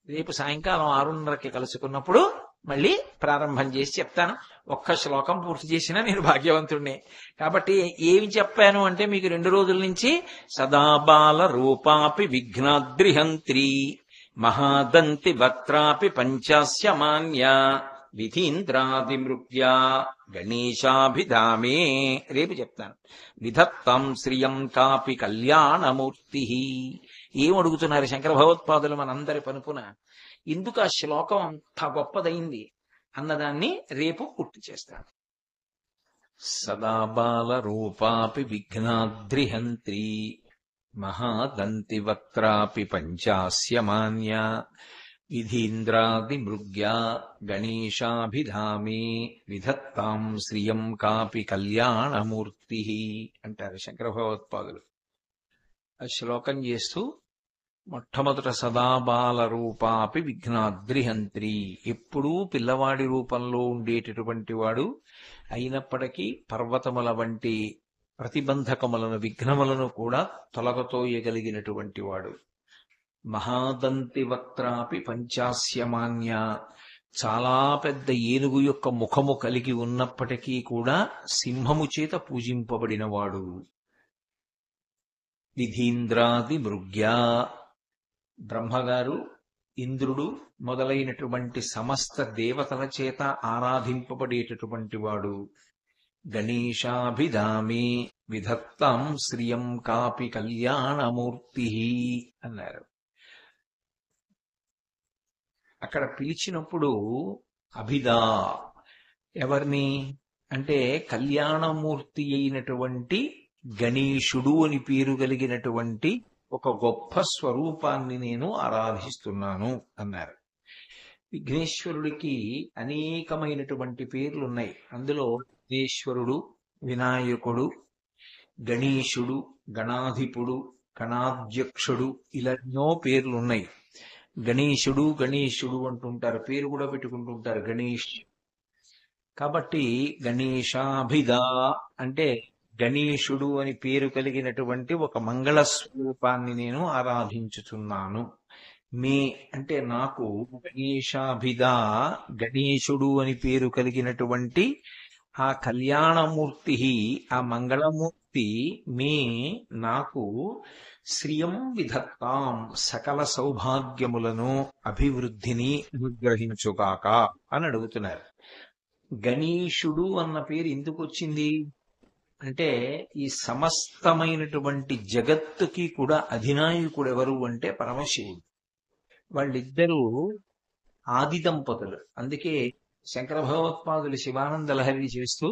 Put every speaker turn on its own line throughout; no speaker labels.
రేపు సాయంకాలం 6:30కి కలుసుకున్నప్పుడు మళ్ళీ ప్రారంభం చేసి చెప్తాను. ఒక్క శ్లోకం పూర్తి చేసినా నేను భాగ్యవంతుడినే. కాబట్టి ఏమి చెప్పాను అంటే మీకు 2 రోజుల నుంచి సదాబాల రూపాపి విఘ్నాద్రిహంత్రి మహాదంతి వక్త్రాపి పంచాస్య మాన్య విధీంద్రాది మృగ్యా గణేశాభిధామే. రేపు చెప్తాను. విధత్తం శ్రియం కాపి కళ్యాణమూర్తి. ఏం అడుగుతున్నారు శంకర భగవత్పాదులు మనందరి పనుపున? ఎందుకు ఆ శ్లోకం అంత గొప్పదైంది అన్నదాన్ని రేపు పూర్తి చేస్తాను. సదా బాల రూపాపి విఘ్నాద్రిహంత్రి మహాదంతి వక్త్రాపి పంచాస్య మాన్య విధీంద్రాది మృగ్యా గణేశాభిధామే విధత్తాం శ్రియం కాపి కళ్యాణమూర్తి అంటారు శంకర భగవత్పాదులు. ఆ శ్లోకం చేస్తూ మొట్టమొదట సదాబాల రూపాపి విఘ్నాద్రిహంత్రి, ఎప్పుడూ పిల్లవాడి రూపంలో ఉండేటటువంటి వాడు, అయినప్పటికీ పర్వతముల వంటి ప్రతిబంధకములను విఘ్నములను కూడా తొలగతోయగలిగినటువంటి వాడు. మహాదంతి వక్త్రాపి పంచాస్యమాన్య, చాలా పెద్ద ఏనుగు యొక్క ముఖము కలిగి ఉన్నప్పటికీ కూడా సింహము చేత పూజింపబడినవాడు. విధీంద్రాది మృగ్యా, బ్రహ్మగారు ఇంద్రుడు మొదలైనటువంటి సమస్త దేవతల చేత ఆరాధింపబడేటటువంటి వాడు. గణేశాభిధామే విధత్తాం శ్రియం కాపి కళ్యాణమూర్తి అన్నారు. అక్కడ పిలిచినప్పుడు అభిదా ఎవరిని అంటే కళ్యాణమూర్తి అయినటువంటి గణేశుడు అని పేరు కలిగినటువంటి ఒక గొప్ప స్వరూపాన్ని నేను ఆరాధిస్తున్నాను అన్నారు. విఘ్నేశ్వరుడికి అనేకమైనటువంటి పేర్లున్నాయి. అందులో విఘ్నేశ్వరుడు, వినాయకుడు, గణేశుడు, గణాధిపుడు, గణాధ్యక్షుడు, ఇలా ఎన్నో పేర్లున్నాయి. గణేశుడు గణేశుడు అంటుంటారు, పేరు కూడా పెట్టుకుంటుంటారు గణేష్. కాబట్టి గణేశాభిదా అంటే గణేశుడు అని పేరు కలిగినటువంటి ఒక మంగళ స్వరూపాన్ని నేను ఆరాధించుతున్నాను. మే అంటే నాకు గణేశాభిదా, గణేశుడు అని పేరు కలిగినటువంటి ఆ కళ్యాణమూర్తి, ఆ మంగళమూర్తి మే నాకు శ్రియం విధత్తాం, సకల సౌభాగ్యములను అభివృద్ధిని అనుగ్రహించుగాక అని అడుగుతున్నారు. గణేశుడు అన్న పేరు ఎందుకు వచ్చింది అంటే ఈ సమస్తమైనటువంటి జగత్తుకి కూడా అధినాయకుడు ఎవరు అంటే పరమశివుడు. వాళ్ళిద్దరూ ఆది దంపతులు. అందుకే శంకర భగవత్పాదులు శివానంద లహరి చేస్తూ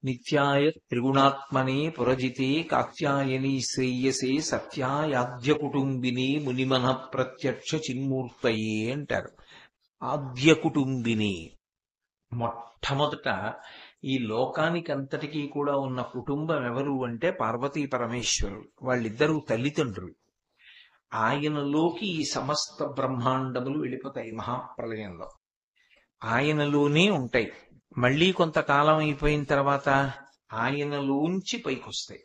నిత్యాయ త్రిగుణాత్మనే పురజితే కాత్యాయని శ్రేయసే సత్యాయాద్య కుటుంబిని మునిమన ప్రత్యక్ష చిన్మూర్తయే అంటారు. ఆద్య కుటుంబిని, మొట్టమొదట ఈ లోకానికంతటికీ కూడా ఉన్న కుటుంబం ఎవరు అంటే పార్వతీ పరమేశ్వరుడు. వాళ్ళిద్దరూ తల్లిదండ్రులు. ఆయనలోకి ఈ సమస్త బ్రహ్మాండములు వెళ్ళిపోతాయి మహాప్రలయంలో, ఆయనలోనే ఉంటాయి. మళ్ళీ కొంతకాలం అయిపోయిన తర్వాత ఆయనలోంచి పైకొస్తాయి,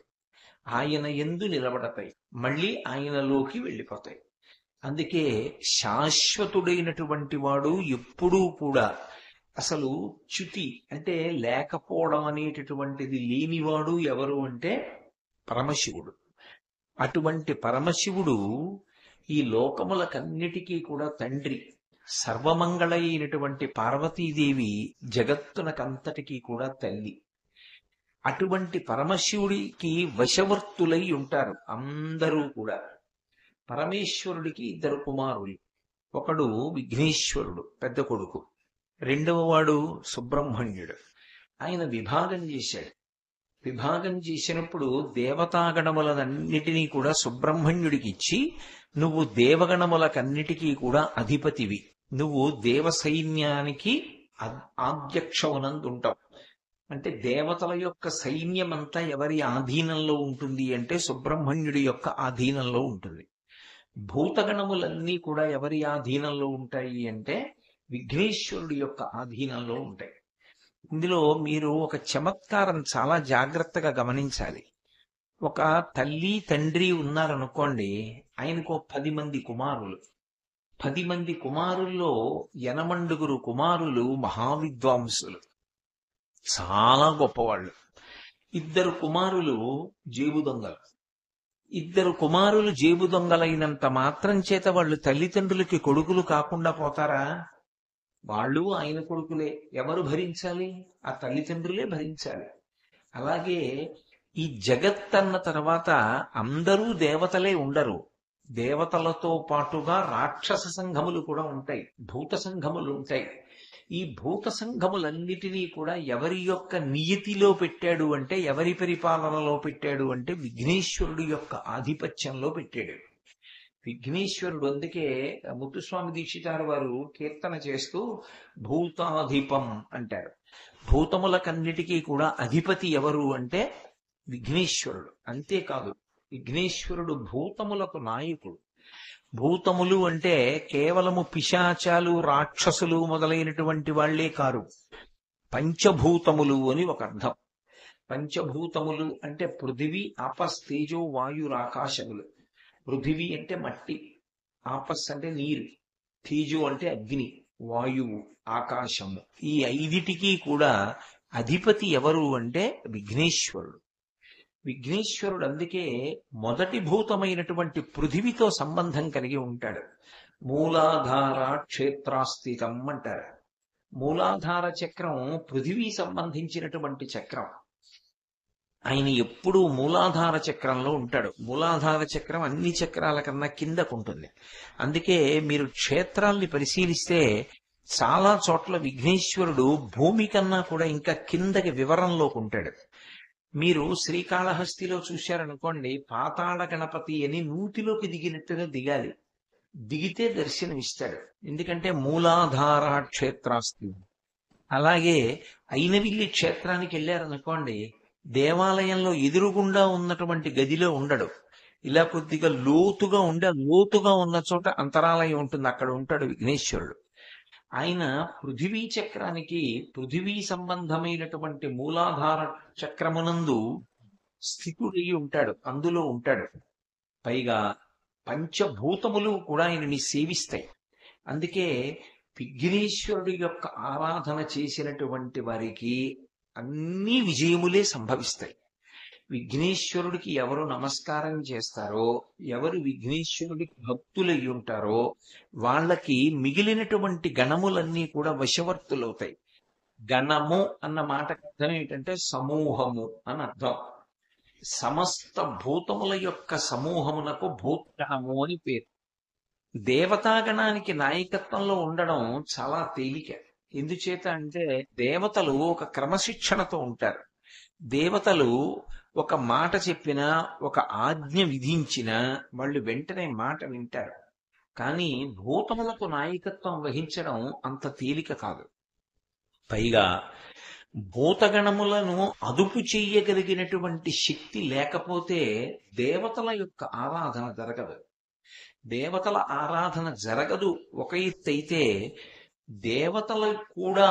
ఆయన యందు నిలబడతాయి, మళ్ళీ ఆయనలోకి వెళ్ళిపోతాయి. అందుకే శాశ్వతుడైనటువంటి వాడు ఎప్పుడూ కూడా అసలు చ్యుతి అంటే లేకపోవడం అనేటటువంటిది లేనివాడు ఎవరు అంటే పరమశివుడు. అటువంటి పరమశివుడు ఈ లోకములకన్నిటికీ కూడా తండ్రి. సర్వమంగళ అయినటువంటి పార్వతీదేవి జగత్తునకంతటికీ కూడా తల్లి. అటువంటి పరమశివుడికి వశవర్తులై ఉంటారు అందరూ కూడా. పరమేశ్వరుడికి 2 కుమారులు. ఒకడు విఘ్నేశ్వరుడు పెద్ద కొడుకు, రెండవ వాడు సుబ్రహ్మణ్యుడు. ఆయన విభాగం చేశాడు. విభాగం చేసినప్పుడు దేవతాగణములన్నిటినీ కూడా సుబ్రహ్మణ్యుడికి ఇచ్చి, నువ్వు దేవగణములకన్నిటికీ కూడా అధిపతివి, నువ్వు దేవ సైన్యానికి ఆధ్యక్షవునందుంటావు. అంటే దేవతల యొక్క సైన్యమంతా ఎవరి ఆధీనంలో ఉంటుంది అంటే సుబ్రహ్మణ్యుడి యొక్క ఆధీనంలో ఉంటుంది. భూతగణములన్నీ కూడా ఎవరి ఆధీనంలో ఉంటాయి అంటే విఘ్నేశ్వరుడి యొక్క ఆధీనంలో ఉంటాయి. ఇందులో మీరు ఒక చమత్కారం చాలా జాగ్రత్తగా గమనించాలి. ఒక తల్లి తండ్రి ఉన్నారనుకోండి, ఆయనకు 10 మంది కుమారులు. 10 మంది కుమారుల్లో యనమండుగురు కుమారులు మహావిద్వాంసులు, చాలా గొప్పవాళ్ళు. 2 కుమారులు జేబు దొంగలు. 2 కుమారులు జేబు దొంగలైనంత మాత్రం చేత వాళ్ళు తల్లిదండ్రులకి కొడుకులు కాకుండా పోతారా? వాళ్ళు ఆయన కొడుకులే. ఎవరు భరించాలి? ఆ తల్లిదండ్రులే భరించాలి. అలాగే ఈ జగత్ అన్న తర్వాత అందరూ దేవతలే ఉండరు. దేవతలతో పాటుగా రాక్షస సంఘములు కూడా ఉంటాయి, భూత సంఘములు ఉంటాయి. ఈ భూత సంఘములన్నిటినీ కూడా ఎవరి యొక్క నియతిలో పెట్టాడు అంటే, ఎవరి పరిపాలనలో పెట్టాడు అంటే విఘ్నేశ్వరుడు యొక్క ఆధిపత్యంలో పెట్టాడు. విఘ్నేశ్వరుడు, అందుకే ముత్తుస్వామి దీక్షితారు వారు కీర్తన చేస్తూ భూతాధిపం అంటారు. భూతములకన్నిటికీ కూడా అధిపతి ఎవరు అంటే విఘ్నేశ్వరుడు. అంతేకాదు, విఘ్నేశ్వరుడు భూతములకు నాయకుడు. భూతములు అంటే కేవలము పిశాచాలు, రాక్షసులు మొదలైనటువంటి వాళ్లే కారు. పంచభూతములు అని ఒక అర్థం. పంచభూతములు అంటే పృథివీ, ఆపస్, తేజో, వాయురాకాశములు. పృథివీ అంటే మట్టి, ఆపస్ అంటే నీరు, తేజో అంటే అగ్ని, వాయువు, ఆకాశము. ఈ 5టికి కూడా అధిపతి ఎవరు అంటే విఘ్నేశ్వరుడు. విఘ్నేశ్వరుడు అందుకే మొదటి భూతమైనటువంటి పృథివితో సంబంధం కలిగి ఉంటాడు. మూలాధార క్షేత్రాస్థితం అంటారు. మూలాధార చక్రం పృథివీ సంబంధించినటువంటి చక్రం. ఆయన ఎప్పుడూ మూలాధార చక్రంలో ఉంటాడు. మూలాధార చక్రం అన్ని చక్రాల కన్నా కిందకుంటుంది. అందుకే మీరు క్షేత్రాల్ని పరిశీలిస్తే చాలా చోట్ల విఘ్నేశ్వరుడు భూమి కన్నా కూడా ఇంకా కిందకి వివరంలోకి ఉంటాడు. మీరు శ్రీకాళహస్తిలో చూశారనుకోండి, పాతాళ గణపతి అని నూతిలోకి దిగినట్టుగా దిగాలి. దిగితే దర్శనమిస్తాడు. ఎందుకంటే మూలాధార క్షేత్రాస్తి. అలాగే అయినవిల్లి క్షేత్రానికి వెళ్ళారనుకోండి, దేవాలయంలో ఎదురుగుండా ఉన్నటువంటి గదిలో ఉండడు. ఇలా కొద్దిగా లోతుగా ఉండి, లోతుగా ఉన్న చోట అంతరాలయం ఉంటుంది, అక్కడ ఉంటాడు విఘ్నేశ్వరుడు. ఆయన పృథివీ చక్రానికి, పృథివీ సంబంధమైనటువంటి మూలాధార చక్రమునందు స్థితుడై ఉంటాడు, అందులో ఉంటాడు. పైగా పంచభూతములు కూడా ఆయనని సేవిస్తాయి. అందుకే విఘ్నేశ్వరుడి యొక్క ఆరాధన చేసినటువంటి వారికి అన్ని విజయములే సంభవిస్తాయి. విఘ్నేశ్వరుడికి ఎవరు నమస్కారం చేస్తారో, ఎవరు విఘ్నేశ్వరుడికి భక్తులై ఉంటారో వాళ్ళకి మిగిలినటువంటి గణములన్నీ కూడా వశవర్తులవుతాయి. గణము అన్న మాటకు అర్థం ఏంటంటే సమూహము అని అర్థం. సమస్త భూతముల యొక్క సమూహమునకు భూతగణము అని పేరు. దేవతాగణానికి నాయకత్వంలో ఉండడం చాలా తేలిక. ఎందుచేత అంటే దేవతలు ఒక క్రమశిక్షణతో ఉంటారు. దేవతలు ఒక మాట చెప్పినా, ఒక ఆజ్ఞ విధించినా వాళ్ళు వెంటనే మాట వింటారు. కానీ భూతములకు నాయకత్వం వహించడం అంత తేలిక కాదు. పైగా భూతగణములను అదుపు చెయ్యగలిగినటువంటి శక్తి లేకపోతే దేవతల యొక్క ఆరాధన జరగదు. దేవతల ఆరాధన జరగదు ఒక ఎత్తైతే, దేవతలు కూడా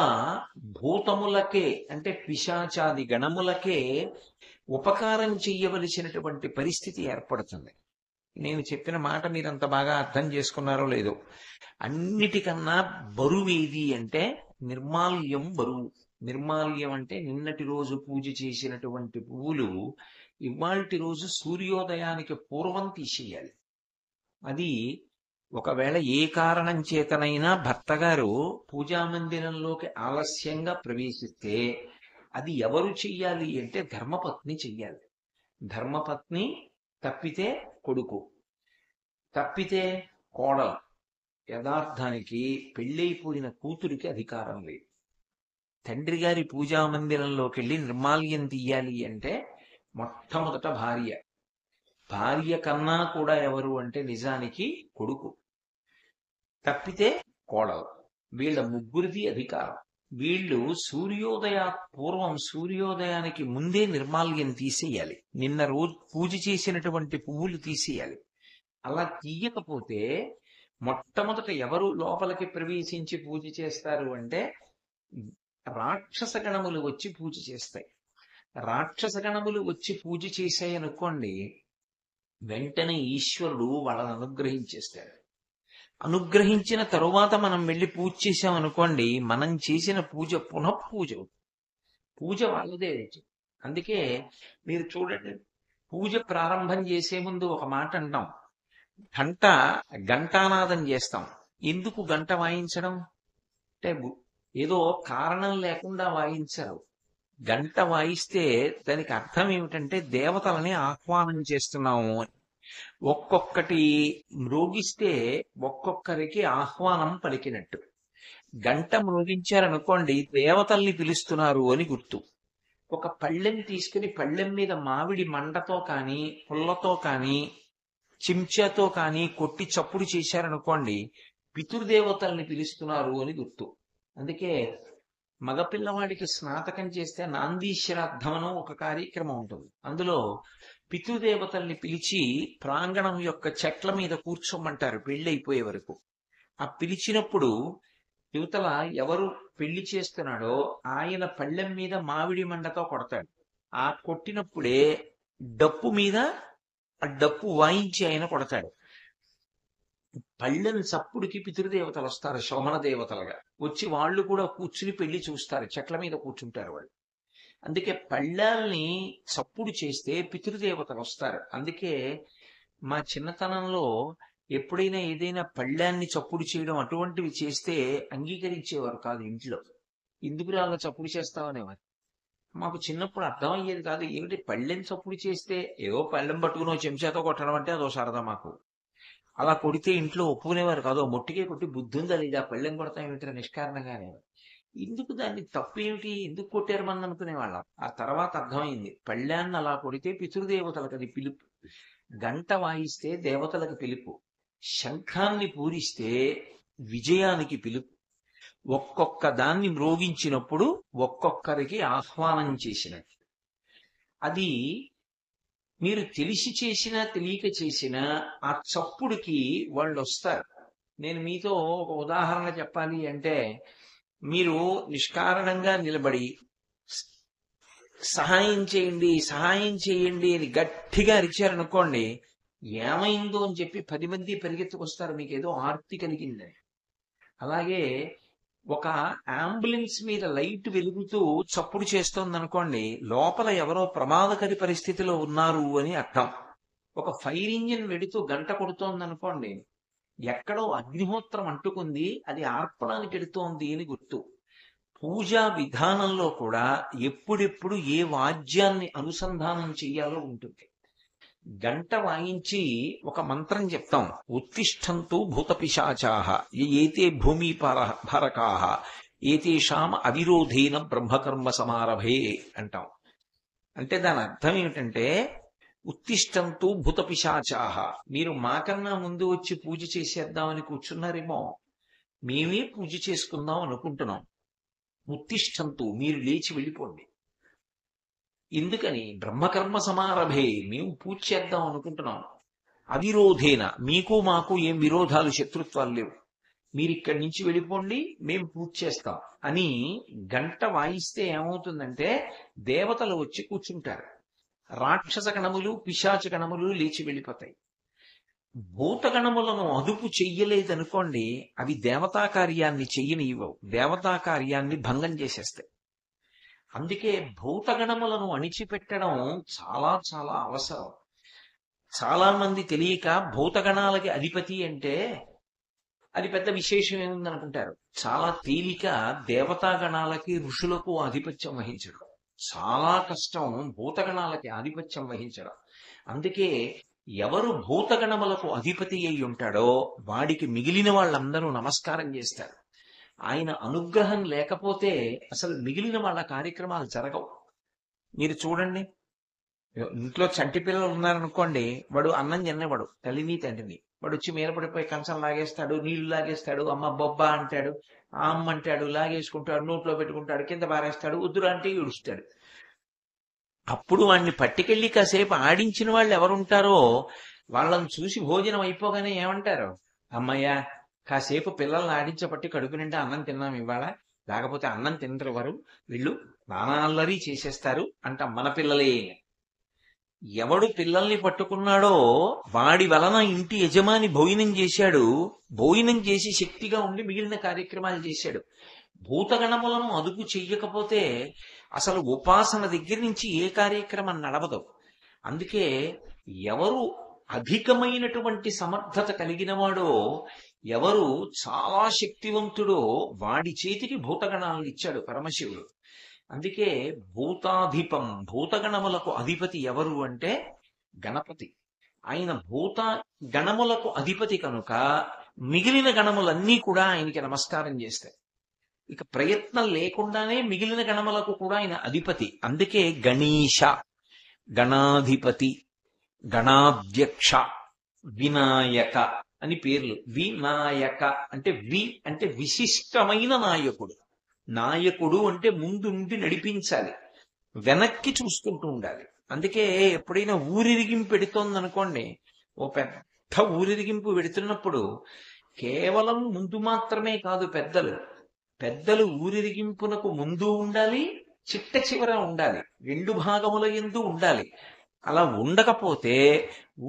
భూతములకే అంటే పిశాచాది గణములకే ఉపకారం చెయ్యవలసినటువంటి పరిస్థితి ఏర్పడుతుంది. నేను చెప్పిన మాట మీరంత బాగా అర్థం చేసుకున్నారో లేదో. అన్నిటికన్నా బరువేది అంటే నిర్మాల్యం బరువు. నిర్మాల్యం అంటే నిన్నటి రోజు పూజ చేసినటువంటి పువ్వులు ఇవాల్టి రోజు సూర్యోదయానికి పూర్వం తీసేయాలి. అది ఒకవేళ ఏ కారణం చేతనైనా భర్త గారు పూజామందిరంలోకి ఆలస్యంగా ప్రవేశిస్తే అది ఎవరు చెయ్యాలి అంటే ధర్మపత్ని చెయ్యాలి. ధర్మపత్ని తప్పితే కొడుకు, తప్పితే కోడలు. యథార్థానికి పెళ్ళైపోయిన కూతురికి అధికారం లేదు. తండ్రి గారి పూజామందిరంలోకి వెళ్ళి నిర్మాల్యం తీయాలి అంటే మొట్టమొదట భార్య. భార్య కన్నా కూడా ఎవరు అంటే నిజానికి కొడుకు, తప్పితే కోడలు. వీళ్ళ ముగ్గురిది అధికారం. వీళ్ళు పూర్వం సూర్యోదయానికి ముందే నిర్మాల్యం తీసేయాలి. నిన్న రోజు పూజ చేసినటువంటి పువ్వులు తీసేయాలి. అలా తీయకపోతే మొట్టమొదట ఎవరు లోపలికి ప్రవేశించి పూజ చేస్తారు అంటే రాక్షస గణములు వచ్చి పూజ చేస్తాయి. రాక్షస గణములు వచ్చి పూజ చేశాయనుకోండి, వెంటనే ఈశ్వరుడు వాళ్ళని అనుగ్రహించేస్తాడు. అనుగ్రహించిన తరువాత మనం వెళ్ళి పూజ చేసామనుకోండి, మనం చేసిన పూజ పునఃపూజ అవుతుంది. పూజ వాళ్ళదే. అందుకే మీరు చూడండి, పూజ ప్రారంభం చేసే ముందు ఒక మాట అంటాం, గంట ఘంటానాదం చేస్తాం. ఎందుకు గంట వాయించడం అంటే ఏదో కారణం లేకుండా వాయించరు. గంట వాయిస్తే దానికి అర్థం ఏమిటంటే దేవతలని ఆహ్వానం చేస్తున్నాము అని. ఒక్కొక్కటి మ్రోగిస్తే ఒక్కొక్కరికి ఆహ్వానం పలికినట్టు. గంట మ్రోగించారనుకోండి, దేవతల్ని పిలుస్తున్నారు అని గుర్తు. ఒక పళ్ళెం తీసుకుని పళ్ళెం మీద మామిడి మండతో కానీ పుల్లతో కానీ చెంచాతో కానీ కొట్టి చప్పుడు చేశారనుకోండి, పితృదేవతల్ని పిలుస్తున్నారు అని గుర్తు. అందుకే మగపిల్లవాడికి స్నాతకం చేస్తే నాందీ శ్రాద్ధమను ఒక కార్యక్రమం ఉంటుంది. అందులో పితృదేవతల్ని పిలిచి ప్రాంగణం యొక్క చెట్ల మీద కూర్చోమంటారు పెళ్ళైపోయే వరకు. ఆ పిలిచినప్పుడు యువతల ఎవరు పెళ్లి చేస్తున్నాడో ఆయన పళ్ళెం మీద మామిడి మండతో కొడతాడు. ఆ కొట్టినప్పుడే డప్పు మీద ఆ డప్పు వాయించి ఆయన కొడతాడు. పళ్ళెం చప్పుడికి పితృదేవతలు వస్తారు, శోభన దేవతలుగా వచ్చి వాళ్ళు కూడా కూర్చుని పెళ్లి చూస్తారు, చెట్ల మీద కూర్చుంటారు వాళ్ళు. అందుకే పళ్ళాల్ని చప్పుడు చేస్తే పితృదేవతలు వస్తారు. అందుకే మా చిన్నతనంలో ఎప్పుడైనా ఏదైనా పళ్ళాన్ని చప్పుడు చేయడం అటువంటివి చేస్తే అంగీకరించేవారు కాదు ఇంట్లో. ఎందుకు అలా చప్పుడు చేస్తామనేవారు. మాకు చిన్నప్పుడు అర్థం అయ్యేది కాదు, ఏమిటి పళ్ళెం చప్పుడు చేస్తే ఏదో పళ్ళెం పట్టుకుని చెంచాతో కొట్టడం అంటే అదో సరదా మాకు. అలా కొడితే ఇంట్లో ఒప్పుకునేవారు కాదు. మొట్టికే కొట్టి బుద్ధి ఉందా లేదా, పళ్ళెం కొడతాం ఏమిటి నిష్కారణంగానే. ఎందుకు దాన్ని తప్పు ఏమిటి, ఎందుకు కొట్టారు మన అనుకునేవాళ్ళం. ఆ తర్వాత అర్థమైంది, పళ్ళాన్ని అలా కొడితే పితృదేవతలకు అది పిలుపు, గంట వాయిస్తే దేవతలకు పిలుపు, శంఖాన్ని పూరిస్తే విజయానికి పిలుపు. ఒక్కొక్క దాన్ని మ్రోగించినప్పుడు ఒక్కొక్కరికి ఆహ్వానం చేసినట్టు. అది మీరు తెలిసి చేసినా తెలియక చేసినా ఆ చప్పుడుకి వాళ్ళు వస్తారు. నేను మీతో ఒక ఉదాహరణ చెప్పాలి అంటే, మీరు నిష్కారణంగా నిలబడి సహాయం చేయండి సహాయం చేయండి అని గట్టిగా అరిచారనుకోండి, ఏమైందో అని చెప్పి 10 మంది పరిగెత్తుకొస్తారు, మీకు ఏదో ఆర్తి కలిగిందని. అలాగే ఒక అంబులెన్స్ మీద లైట్ వెలుగుతూ చప్పుడు చేస్తోంది అనుకోండి, లోపల ఎవరో ప్రమాదకరి పరిస్థితిలో ఉన్నారు అని అర్థం. ఒక ఫైర్ ఇంజిన్ వెడుతూ గంట కొడుతోంది అనుకోండి, ఎక్కడో అగ్నిహోత్రం అంటుకుంది, అది ఆర్పడానికి పెడుతోంది అని గుర్తు. పూజా విధానంలో కూడా ఎప్పుడెప్పుడు ఏ వాద్యాన్ని అనుసంధానం చెయ్యాలో ఉంటుంది. గంట వాయించి ఒక మంత్రం చెప్తాం, ఉత్తిష్టంతు భూతపిశాచాః ఏతే భూమి భారకాః ఏతేషాం అవిరోధేన బ్రహ్మకర్మ సమారభే అంటాం. అంటే దాని అర్థం ఏమిటంటే, ఉత్తిష్టంతు భూతపిశాచాః, మీరు మాకన్నా ముందు వచ్చి పూజ చేసేద్దామని కూర్చున్నారేమో, మేమే పూజ చేసుకుందాం అనుకుంటున్నాం. ఉత్తిష్టంతు, మీరు లేచి వెళ్ళిపోండి. ఎందుకని? బ్రహ్మకర్మ సమారభే, మేము పూజ చేద్దాం అనుకుంటున్నాం. అవిరోధేన, మీకు మాకు ఏం విరోధాలు శత్రుత్వాలు లేవు, మీరు ఇక్కడి నుంచి వెళ్ళిపోండి, మేము పూజ చేస్తాం అని గంట వాయిస్తే ఏమవుతుందంటే దేవతలు వచ్చి కూర్చుంటారు. రాక్షస గణములు పిశాచ గణములు లేచి వెళ్ళిపోతాయి. భూతగణములను అదుపు చెయ్యలేదనుకోండి, అవి దేవతా కార్యాన్ని చెయ్యనివ్వవు, దేవతా కార్యాన్ని భంగం చేసేస్తాయి. అందుకే భూతగణములను అణిచిపెట్టడం చాలా చాలా అవసరం. చాలా మంది తెలియక భూతగణాలకి అధిపతి అంటే అది పెద్ద విశేషం ఏముందనుకుంటారు. చాలా తేలిక దేవతాగణాలకి ఋషులకు ఆధిపత్యం వహించడం. చాలా కష్టం భూతగణాలకి ఆధిపత్యం వహించడం. అందుకే ఎవరు భూతగణములకు అధిపతి అయి ఉంటాడో వాడికి మిగిలిన వాళ్ళందరూ నమస్కారం చేస్తారు. ఆయన అనుగ్రహం లేకపోతే అసలు మిగిలిన వాళ్ళ కార్యక్రమాలు జరగవు. మీరు చూడండి, ఇంట్లో చంటి పిల్లలు ఉన్నారనుకోండి, వాడు అన్నం తినేవాడు, తల్లిని తండ్రిని, వాడు వచ్చి మీద పడిపోయి కంచం లాగేస్తాడు, నీళ్లు లాగేస్తాడు, అమ్మ బొబ్బ అంటాడు, ఆ అమ్మ అంటాడు, లాగేసుకుంటాడు, నోట్లో పెట్టుకుంటాడు, కింద పారేస్తాడు, వద్దురా అంటే ఏడుస్తాడు. అప్పుడు వాడిని పట్టుకెళ్ళి కాసేపు ఆడించిన వాళ్ళు ఎవరుంటారో వాళ్ళని చూసి భోజనం అయిపోగానే ఏమంటారు, అమ్మయ్య కాసేపు పిల్లల్ని ఆడించబట్టి కడుపు నిండా అన్నం తిన్నాం ఇవాళ, లేకపోతే అన్నం తినరు వారు, వీళ్ళు నానా అల్లరి చేసేస్తారు అంట మన పిల్లలే. ఎవడు పిల్లల్ని పట్టుకున్నాడో వాడి వలన ఇంటి యజమాని భోజనం చేశాడు. భోజనం చేసి శక్తిగా ఉండి మిగిలిన కార్యక్రమాలు చేశాడు. భూతగణములను అదుపు చెయ్యకపోతే అసలు ఉపాసన దగ్గర నుంచి ఏ కార్యక్రమం నడవదు. అందుకే ఎవరు అధికమైనటువంటి సమర్థత కలిగిన వాడో, ఎవరు చాలా శక్తివంతుడో వాడి చేతికి భూతగణాలను ఇచ్చాడు పరమశివుడు. అందుకే భూతాధిపం, భూతగణములకు అధిపతి ఎవరు అంటే గణపతి. ఆయన భూత గణములకు అధిపతి కనుక మిగిలిన గణములన్నీ కూడా ఆయనకి నమస్కారం చేస్తాయి. ఇక ప్రయత్నం లేకుండానే మిగిలిన గణములకు కూడా ఆయన అధిపతి. అందుకే గణేశ, గణాధిపతి, గణాధ్యక్ష, వినాయక అని పేర్లు. వినాయక అంటే అంటే విశిష్టమైన నాయకుడు. నాయకుడు అంటే ముందుండి నడిపించాలి, వెనక్కి చూసుకుంటూ ఉండాలి. అందుకే ఎప్పుడైనా ఊరిరిగింపు పెడుతోందనుకోండి, ఓ పెద్ద ఊరిరిగింపు పెడుతున్నప్పుడు కేవలం ముందు మాత్రమే కాదు, పెద్దలు ఊరిరిగింపునకు ముందు ఉండాలి, చిట్ట చివర ఉండాలి, రెండు భాగముల యందు ఉండాలి. అలా ఉండకపోతే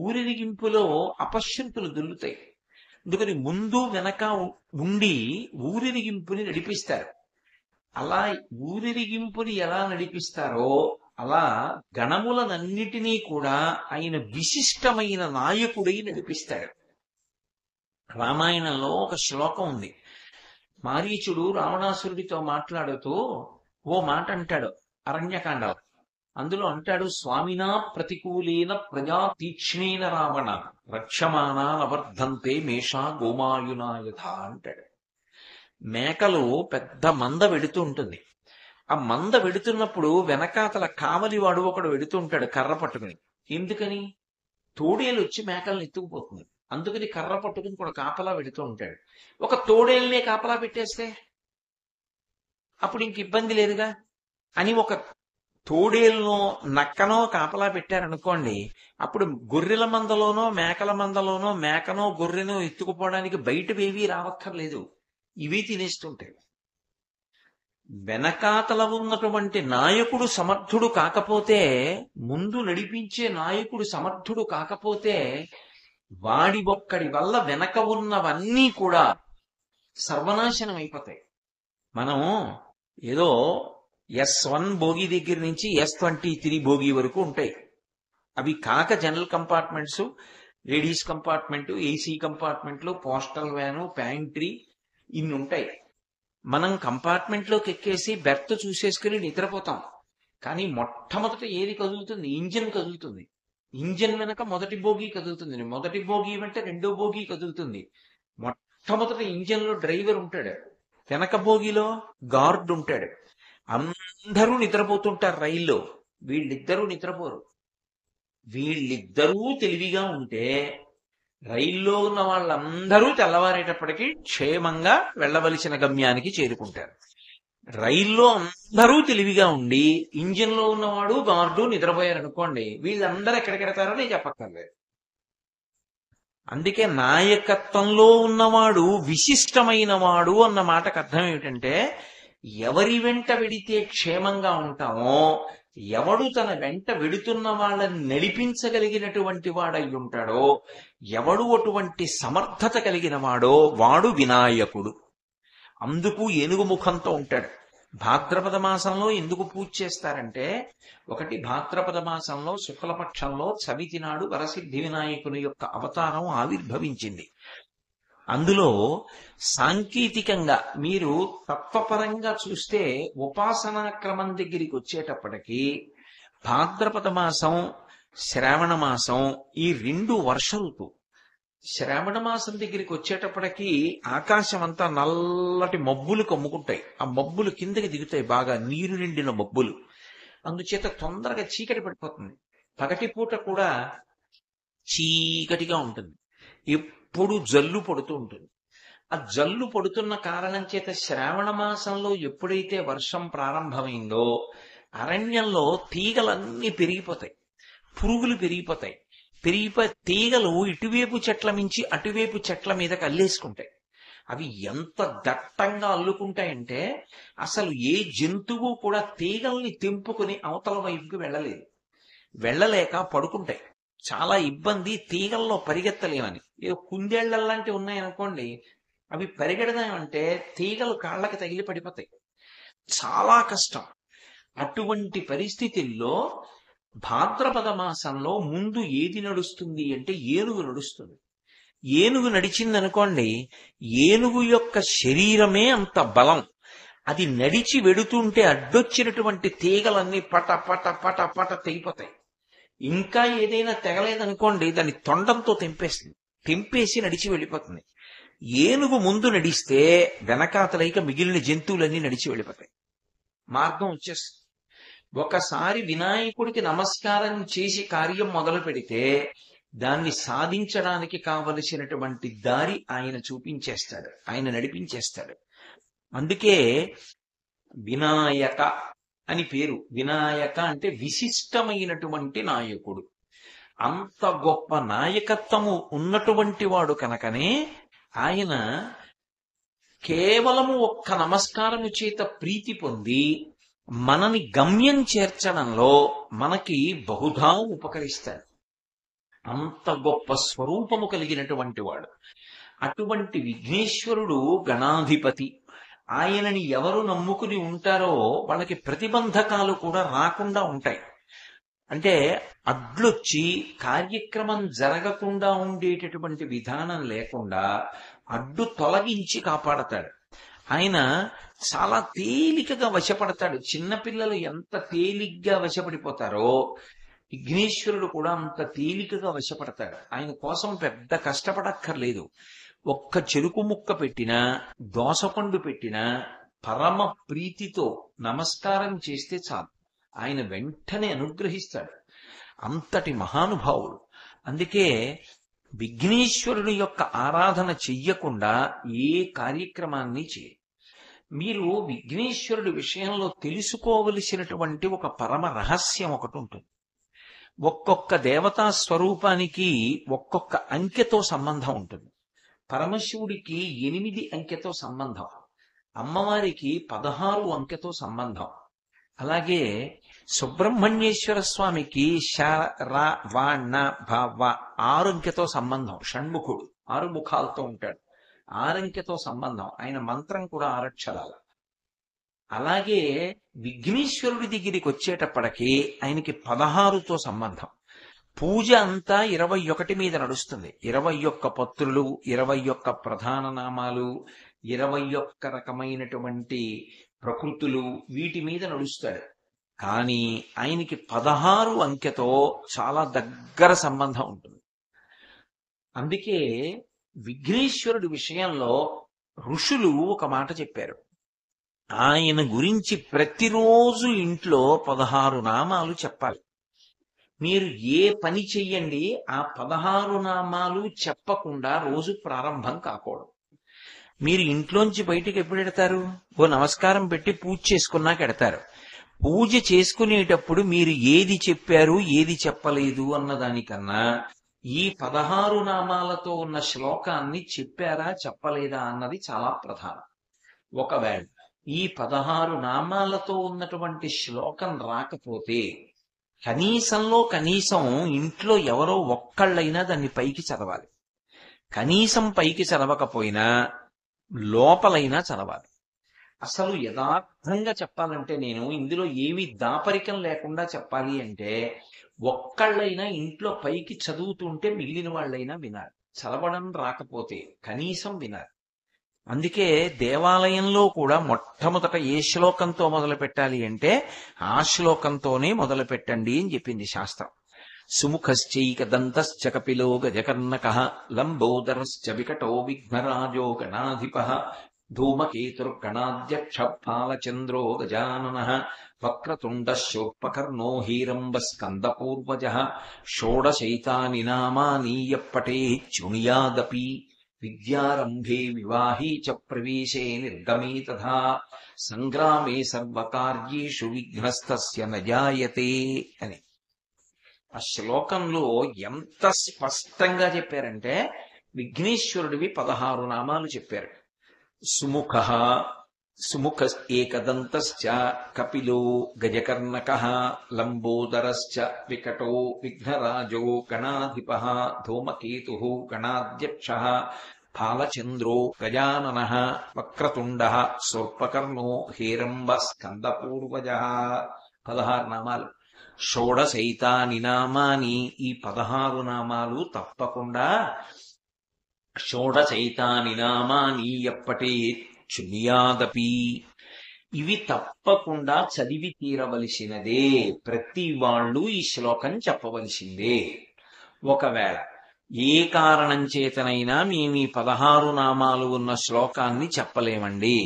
ఊరిరిగింపులో అపశృంతులు దొల్లుతాయి. అందుకని ముందు వెనక ఉండి ఊరిరిగింపుని నడిపిస్తారు. అలా ఊరిరిగింపుని ఎలా నడిపిస్తారో అలా గణములనన్నిటినీ కూడా ఆయన విశిష్టమైన నాయకుడై నడిపిస్తాడు. రామాయణంలో ఒక శ్లోకం ఉంది. మారీచుడు రావణాసురుడితో మాట్లాడుతూ ఓ మాట అంటాడు అరణ్యకాండలో. అందులో అంటాడు, స్వామినా ప్రతికూలేన ప్రజా తీక్ష్ణేన రావణ రక్షమానా నవర్ధంతే మేషా గోమాయునాయథ అంటాడు. మేకలు పెద్ద మంద వెడుతూ ఉంటుంది. ఆ మంద వెడుతున్నప్పుడు వెనకాతల కావలివాడు ఒకడు వెడుతూ ఉంటాడు కర్ర పట్టుకుని. ఎందుకని? తోడేలు వచ్చి మేకలను ఎత్తుకుపోతుంది. అందుకని కర్ర పట్టుకుని కూడా కాపలా వెడుతూ ఉంటాడు. ఒక తోడేల్నే కాపలా పెట్టేస్తే అప్పుడు ఇంక ఇబ్బంది లేదుగా అని ఒక తోడేలునో నక్కనో కాపలా పెట్టారనుకోండి, అప్పుడు గొర్రెల మందలోనో మేకల మందలోనో మేకనో గొర్రెనో ఎత్తుకుపోవడానికి బయటవేవీ రావక్కర్లేదు, ఇవి తినేస్తుంటాయి. వెనకాతల ఉన్నటువంటి నాయకుడు సమర్థుడు కాకపోతే, ముందు నడిపించే నాయకుడు సమర్థుడు కాకపోతే వాడి ఒక్కడి వల్ల వెనక ఉన్నవన్నీ కూడా సర్వనాశనం అయిపోతాయి. మనం ఏదో S1 బోగి దగ్గర నుంచి S23 బోగి వరకు ఉంటాయి. అవి కాక general compartments, ladies compartment, AC కంపార్ట్మెంట్లు, పోస్టల్ వ్యాను, ప్యాంట్రీ ఇన్ని ఉంటాయి. మనం కంపార్ట్మెంట్లోకి ఎక్కేసి బెర్త్ చూసేసుకుని నిద్రపోతాం. కానీ మొట్టమొదట ఏది కదులుతుంది? ఇంజిన్ కదులుతుంది. ఇంజిన్ వెనక మొదటి బోగి కదులుతుంది. మొదటి బోగి వెంట రెండో బోగి కదులుతుంది. మొట్టమొదట ఇంజిన్ లో డ్రైవర్ ఉంటాడు, వెనక బోగిలో గార్డ్ ఉంటాడు. అందరూ నిద్రపోతుంటారు రైల్లో, వీళ్ళిద్దరూ నిద్రపోరు. వీళ్ళిద్దరూ తెలివిగా ఉంటే రైల్లో ఉన్న వాళ్ళందరూ తెల్లవారేటప్పటికీ క్షేమంగా వెళ్ళవలసిన గమ్యానికి చేరుకుంటారు. రైల్లో అందరూ తెలివిగా ఉండి ఇంజిన్ లో ఉన్నవాడు గార్డు నిద్రపోయారు అనుకోండి, వీళ్ళందరూ ఎక్కడికెడతారో నేను చెప్పక్కర్లేదు. అందుకే నాయకత్వంలో ఉన్నవాడు విశిష్టమైన వాడు అన్న మాటకు అర్థం ఏమిటంటే, ఎవరి వెంట వెడితే క్షేమంగా ఉంటామో, ఎవడు తన వెంట వెడుతున్న వాళ్ళని నడిపించగలిగినటువంటి వాడై ఉంటాడో, ఎవడు అటువంటి సమర్థత కలిగిన వాడో వాడు వినాయకుడు. అందుకు ఏనుగు ముఖంతో ఉంటాడు. భాద్రపద మాసంలో ఎందుకు పూజ చేస్తారంటే, ఒకటి భాద్రపద మాసంలో శుక్లపక్షంలో చవితి నాడు వరసిద్ధి వినాయకుని యొక్క అవతారం ఆవిర్భవించింది. అందులో సాంకేతికంగా మీరు తత్వపరంగా చూస్తే ఉపాసనా క్రమం దగ్గరికి వచ్చేటప్పటికి భాద్రపద మాసం, శ్రావణ మాసం ఈ రెండు వర్ష ఋతువు. శ్రావణ మాసం దగ్గరికి వచ్చేటప్పటికి ఆకాశం అంతా నల్లటి మబ్బులు కమ్ముకుంటాయి. ఆ మబ్బులు కిందకి దిగుతాయి, బాగా నీరు నిండిన మబ్బులు. అందుచేత తొందరగా చీకటి పడిపోతుంది. పగటిపూట కూడా చీకటిగా ఉంటుంది, ఎప్పుడు జల్లు పడుతూ ఉంటుంది. ఆ జల్లు పడుతున్న కారణం చేత శ్రావణ మాసంలో ఎప్పుడైతే వర్షం ప్రారంభమైందో అరణ్యంలో తీగలన్నీ పెరిగిపోతాయి, పురుగులు పెరిగిపోతాయి. తీగలు ఇటువైపు చెట్ల మించి అటువైపు చెట్ల మీద అల్లేసుకుంటాయి. అవి ఎంత దట్టంగా అల్లుకుంటాయంటే అసలు ఏ జంతువు కూడా తీగల్ని తెంపుకుని అవతల వైపుకి వెళ్ళలేదు. వెళ్ళలేక పడుకుంటాయి. చాలా ఇబ్బంది, తీగల్లో పరిగెత్తలేమని. ఏదో కుందేళ్లలాంటివి ఉన్నాయనుకోండి, అవి పరిగెడదామంటే తీగలు కాళ్ళకి తగిలి పడిపోతాయి. చాలా కష్టం. అటువంటి పరిస్థితుల్లో భాద్రపద మాసంలో ముందు ఏది నడుస్తుంది అంటే ఏనుగు నడుస్తుంది. ఏనుగు నడిచిందనుకోండి, ఏనుగు యొక్క శరీరమే అంత బలం. అది నడిచి వెడుతుంటే అడ్డొచ్చినటువంటి తీగలన్నీ పట పట పట పట తెగిపోతాయి. ఇంకా ఏదైనా తెగలేదనుకోండి, దాన్ని తొండంతో తెంపేసి నడిచి వెళ్ళిపోతుంది. ఏనుగు ముందు నడిస్తే వెనకాతలైక మిగిలిన జంతువులన్నీ నడిచి వెళ్ళిపోతాయి, మార్గం వచ్చేస్తుంది. ఒకసారి వినాయకుడికి నమస్కారం చేసి కార్యం మొదలు పెడితే దాన్ని సాధించడానికి కావలసినటువంటి దారి ఆయన చూపించేస్తాడు, ఆయన నడిపించేస్తాడు. అందుకే వినాయక అని పేరు. వినాయక అంటే విశిష్టమైనటువంటి నాయకుడు. అంత గొప్ప నాయకత్వము ఉన్నటువంటి వాడు కనుకనే ఆయన కేవలము ఒక్క నమస్కారము చేత ప్రీతి పొంది మనని గమ్యం చేర్చడంలో మనకి బహుధా ఉపకరిస్తాడు. అంత గొప్ప స్వరూపము కలిగినటువంటి వాడు. అటువంటి విఘ్నేశ్వరుడు గణాధిపతి. ఆయనని ఎవరు నమ్ముకుని ఉంటారో వాళ్ళకి ప్రతిబంధకాలు కూడా రాకుండా ఉంటాయి. అంటే అడ్లొచ్చి కార్యక్రమం జరగకుండా ఉండేటటువంటి విధానం లేకుండా అడ్డు తొలగించి కాపాడతాడు. ఆయన చాలా తేలికగా వశపడతాడు. చిన్నపిల్లలు ఎంత తేలిగ్గా వశపడిపోతారో విఘ్నేశ్వరుడు కూడా అంత తేలికగా వశపడతాడు. ఆయన కోసం పెద్ద కష్టపడక్కర్లేదు. ఒక్క చెరుకు ముక్క పెట్టినా, దోసపండు పెట్టినా పరమ ప్రీతితో నమస్కారం చేస్తే చాలు, ఆయన వెంటనే అనుగ్రహిస్తాడు. అంతటి మహానుభావుడు. అందుకే విఘ్నేశ్వరుని యొక్క ఆరాధన చెయ్యకుండా ఏ కార్యక్రమాన్ని చేయ. మీరు విఘ్నేశ్వరుడి విషయంలో తెలుసుకోవలసినటువంటి ఒక పరమ రహస్యం ఒకటి ఉంటుంది. ఒక్కొక్క దేవతా స్వరూపానికి ఒక్కొక్క అంకెతో సంబంధం ఉంటుంది. పరమశివుడికి 8 అంకెతో సంబంధం, అమ్మవారికి 16 అంకెతో సంబంధం. అలాగే సుబ్రహ్మణ్యేశ్వర స్వామికి ష ర వ ణ భ వ 6 అంకెతో సంబంధం. షణ్ముఖుడు 6 ముఖాలతో ఉంటాడు, 6 అంకెతో సంబంధం. ఆయన మంత్రం కూడా 6 అక్షరాలు. అలాగే విఘ్నేశ్వరుడి దగ్గరికి వచ్చేటప్పటికి ఆయనకి 16తో సంబంధం. పూజ అంతా 21 మీద నడుస్తుంది. 21 పత్రులు, 21 ప్రధాన నామాలు, 21 రకమైనటువంటి ప్రకృతులు, వీటి మీద నడుస్తాడు. కానీ ఆయనకి 16 అంకెతో చాలా దగ్గర సంబంధం ఉంటుంది. అందుకే విఘ్నేశ్వరుడి విషయంలో ఋషులు ఒక మాట చెప్పారు. ఆయన గురించి ప్రతిరోజు ఇంట్లో 16 నామాలు చెప్పాలి. మీరు ఏ పని చెయ్యండి, ఆ 16 నామాలు చెప్పకుండా రోజు ప్రారంభం కాకూడదు. మీరు ఇంట్లోంచి బయటికి ఎప్పుడు ఎడతారు? ఓ నమస్కారం పెట్టి పూజ చేసుకున్నాక ఎడతారు. పూజ చేసుకునేటప్పుడు మీరు ఏది చెప్పారు, ఏది చెప్పలేదు అన్నదానికన్నా ఈ 16 నామాలతో ఉన్న శ్లోకాన్ని చెప్పారా చెప్పలేదా అన్నది చాలా ప్రధానం. ఒకవేళ ఈ 16 నామాలతో ఉన్నటువంటి శ్లోకం రాకపోతే కనీసంలో కనీసం ఇంట్లో ఎవరో ఒక్కళ్ళైనా దాన్ని పైకి చదవాలి. కనీసం పైకి చదవకపోయినా లోపలైనా చదవాలి. అసలు యథార్థంగా చెప్పాలంటే, నేను ఇందులో ఏమీ దాపరికం లేకుండా చెప్పాలి అంటే, ఒక్కళ్ళైనా ఇంట్లో పైకి చదువుతుంటే మిగిలిన వాళ్ళైనా వినాలి. చదవడం రాకపోతే కనీసం వినాలి. అందుకే దేవాలయంలో కూడా మొట్టమొదట ఏ శ్లోకంతో మొదలు పెట్టాలి అంటే ఆ శ్లోకంతోనే మొదలు పెట్టండి అని చెప్పింది శాస్త్రం. సుముఖశ్చైక దంతశ్చ కపిలో గజకర్ణకః లంబోదరశ్చ వికటో విఘ్నరాజో గణాధిపః ధూమకేతుర్గణాధ్యక్ష బాలచంద్రో గజాననః వక్రతుండ శూర్పకర్ణో హీరంబ స్కందపూర్వజః షోడశైతాని నామాని యప్పఠేత్ శృణుయాదపి విద్యారంభే వివాహే చ ప్రవేశే నిర్గమే తథా సంగ్రామే సర్వకార్యేషు విఘ్నస్తస్య న జాయతే అని. ఆ శ్లోకంలో ఎంత స్పష్టంగా చెప్పారంటే విఘ్నేశ్వరుడివి 16 నామాలు చెప్పారు. సుముఖ, సుముఖ ఏకదంతశ్చ కపిలో గజకర్ణకః లంబోదరశ్చ వికటో విఘ్నరాజో గణాధిపః ధూమకేతుః గణాధ్యక్షః ఫాలచంద్రో గజాననః వక్రతుండః శూర్పకర్ణో హేరంబ స్కందపూర్వజః. 16 నామాలు. షోడశైతాని నామాని, ఈ 16 నామాలు తప్పకుండా షోడశైతాని నామాని ఎప్పటి చునియాదపి, ఇవి తప్పకుండా చదివి తీరవలసినదే. ప్రతి వాళ్ళు ఈ శ్లోకం చెప్పవలసిందే. ఒకవేళ ఏ కారణం చేతనైనా మేము ఈ 16 నామాలు ఉన్న శ్లోకాన్ని చెప్పలేమండి,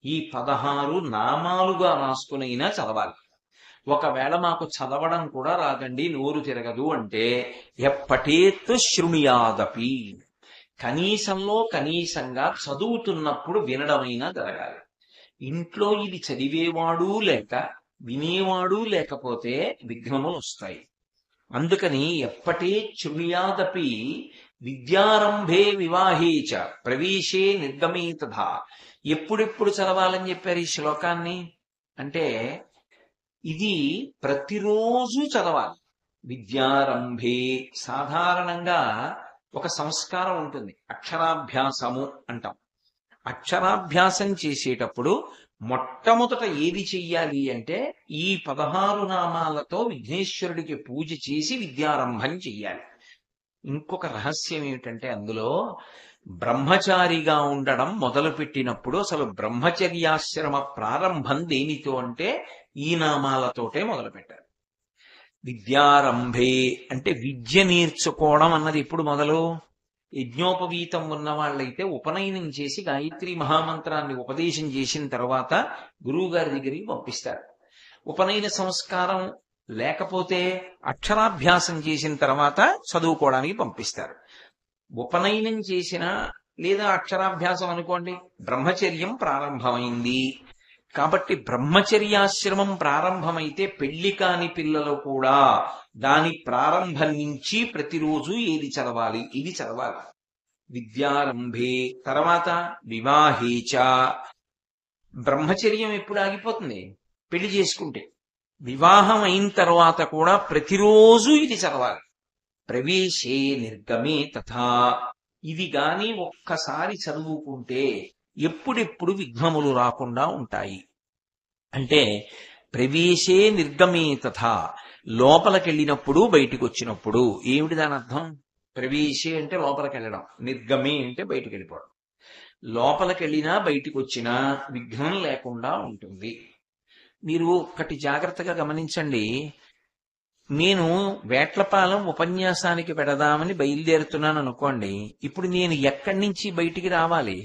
ఈ 16 నామాలుగా రాసుకునైనా చదవాలి. ఒకవేళ మాకు చదవడం కూడా రాదండి, నోరు తిరగదు అంటే ఎప్పటేత్ శృణుయాదపి, కనీసంలో కనీసంగా చదువుతున్నప్పుడు వినడమైనా జరగాలి. ఇంట్లో ఇది చదివేవాడు లేక వినేవాడు లేకపోతే విఘ్నములు వస్తాయి. అందుకని ఎప్పటే శృణుయాదపి విద్యారంభే వివాహే చ ప్రవేశే నిర్గమే తథా. ఎప్పుడెప్పుడు చదవాలని చెప్పారు ఈ శ్లోకాన్ని అంటే, ఇది ప్రతిరోజు చదవాలి. విద్యారంభే సాధారణంగా ఒక సంస్కారం ఉంటుంది, అక్షరాభ్యాసము అంటాం. అక్షరాభ్యాసం చేసేటప్పుడు మొట్టమొదట ఏది చెయ్యాలి అంటే, ఈ 16 నామాలతో విఘ్నేశ్వరుడికి పూజ చేసి విద్యారంభం చెయ్యాలి. ఇంకొక రహస్యం ఏమిటంటే, అందులో బ్రహ్మచారిగా ఉండడం మొదలుపెట్టినప్పుడు అసలు బ్రహ్మచర్యాశ్రమ ప్రారంభం దేనితో అంటే ఈ నామాలతోటే మొదలుపెట్టారు. విద్యారంభే అంటే విద్య నేర్చుకోవడం అన్నది ఎప్పుడు మొదలు? యజ్ఞోపవీతం ఉన్న వాళ్ళైతే ఉపనయనం చేసి గాయత్రి మహామంత్రాన్ని ఉపదేశం చేసిన తర్వాత గురువు గారి దగ్గరికి పంపిస్తారు. ఉపనయన సంస్కారం లేకపోతే అక్షరాభ్యాసం చేసిన తర్వాత చదువుకోవడానికి పంపిస్తారు. ఉపనయనం చేసిన లేదా అక్షరాభ్యాసం అనుకోండి, బ్రహ్మచర్యం ప్రారంభమైంది. కాబట్టి బ్రహ్మచర్యాశ్రమం ప్రారంభమైతే పెళ్లి కాని పిల్లలు కూడా దాని ప్రారంభం నుంచి ప్రతిరోజు ఏది చదవాలి? ఇది చదవాలి. విద్యారంభే. తర్వాత వివాహేచ. బ్రహ్మచర్యం ఎప్పుడు ఆగిపోతుంది? పెళ్లి చేసుకుంటే. వివాహం అయిన తర్వాత కూడా ప్రతిరోజు ఇది చదవాలి. ప్రవేశే నిర్గమే తథా. ఇది గాని ఒక్కసారి చదువుకుంటే ఎప్పుడెప్పుడు విఘ్నములు రాకుండా ఉంటాయి. అంటే ప్రవేశే నిర్గమే తథా, లోపలికెళ్ళినప్పుడు బయటికి వచ్చినప్పుడు. ఏమిటి దాని అర్థం? ప్రవేశే అంటే లోపలికి వెళ్ళడం, నిర్గమే అంటే బయటికి వెళ్ళిపోవడం. లోపలికెళ్ళినా బయటికి వచ్చినా విఘ్నం లేకుండా ఉంటుంది. మీరు ఒక్కటి జాగ్రత్తగా గమనించండి. నేను వేట్లపాలెం ఉపన్యాసానికి పెడదామని బయలుదేరుతున్నాను అనుకోండి. ఇప్పుడు నేను ఎక్కడి నుంచి బయటికి రావాలి?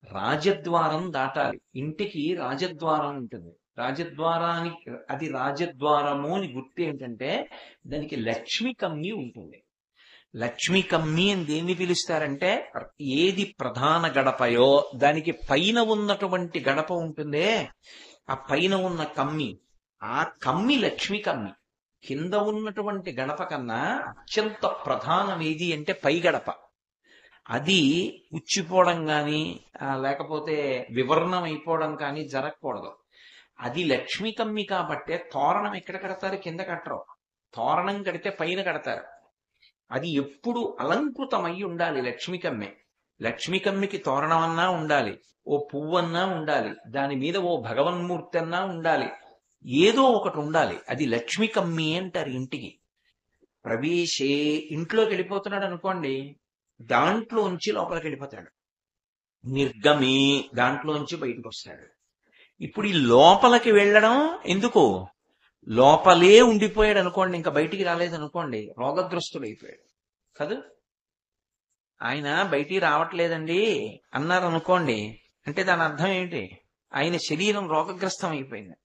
రాజద్వారం దాటాలి. ఇంటికి రాజద్వారం ఉంటుంది. రాజద్వారానికి, అది రాజద్వారము అని గుర్తు ఏంటంటే దానికి లక్ష్మి కమ్మి ఉంటుంది. లక్ష్మి కమ్మి అని దేన్ని పిలుస్తారంటే, ఏది ప్రధాన గడపయో దానికి పైన ఉన్నటువంటి గడప ఉంటుందే, ఆ పైన ఉన్న కమ్మి, ఆ కమ్మి లక్ష్మి కమ్మి. కింద ఉన్నటువంటి గడప కన్నా అత్యంత ప్రధానం ఏది అంటే పై గడప. అది ఉచ్చిపోవడం కానీ లేకపోతే వివర్ణం అయిపోవడం కానీ జరగకూడదు. అది లక్ష్మీ కమ్మి కాబట్టే తోరణం ఎక్కడ కడతారు? కింద కట్టరు. తోరణం కడితే పైన కడతారు. అది ఎప్పుడు అలంకృతమై ఉండాలి లక్ష్మీ కమ్మి. లక్ష్మీ కమ్మికి తోరణం అన్నా ఉండాలి, ఓ పువ్వన్నా ఉండాలి, దాని మీద ఓ భగవన్మూర్తి అన్నా ఉండాలి, ఏదో ఒకటి ఉండాలి. అది లక్ష్మీ కమ్మి అంటారు ఇంటికి. ప్రవేశే, ఇంట్లోకి వెళ్ళిపోతున్నాడు అనుకోండి, దాంట్లోంచి లోపలికి వెళ్ళిపోతాడు. నిర్గమే, దాంట్లోంచి బయటకు వస్తాడు. ఇప్పుడు ఈ లోపలికి వెళ్ళడం ఎందుకు? లోపలే ఉండిపోయాడు అనుకోండి, ఇంకా బయటికి రాలేదనుకోండి, రోగగ్రస్తుడైపోయాడు కాదు. ఆయన బయటికి రావట్లేదండి అన్నారు అనుకోండి, అంటే దాని అర్థం ఏంటి? ఆయన శరీరం రోగగ్రస్తం అయిపోయింది.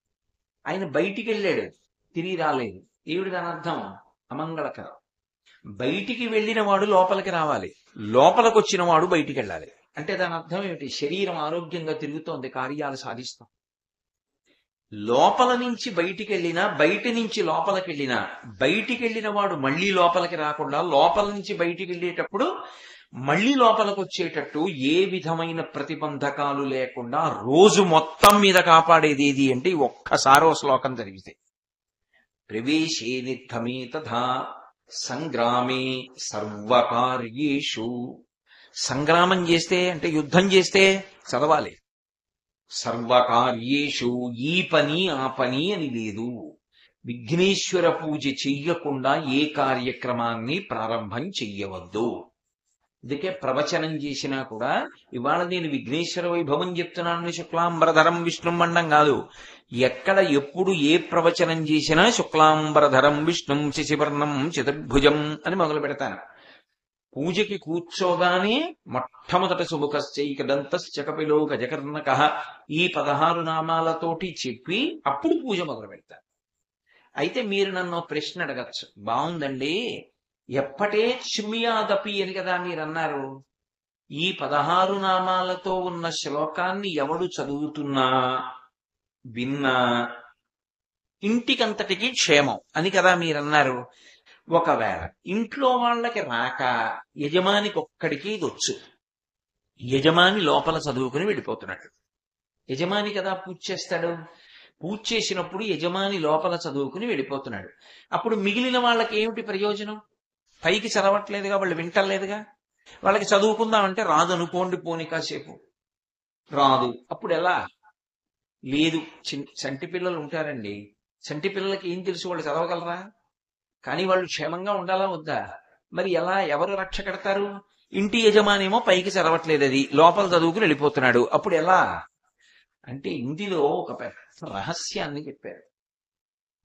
ఆయన బయటికి వెళ్ళాడు, తిరిగి రాలేదు. ఏమిటి దాని అర్థం? అమంగళకరం. బయటికి వెళ్ళిన వాడు లోపలికి రావాలి, లోపలికి వచ్చిన వాడు బయటికి వెళ్ళాలి. అంటే దాని అర్థం ఏమిటి? శరీరం ఆరోగ్యంగా తిరుగుతోంది, కార్యాలు సాధిస్తాం. లోపల నుంచి బయటికి వెళ్ళినా, బయట నుంచి లోపలికి వెళ్ళినా, బయటికి వెళ్ళిన వాడు మళ్ళీ లోపలికి రాకుండా లోపల నుంచి బయటికి వెళ్ళేటప్పుడు మళ్ళీ లోపలికి వచ్చేటట్టు ఏ విధమైన ప్రతిబంధకాలు లేకుండా రోజు మొత్తం మీద కాపాడేది ఏది అంటే ఈ ఒక్కసారో శ్లోకం జరిగితే ప్రవేశే నిర్గమే తథా సంగ్రామే సర్వకార్యేషు. సంగ్రామం చేస్తే అంటే యుద్ధం చేస్తే చదవాలి. సర్వకార్యేషు, ఈ పని ఆ పని అని లేదు. విఘ్నేశ్వర పూజ చెయ్యకుండా ఏ కార్యక్రమాన్ని ప్రారంభం చెయ్యవద్దు. అందుకే ప్రవచనం చేసినా కూడా ఇవాళ నేను విఘ్నేశ్వర వైభవం చెప్తున్నాను శుక్లాంబరధరం విష్ణుం మండం కాదు. ఎక్కడ ఎప్పుడు ఏ ప్రవచనం చేసినా శుక్లాంబరధరం విష్ణుం శశివర్ణం చతుర్భుజం అని మొదలు పెడతాను. పూజకి కూర్చోగానే మొట్టమొదట సుముఖశ్చైకదంతశ్చకపిలో గజకర్ణక ఈ 16 నామాలతోటి చెప్పి అప్పుడు పూజ మొదలు పెడతాను. అయితే మీరు నన్ను ప్రశ్న అడగచ్చు, బాగుందండి ఎప్పటే చిమ్యాదపి అని కదా మీరు అన్నారు. ఈ 16 నామాలతో ఉన్న శ్లోకాన్ని ఎవడు చదువుతున్నా విన్నా ఇంటికంతటికి క్షేమం అని కదా మీరన్నారు. ఒకవేళ ఇంట్లో వాళ్ళకి రాక యజమానికి ఒక్కడికి ఇదొచ్చు, యజమాని లోపల చదువుకుని వెళ్ళిపోతున్నాడు. యజమాని కదా పూజ చేస్తాడు. పూజ చేసినప్పుడు యజమాని లోపల చదువుకుని వెళ్ళిపోతున్నాడు. అప్పుడు మిగిలిన వాళ్ళకి ఏమిటి ప్రయోజనం? పైకి చదవట్లేదుగా, వాళ్ళు వింటలేదుగా. వాళ్ళకి చదువుకుందామంటే రాదు అనుకోండి, పోని కాసేపు రాదు. అప్పుడు ఎలా? లేదు, చంటి పిల్లలు ఉంటారండి, చంటి పిల్లలకి ఏం తెలుసు, వాళ్ళు చదవగలరా? కానీ వాళ్ళు క్షేమంగా ఉండాలా వద్దా? మరి ఎలా, ఎవరు రక్ష కడతారు? ఇంటి యజమానేమో పైకి చదవట్లేదు, అది లోపల చదువుకుని వెళ్ళిపోతున్నాడు. అప్పుడు ఎలా అంటే ఇందులో ఒక పెద్ద రహస్యాన్ని చెప్పారు.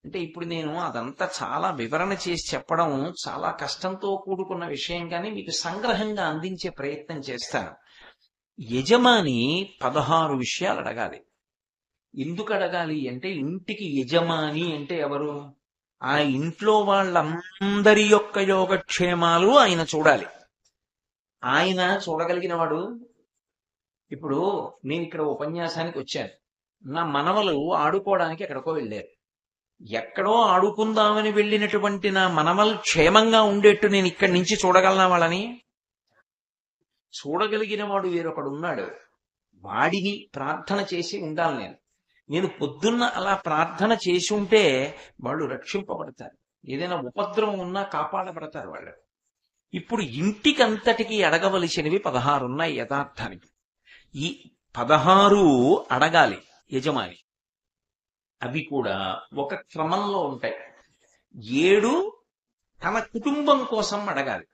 అంటే ఇప్పుడు నేను అదంతా చాలా వివరణ చేసి చెప్పడం చాలా కష్టంతో కూడుకున్న విషయం, కానీ మీకు సంగ్రహంగా అందించే ప్రయత్నం చేస్తాను. యజమాని 16 విషయాలు అడగాలి. ఎందుకు అడగాలి అంటే ఇంటికి యజమాని అంటే ఎవరు? ఆ ఇంట్లో వాళ్ళందరి యొక్క యోగక్షేమాలు ఆయన చూడాలి. ఆయన చూడగలిగిన వాడు. ఇప్పుడు నేను ఇక్కడ ఉపన్యాసానికి వచ్చాను, నా మనవలు ఆడుకోవడానికి ఎక్కడికో వెళ్ళారు. ఎక్కడో ఆడుకుందామని వెళ్ళినటువంటి నా మనవలు క్షేమంగా ఉండేట్టు నేను ఇక్కడి నుంచి చూడగలనా వాళ్ళని? చూడగలిగిన వాడు వేరొకడు ఉన్నాడు, వాడిని ప్రార్థన చేసి ఉండాలి. నేను పొద్దున్న అలా ప్రార్థన చేసి ఉంటే వాళ్ళు రక్షింపబడతారు, ఏదైనా ఉపద్రవం ఉన్నా కాపాడబడతారు వాళ్ళు. ఇప్పుడు ఇంటికంతటికి అడగవలసినవి 16 ఉన్నాయి యథార్థానికి. ఈ 16 అడగాలి యజమాని. అవి కూడా ఒక క్రమంలో ఉంటాయి. 7 తన కుటుంబం కోసం అడగాలి.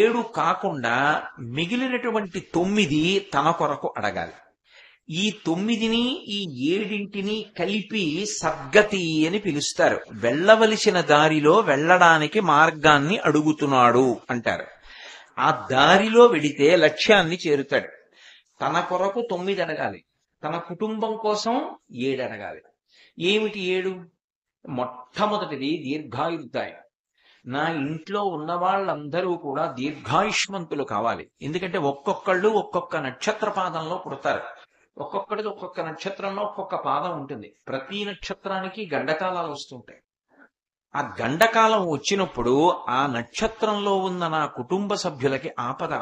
7 కాకుండా మిగిలినటువంటి 9 తన కొరకు అడగాలి. ఈ 9ని ఈ 7ని కలిపి సద్గతి అని పిలుస్తారు. వెళ్ళవలసిన దారిలో వెళ్ళడానికి మార్గాన్ని అడుగుతున్నాడు అంటారు. ఆ దారిలో వెడితే లక్ష్యాన్ని చేరుతాడు. తన కొరకు 9 అడగాలి, తన కుటుంబం కోసం 7 అడగాలి. ఏమిటి 7? మొట్టమొదటిది దీర్ఘాయుర్దాయం. నా ఇంట్లో ఉన్న వాళ్ళందరూ కూడా దీర్ఘాయుష్మంతులు కావాలి. ఎందుకంటే ఒక్కొక్కళ్ళు ఒక్కొక్క నక్షత్ర పాదంలో పుడతారు. ఒక్కొక్కడికి ఒక్కొక్క నక్షత్రంలో ఒక్కొక్క పాదం ఉంటుంది. ప్రతి నక్షత్రానికి గండకాలాలు వస్తుంటాయి. ఆ గండకాలం వచ్చినప్పుడు ఆ నక్షత్రంలో ఉన్న నా కుటుంబ సభ్యులకి ఆపద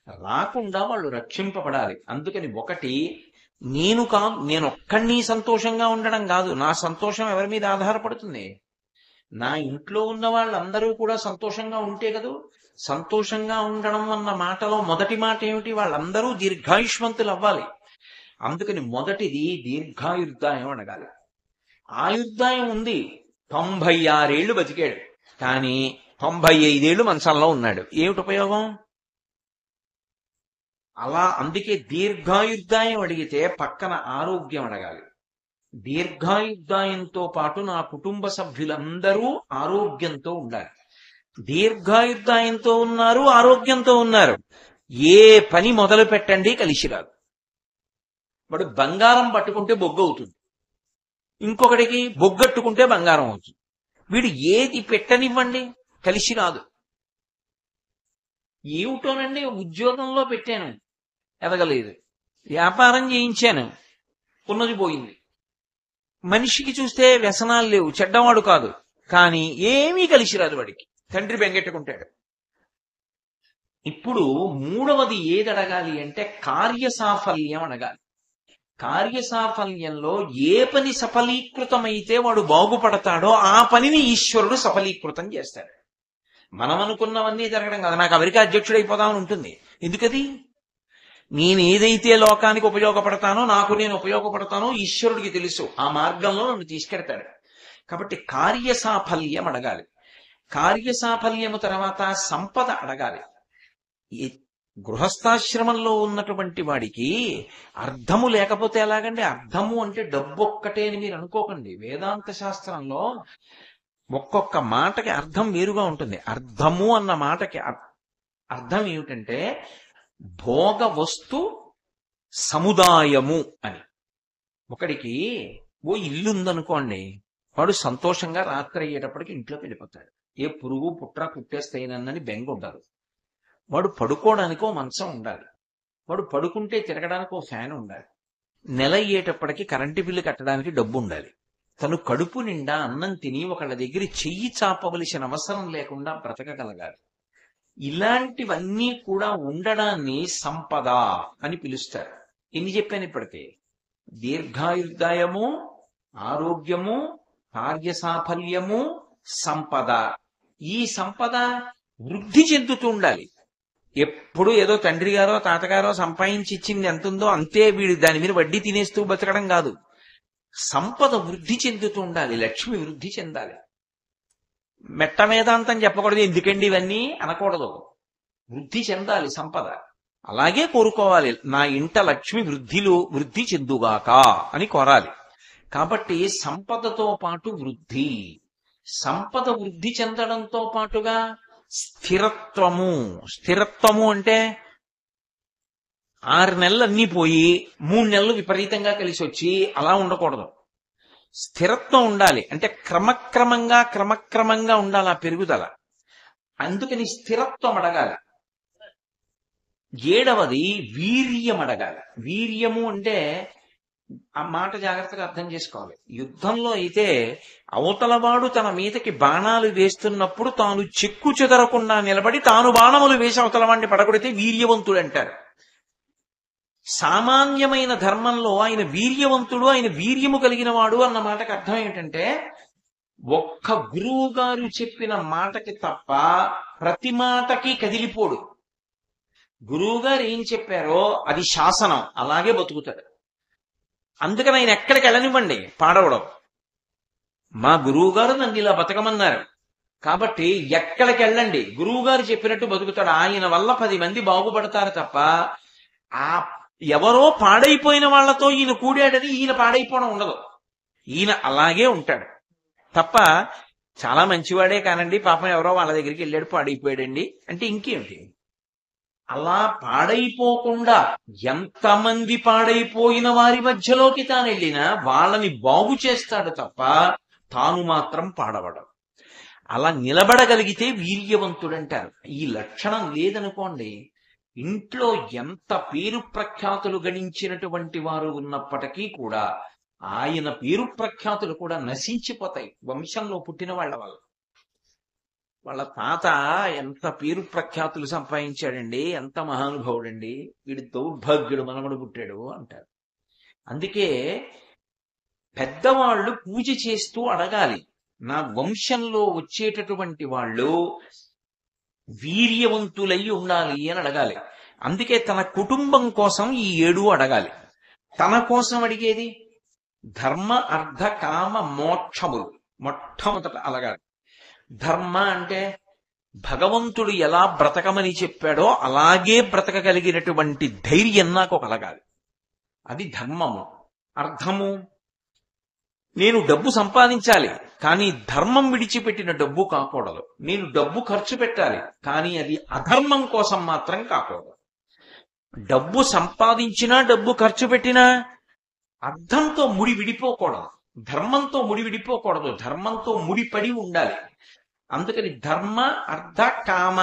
రాకుండా వాళ్ళు రక్షింపబడాలి. అందుకని ఒకటి, నేను ఒక్కడిని సంతోషంగా ఉండడం కాదు, నా సంతోషం ఎవరి మీద ఆధారపడుతుంది? నా ఇంట్లో ఉన్న వాళ్ళందరూ కూడా సంతోషంగా ఉంటే కదా. సంతోషంగా ఉండడం అన్న మాటలో మొదటి మాట ఏమిటి? వాళ్ళందరూ దీర్ఘాయుష్మంతులు అవ్వాలి. అందుకని మొదటిది దీర్ఘాయుర్దాయం అడగాలి. ఆయుర్దాయం ఉంది, 96 ఏళ్లు బతికాడు, కానీ 95 ఏళ్లు మంచంలో ఉన్నాడు. ఏమిటి ఉపయోగం? అలా అందుకే దీర్ఘాయుర్దాయం అడిగితే పక్కన ఆరోగ్యం అడగాలి. దీర్ఘాయుర్దాయంతో పాటు నా కుటుంబ సభ్యులందరూ ఆరోగ్యంతో ఉండాలి. దీర్ఘాయుర్దాయంతో ఉన్నారు, ఆరోగ్యంతో ఉన్నారు, ఏ పని మొదలు పెట్టండి కలిసి రాదు. వాడు బంగారం పట్టుకుంటే బొగ్గు అవుతుంది, ఇంకొకటికి బొగ్గట్టుకుంటే బంగారం అవుతుంది. వీడు ఏది పెట్టనివ్వండి కలిసి రాదు. ఏమిటోనండి, ఉద్యోగంలో పెట్టాను ఎదగలేదు, వ్యాపారం చేయించాను ఉన్నది పోయింది, మనిషికి చూస్తే వ్యసనాలు లేవు, చెడ్డవాడు కాదు, కానీ ఏమీ కలిసి రాదు. వాడికి తండ్రి బెంగెట్టుకుంటాడు. ఇప్పుడు మూడవది ఏది అడగాలి అంటే కార్యసాఫల్యం అడగాలి. కార్యసాఫల్యంలో ఏ పని సఫలీకృతమైతే వాడు బాగుపడతాడో ఆ పనిని ఈశ్వరుడు సఫలీకృతం చేస్తాడు. మనం అనుకున్నవన్నీ జరగడం కాదు. నాకు అమెరికా అధ్యక్షుడైపోదామని ఉంటుంది. ఎందుకది? నేను ఏదైతే లోకానికి ఉపయోగపడతానో, నాకు నేను ఉపయోగపడతానో ఈశ్వరుడికి తెలుసు. ఆ మార్గంలో నన్ను తీసుకెడతాడు. కాబట్టి కార్యసాఫల్యం అడగాలి. కార్యసాఫల్యము తర్వాత సంపద అడగాలి. ఈ గృహస్థాశ్రమంలో ఉన్నటువంటి వాడికి అర్థము లేకపోతే ఎలాగండి? అర్థము అంటే డబ్బు ఒక్కటే అని మీరు అనుకోకండి. వేదాంత శాస్త్రంలో ఒక్కొక్క మాటకి అర్థం వేరుగా ఉంటుంది. అర్థము అన్న మాటకి అర్థం ఏమిటంటే భోగ వస్తు సముదాయము అని. ఒకడికి ఓ ఇల్లు ఉందనుకోండి, వాడు సంతోషంగా రాత్రి అయ్యేటప్పటికి ఇంట్లోకి వెళ్ళిపోతాడు. ఏ పురుగు పుట్ర కుట్టేస్తాయినని బెంగ ఉండదు. వాడు పడుకోవడానికి ఓ మంచం ఉండాలి. వాడు పడుకుంటే తిరగడానికి ఓ ఫ్యాన్ ఉండాలి. నెల అయ్యేటప్పటికి కరెంటు బిల్లు కట్టడానికి డబ్బు ఉండాలి. తను కడుపు నిండా అన్నం తిని ఒకళ్ళ దగ్గర చెయ్యి చాపవలసిన అవసరం లేకుండా బ్రతకగలగాలి. ఇలాంటివన్నీ కూడా ఉండడాన్ని సంపద అని పిలుస్తారు. ఎన్ని చెప్పాను ఇప్పటికే? దీర్ఘాయుర్దాయము, ఆరోగ్యము, కార్యసాఫల్యము, సంపద. ఈ సంపద వృద్ధి చెందుతూ ఉండాలి. ఎప్పుడు ఏదో తండ్రి గారో తాతగారో సంపాదించి ఇచ్చింది ఎంత ఉందో అంతే వీడు దాని మీద వడ్డీ తినేస్తూ బతకడం కాదు. సంపద వృద్ధి చెందుతూ ఉండాలి. లక్ష్మి వృద్ధి చెందాలి. మెట్ట వేదాంతం చెప్పకూడదు. ఎందుకండి ఇవన్నీ అనకూడదు. వృద్ధి చెందాలి సంపద. అలాగే కోరుకోవాలి. నా ఇంట లక్ష్మి వృద్ధి చెందుగాక అని కోరాలి. కాబట్టి సంపదతో పాటు వృద్ధి, సంపద వృద్ధి చెందడంతో పాటుగా స్థిరత్వము. స్థిరత్వము అంటే 6 నెలలు అన్నీ పోయి 3 నెలలు విపరీతంగా కలిసి వచ్చి అలా ఉండకూడదు. స్థిరత్వం ఉండాలి. అంటే క్రమక్రమంగా ఉండాలి ఆ పెరుగుదల. అందుకని స్థిరత్వం అడగాలి. 7వది వీర్యం అడగాలి. వీర్యము అంటే ఆ మాట జాగ్రత్తగా అర్థం చేసుకోవాలి. యుద్ధంలో అయితే అవతలవాడు తన మీదకి బాణాలు వేస్తున్నప్పుడు తాను చెక్కు చెదరకుండా నిలబడి తాను బాణములు వేసి అవతలవాడిని పడగొడితే వీర్యవంతుడు అంటారు. సామాన్యమైన ధర్మంలో ఆయన వీర్యవంతుడు, ఆయన వీర్యము కలిగిన వాడు అన్న మాటకి అర్థం ఏంటంటే ఒక్క గురువు గారు చెప్పిన మాటకి తప్ప ప్రతి మాటకి కదిలిపోడు. గురువు గారు ఏం చెప్పారో అది శాసనం, అలాగే బతుకుతాడు. అందుకని ఆయన ఎక్కడికి వెళ్ళనివ్వండి పాడవడం. మా గురువు గారు నన్ను ఇలా బతకమన్నారు కాబట్టి ఎక్కడికి వెళ్ళండి, గురువు గారు చెప్పినట్టు బతుకుతాడు. ఆయన వల్ల 10 మంది బాగుపడతారు తప్ప ఆ ఎవరో పాడైపోయిన వాళ్లతో ఈయన కూడాడని ఈయన పాడైపోవడం ఉండదు. ఈయన అలాగే ఉంటాడు తప్ప చాలా మంచివాడే కానండి పాపం ఎవరో వాళ్ళ దగ్గరికి వెళ్ళాడు పాడైపోయాడండి అంటే ఇంకేమిటి? అలా పాడైపోకుండా ఎంతమంది పాడైపోయిన వారి మధ్యలోకి తాను వెళ్ళినా వాళ్ళని బాగు చేస్తాడు తప్ప తాను మాత్రం పాడవడం. అలా నిలబడగలిగితే వీర్యవంతుడంటారు. ఈ లక్షణం లేదనుకోండి, ఇంట్లో ఎంత పేరు ప్రఖ్యాతులు గణించినటువంటి వారు ఉన్నప్పటికీ కూడా ఆయన పేరు ప్రఖ్యాతులు కూడా నశించిపోతాయి వంశంలో పుట్టిన వాళ్ళ వల్ల. వాళ్ళ తాత ఎంత పేరు ప్రఖ్యాతులు సంపాదించాడండి, ఎంత మహానుభావుడండి, వీడి దౌర్భాగ్యుడు మనవడు పుట్టాడు అంటారు. అందుకే పెద్దవాళ్ళు పూజ చేస్తూ అడగాలి, నా వంశంలో వచ్చేటటువంటి వాళ్ళు వీర్యవంతులై ఉండాలి అని అడగాలి. అందుకే తన కుటుంబం కోసం ఈ 7 అడగాలి. తన కోసం అడిగేది ధర్మ అర్థ కామ మోక్షములు మొట్టమొదట అడగాలి. ధర్మ అంటే భగవంతుడు ఎలా బ్రతకమని చెప్పాడో అలాగే బ్రతకగలిగినటువంటి ధైర్యం నాకు కలగాలి, అది ధర్మము. అర్థము, నేను డబ్బు సంపాదించాలి కానీ ధర్మం విడిచిపెట్టిన డబ్బు కాకూడదు. నేను డబ్బు ఖర్చు పెట్టాలి కానీ అది అధర్మం కోసం మాత్రం కాకూడదు. డబ్బు సంపాదించినా డబ్బు ఖర్చు పెట్టినా అర్థంతో ముడి విడిపోకూడదు, ధర్మంతో ముడి విడిపోకూడదు, ధర్మంతో ముడిపడి ఉండాలి. అందుకని ధర్మ అర్థ కామ.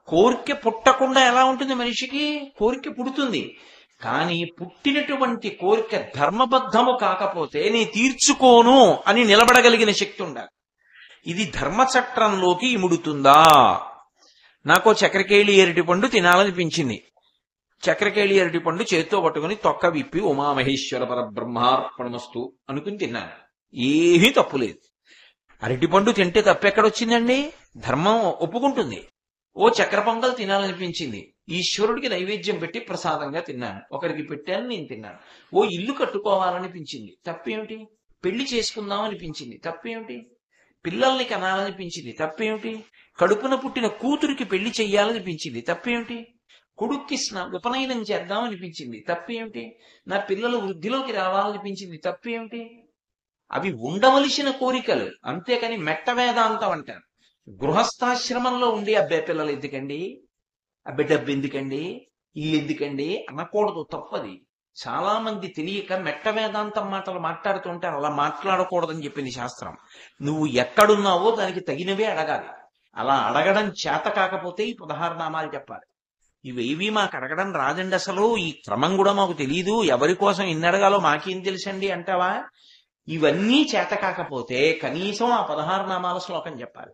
కోరిక పుట్టకుండా ఎలా ఉంటుంది మనిషికి? కోరిక పుడుతుంది కానీ పుట్టినటువంటి కోరిక ధర్మబద్ధము కాకపోతే నీ తీర్చుకోను అని నిలబడగలిగిన శక్తి ఉండాలి. ఇది ధర్మచట్రంలోకి ఇముడుతుందా? నాకో చక్రకేళి అరటి పండు తినాలనిపించింది. చక్రకేళి అరటి పండు చేత్తో పట్టుకుని తొక్క విప్పి ఉమామహేశ్వర పరబ్రహ్మార్పణమస్తు అనుకుని తిన్నాను. ఏమీ తప్పులేదు. అరటి పండు తింటే తప్పెక్కడొచ్చిందండి? ధర్మం ఒప్పుకుంటుంది. ఓ చక్ర పొంగల్ తినాలనిపించింది, ఈశ్వరుడికి నైవేద్యం పెట్టి ప్రసాదంగా తిన్నాను. ఒకరికి పెట్టాను, నేను తిన్నాను. ఓ ఇల్లు కట్టుకోవాలనిపించింది, తప్పేమిటి? పెళ్లి చేసుకుందాం అనిపించింది, తప్పేమిటి? పిల్లల్ని కనాలనిపించింది, తప్పేమిటి? కడుపున పుట్టిన కూతురికి పెళ్లి చెయ్యాలనిపించింది, తప్పేమిటి? కొడుక్కి ఉపనయనం చేద్దాం అనిపించింది, తప్పేమిటి? నా పిల్లలు వృద్ధిలోకి రావాలనిపించింది, తప్పేమిటి? అవి ఉండవలసిన కోరికలు, అంతేకాని మెట్ట వేదాంతం అంటారు. గృహస్థాశ్రమంలో ఉండి అబ్బాయి పిల్లలు ఎందుకండి, అబ్బాయి డబ్బు ఎందుకండి, ఇల్లు ఎందుకండి అనకూడదు, తప్పది. చాలా మంది తెలియక మెట్ట వేదాంతం మాటలు మాట్లాడుతుంటారు. అలా మాట్లాడకూడదని చెప్పింది శాస్త్రం. నువ్వు ఎక్కడున్నావో దానికి తగినవే అడగాలి. అలా అడగడం చేత కాకపోతే ఈ 16 నామాలు చెప్పాలి. ఇవేవి మాకు అడగడం రాదండి, అసలు ఈ క్రమం కూడా మాకు తెలియదు, ఎవరి కోసం ఇన్ని అడగాలో మాకేం తెలుసండి అంటావా? ఇవన్నీ చేత కాకపోతే కనీసం ఆ 16 నామాల శ్లోకం చెప్పాలి.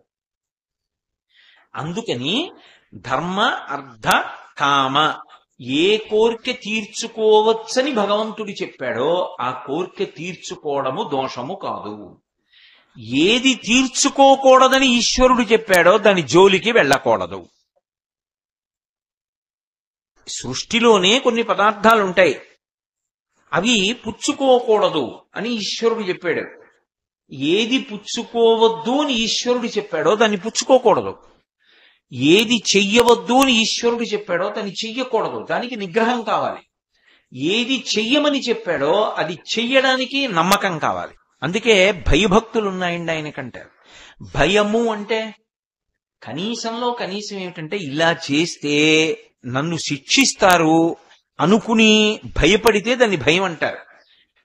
అందుకని ధర్మ అర్థ కామ ఏ కోరిక తీర్చుకోవచ్చని భగవంతుడు చెప్పాడో ఆ కోరిక తీర్చుకోవడము దోషము కాదు. ఏది తీర్చుకోకూడదని ఈశ్వరుడు చెప్పాడో దాని జోలికి వెళ్ళకూడదు. సృష్టిలోనే కొన్ని పదార్థాలు ఉంటాయి, అవి పుచ్చుకోకూడదు అని ఈశ్వరుడు చెప్పాడు. ఏది పుచ్చుకోవద్దు అని ఈశ్వరుడు చెప్పాడో దాన్ని పుచ్చుకోకూడదు. ఏది చెయ్యవద్దు అని ఈశ్వరుడు చెప్పాడో దాన్ని చెయ్యకూడదు, దానికి నిగ్రహం కావాలి. ఏది చెయ్యమని చెప్పాడో అది చెయ్యడానికి నమ్మకం కావాలి. అందుకే భయభక్తులు ఉన్నాయండి ఆయనకంటారు. భయము అంటే కనీసంలో కనీసం ఏమిటంటే ఇలా చేస్తే నన్ను శిక్షిస్తారు అనుకుని భయపడితే దాన్ని భయం అంటారు.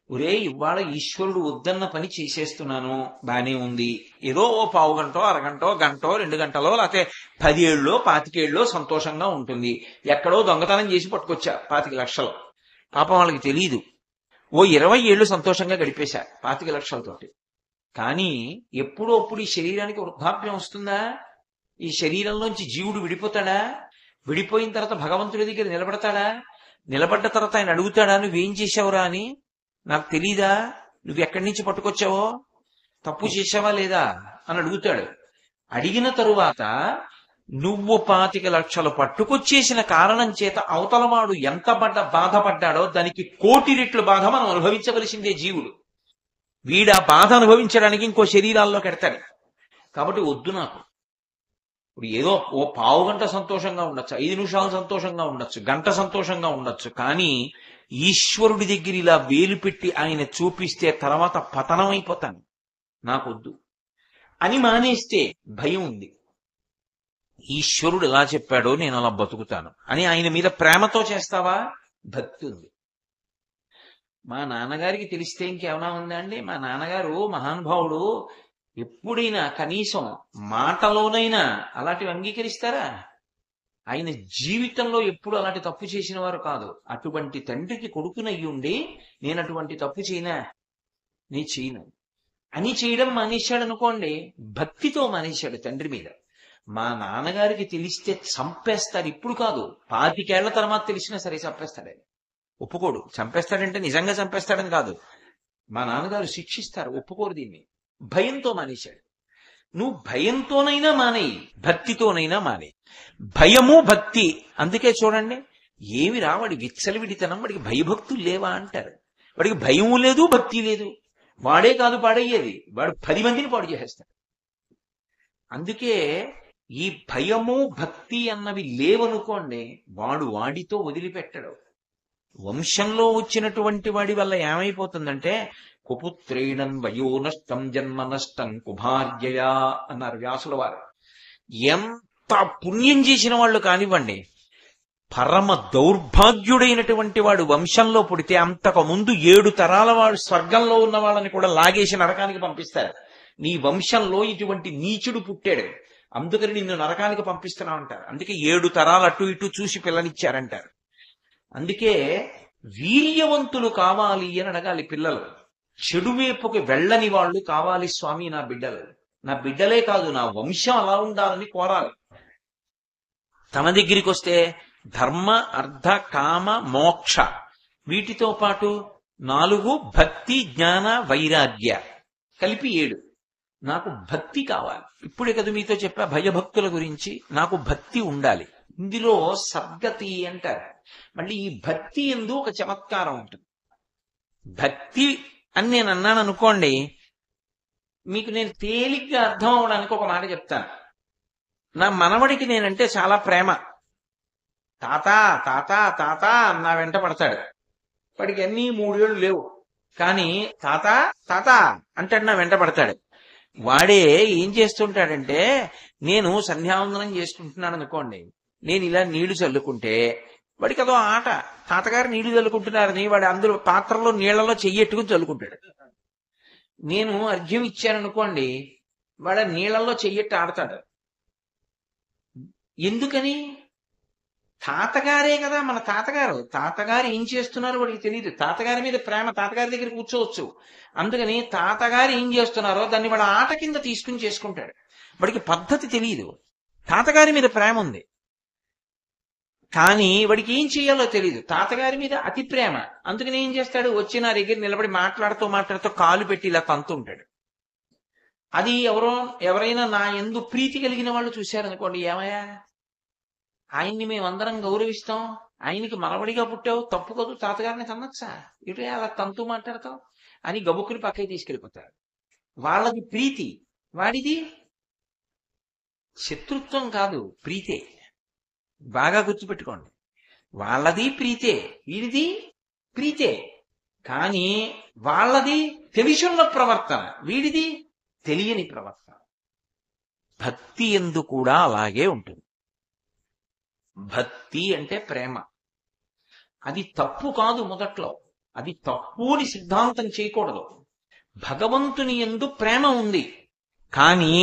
ఒరే, ఇవాళ ఈశ్వరుడు వద్దన్న పని చేసేస్తున్నాను, బానే ఉంది, ఏదో ఓ పావు గంటో అరగంటో గంటో 2 గంటలో లేకపోతే 10 ఏళ్ళలో 25 ఏళ్ళలో సంతోషంగా ఉంటుంది. ఎక్కడో దొంగతనం చేసి పట్టుకొచ్చా 25 లక్షలు, పాపం వాళ్ళకి తెలియదు. ఓ 20 ఏళ్ళు సంతోషంగా గడిపేశా 25 లక్షలతోటి. కానీ ఎప్పుడో అప్పుడు ఈ శరీరానికి వృద్ధాప్యం వస్తుందా? ఈ శరీరంలోంచి జీవుడు విడిపోతాడా? విడిపోయిన తర్వాత భగవంతుడి దగ్గర నిలబడతాడా? నిలబడ్డ తర్వాత ఆయన అడుగుతాడా, నువ్వేం చేశావురా అని? నాకు తెలీదా నువ్వు ఎక్కడి నుంచి పట్టుకొచ్చావో, తప్పు చేశావా లేదా అని అడుగుతాడు. అడిగిన తరువాత నువ్వు 25 లక్షలు పట్టుకొచ్చేసిన కారణం చేత అవతలవాడు ఎంత బాధపడ్డాడో దానికి 1,000,000 రెట్లు బాధ మనం అనుభవించవలసిందే జీవుడు. వీడా బాధ అనుభవించడానికి ఇంకో శరీరాల్లోకి ఎడతాడు. కాబట్టి వద్దు నాకు. ఇప్పుడు ఏదో ఓ పావు గంట సంతోషంగా ఉండొచ్చు, 5 నిమిషాలు సంతోషంగా ఉండొచ్చు, గంట సంతోషంగా ఉండొచ్చు, కానీ ఈశ్వరుడి దగ్గర ఇలా వేలు పెట్టి ఆయన చూపిస్తే తర్వాత పతనం అయిపోతాను, నాకొద్దు అని మానేస్తే భయం ఉంది. ఈశ్వరుడు ఎలా చెప్పాడో నేను అలా బతుకుతాను అని ఆయన మీద ప్రేమతో చేస్తావా, భక్తి ఉంది. మా నాన్నగారికి తెలిస్తే ఇంకేమైనా ఉందా అండి? మా నాన్నగారు మహానుభావుడు, ఎప్పుడైనా కనీసం మాటలోనైనా అలాంటివి అంగీకరిస్తారా? ఆయన జీవితంలో ఎప్పుడు అలాంటి తప్పు చేసిన వారు కాదు. అటువంటి తండ్రికి కొడుకునయ్యుండి నేను అటువంటి తప్పు చేయనా, నీ చేయను అని చేయడం మానేశాడు అనుకోండి, భక్తితో మానేశాడు తండ్రి మీద. మా నాన్నగారికి తెలిస్తే చంపేస్తాడు, ఇప్పుడు కాదు 25 ఏళ్ల తర్వాత తెలిసినా సరే చంపేస్తాడు. ఆయన ఒప్పుకోడు. చంపేస్తాడంటే నిజంగా చంపేస్తాడని కాదు, మా నాన్నగారు శిక్షిస్తారు, ఒప్పుకోరు. దీన్ని భయంతో మానేశాడు. నువ్వు భయంతోనైనా మానేయి, భక్తితోనైనా మానే. భయము భక్తి. అందుకే చూడండి, ఏమి రా వాడి విచ్చలవిడితనం, వాడికి భయభక్తులు లేవా అంటారు. వాడికి భయము లేదు, భక్తి లేదు. వాడే కాదు పాడయ్యేది, వాడు 10 మందిని పాడు చేసేస్తాడు. అందుకే ఈ భయము భక్తి అన్నవి లేవనుకోండి, వాడు వాడితో వదిలిపెట్టడు. వంశంలో వచ్చినటువంటి వాడి వల్ల ఏమైపోతుందంటే, కుపుత్రేణం వయో నష్టం జన్మ నష్టం కుభార్యయా అన్నారు వ్యాసుల వారు. ఎంత పుణ్యం చేసిన వాళ్ళు కానివ్వండి, పరమ దౌర్భాగ్యుడైనటువంటి వాడు వంశంలో పుడితే అంతకు ముందు 7 తరాల వాడు స్వర్గంలో ఉన్న వాళ్ళని కూడా లాగేసి నరకానికి పంపిస్తారు. నీ వంశంలో ఇటువంటి నీచుడు పుట్టాడు, అందుకని నిన్ను నరకానికి పంపిస్తున్నా అంటారు. అందుకే 7 తరాలు అటు ఇటు చూసి పిల్లనిచ్చారంటారు. అందుకే వీర్యవంతులు కావాలి అని అడగాలి పిల్లలు. చెడు వైపుకి వెళ్ళని వాళ్ళు కావాలి స్వామి నా బిడ్డలు. నా బిడ్డలే కాదు, నా వంశం అలా ఉండాలని కోరాలి. తమ దగ్గరికి వస్తే ధర్మ అర్థ కామ మోక్ష వీటితో పాటు 4 భక్తి జ్ఞాన వైరాగ్య కలిపి 7. నాకు భక్తి కావాలి. ఇప్పుడే కదా మీతో చెప్పా భయభక్తుల గురించి. నాకు భక్తి ఉండాలి. ఇందులో సద్గతి అంటారు. మళ్ళీ ఈ భక్తి ఎందు ఒక చమత్కారం ఉంటుంది. భక్తి అని నేను అన్నాను అనుకోండి, మీకు నేను తేలిగ్గా అర్థం అవడానికి ఒక మాట చెప్తాను. నా మనవడికి నేనంటే చాలా ప్రేమ. తాత తాత తాత నా వెంట పడతాడు. వాడికి అన్నీ 3 ఏళ్ళు లేవు, కానీ తాత తాత అంటాడు, నా వెంట పడతాడు. వాడే ఏం చేస్తుంటాడంటే, నేను సంధ్యావందనం చేసుకుంటున్నాను అనుకోండి, నేను ఇలా నీళ్లు చల్లుకుంటే వాడికి అదో ఆట. తాతగారు నీళ్లు చల్లుకుంటున్నారని వాడు అందులో పాత్రలో నీళ్లలో చెయ్యెట్టుకుని చల్లుకుంటాడు. నేను అర్ఘ్యం ఇచ్చాననుకోండి, వాడు నీళ్లలో చెయ్యెట్టు ఆడతాడు. ఎందుకని? తాతగారే కదా మన తాతగారు. తాతగారు ఏం చేస్తున్నారో వాడికి తెలియదు. తాతగారి మీద ప్రేమ, తాతగారి దగ్గర కూర్చోవచ్చు. అందుకని తాతగారు ఏం చేస్తున్నారో దాన్ని వాడు ఆట కింద తీసుకుని చేసుకుంటాడు. వాడికి పద్ధతి తెలియదు. తాతగారి మీద ప్రేమ ఉంది, కానీ వాడికి ఏం చేయాలో తెలియదు. తాతగారి మీద అతి ప్రేమ. అందుకని ఏం చేస్తాడు, వచ్చి నా దగ్గర నిలబడి మాట్లాడుతూ కాలు పెట్టి ఇలా తంతుంటాడు. అది ఎవరైనా నా యందు ప్రీతి కలిగిన వాళ్ళు చూశారనుకోండి, ఏమయ్యా ఆయన్ని మేమందరం గౌరవిస్తాం, ఆయనకి మనవడిగా పుట్టావు, తప్పు కదూ, తాతగారిని తన్నచ్చా, ఇటు అలా తంతు మాట్లాడతావు అని గబుక్కుని పక్కకి తీసుకెళ్ళిపోతారు. వాళ్ళది ప్రీతి, వాడిది శత్రుత్వం కాదు, ప్రీతే. బాగా గుర్తుపెట్టుకోండి, వాళ్ళది ప్రీతే, వీడిది ప్రీతే. కానీ వాళ్ళది తెలిసున్న ప్రవర్తన, వీడిది తెలియని ప్రవర్తన. భక్తి యందు కూడా అలాగే ఉంటుంది. భక్తి అంటే ప్రేమ. అది తప్పు కాదు. మొదట్లో అది తప్పు అని సిద్ధాంతం చేయకూడదు. భగవంతుని యందు ప్రేమ ఉంది, కానీ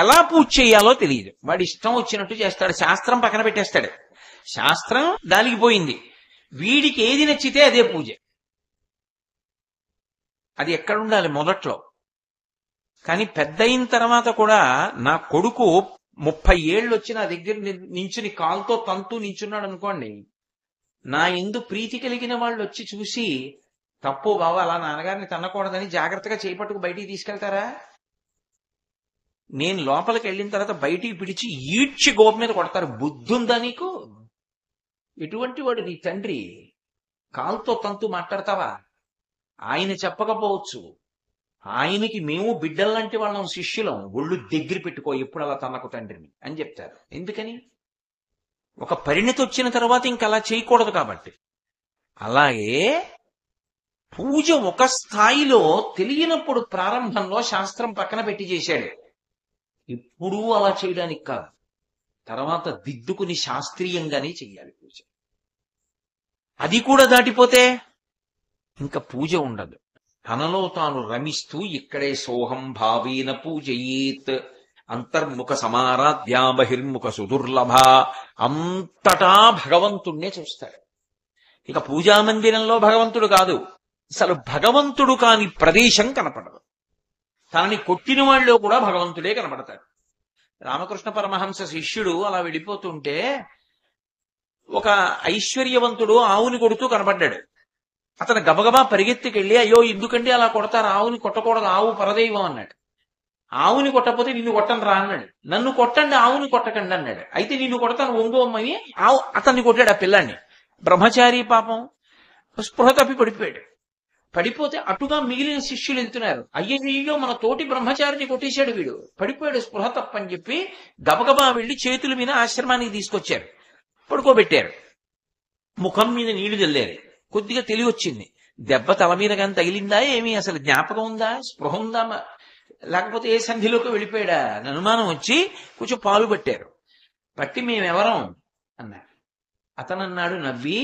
ఎలా పూజ చేయాలో తెలియదు. వాడి ఇష్టం వచ్చినట్టు చేస్తాడు. శాస్త్రం పక్కన పెట్టేస్తాడు. శాస్త్రం దాలిగిపోయింది. వీడికి ఏది నచ్చితే అదే పూజ. అది ఎక్కడుండాలి మొదట్లో. కానీ పెద్ద అయిన తర్వాత కూడా నా కొడుకు 30 ఏళ్ళు వచ్చి నా దగ్గర నించుని కాలుతో తంతూ నించున్నాడు అనుకోండి, నా ఎందు ప్రీతి కలిగిన వాళ్ళు వచ్చి చూసి, తప్పు బావ అలా నాన్నగారిని తన్నకూడదని జాగ్రత్తగా చేపట్టుకు బయటికి తీసుకెళ్తారా? నేను లోపలికి వెళ్ళిన తర్వాత బయటికి పిడిచి ఈడ్చి గోప మీద కొడతారు. బుద్ధుందా నీకు? ఎటువంటి వాడు నీ తండ్రి? కాలుతో తంతు మాట్లాడతావా? ఆయన చెప్పకపోవచ్చు, ఆయనకి మేము బిడ్డల్లాంటి వాళ్ళం, శిష్యులం, ఒళ్ళు దగ్గర పెట్టుకో, ఎప్పుడు అలా తనకు తండ్రిని అని చెప్తారు. ఎందుకని? ఒక పరిణతి వచ్చిన తర్వాత ఇంక అలా చేయకూడదు కాబట్టి. అలాగే పూజ ఒక స్థాయిలో తెలియనప్పుడు ప్రారంభంలో శాస్త్రం పక్కన పెట్టి చేశాడు. ఇప్పుడు అలా చేయడానికి కాదు, తర్వాత దిద్దుకుని శాస్త్రీయంగానే చెయ్యాలి పూజ. అది కూడా దాటిపోతే ఇంకా పూజ ఉండదు. తనలో తాను రమిస్తూ ఇక్కడే సోహం భావేన పూజయేత్, అంతర్ముఖ సమారాధ్యా బహిర్ముఖ సుదుర్లభ, అంతటా భగవంతుణ్ణే చూస్తాడు. ఇక పూజా మందిరంలో భగవంతుడు కాదు, అసలు భగవంతుడు కాని ప్రదేశం కనపడదు. తనని కొట్టిన వాళ్ళలో కూడా భగవంతుడే కనపడతాడు. రామకృష్ణ పరమహంస శిష్యుడు అలా వెళ్ళిపోతుంటే ఒక ఐశ్వర్యవంతుడు ఆవుని కొడుతూ కనపడ్డాడు. అతను గబగబా పరిగెత్తుకెళ్ళి, అయ్యో ఎందుకంటే అలా కొడతారు, ఆవుని కొట్టకూడదు, ఆవు పరదైవం అన్నాడు. ఆవుని కొట్టకపోతే నిన్ను కొట్టను రా అన్నాడు. నన్ను కొట్టండి, ఆవుని కొట్టకండి అన్నాడు. అయితే నిన్ను కొడతాను ఒంగోమ్మని అతన్ని కొట్టాడు. ఆ పిల్లాన్ని. బ్రహ్మచారి పాపం స్పృహ తప్పి పడిపోయాడు. పడిపోతే అటుగా మిగిలిన శిష్యులు వెళ్తున్నారు. అయ్యో మన తోటి బ్రహ్మచారిని కొట్టేశాడు వీడు, పడిపోయాడు స్పృహ తప్పని చెప్పి గబగబా వెళ్లి చేతుల మీద ఆశ్రమానికి తీసుకొచ్చారు. పడుకోబెట్టారు. ముఖం మీద నీళ్లు చల్లారు. కొద్దిగా తెలివి వచ్చింది. దెబ్బ తల మీద కానీ తగిలిందా ఏమి, అసలు జ్ఞాపకం ఉందా, స్పృహ ఉందా, లేకపోతే ఏ సంధిలోకి వెళ్ళిపోయాడా అని అనుమానం వచ్చి కొంచెం పాలు పట్టారు. పట్టి మేమెవరం అన్నారు. అతను అన్నాడు నవ్వి,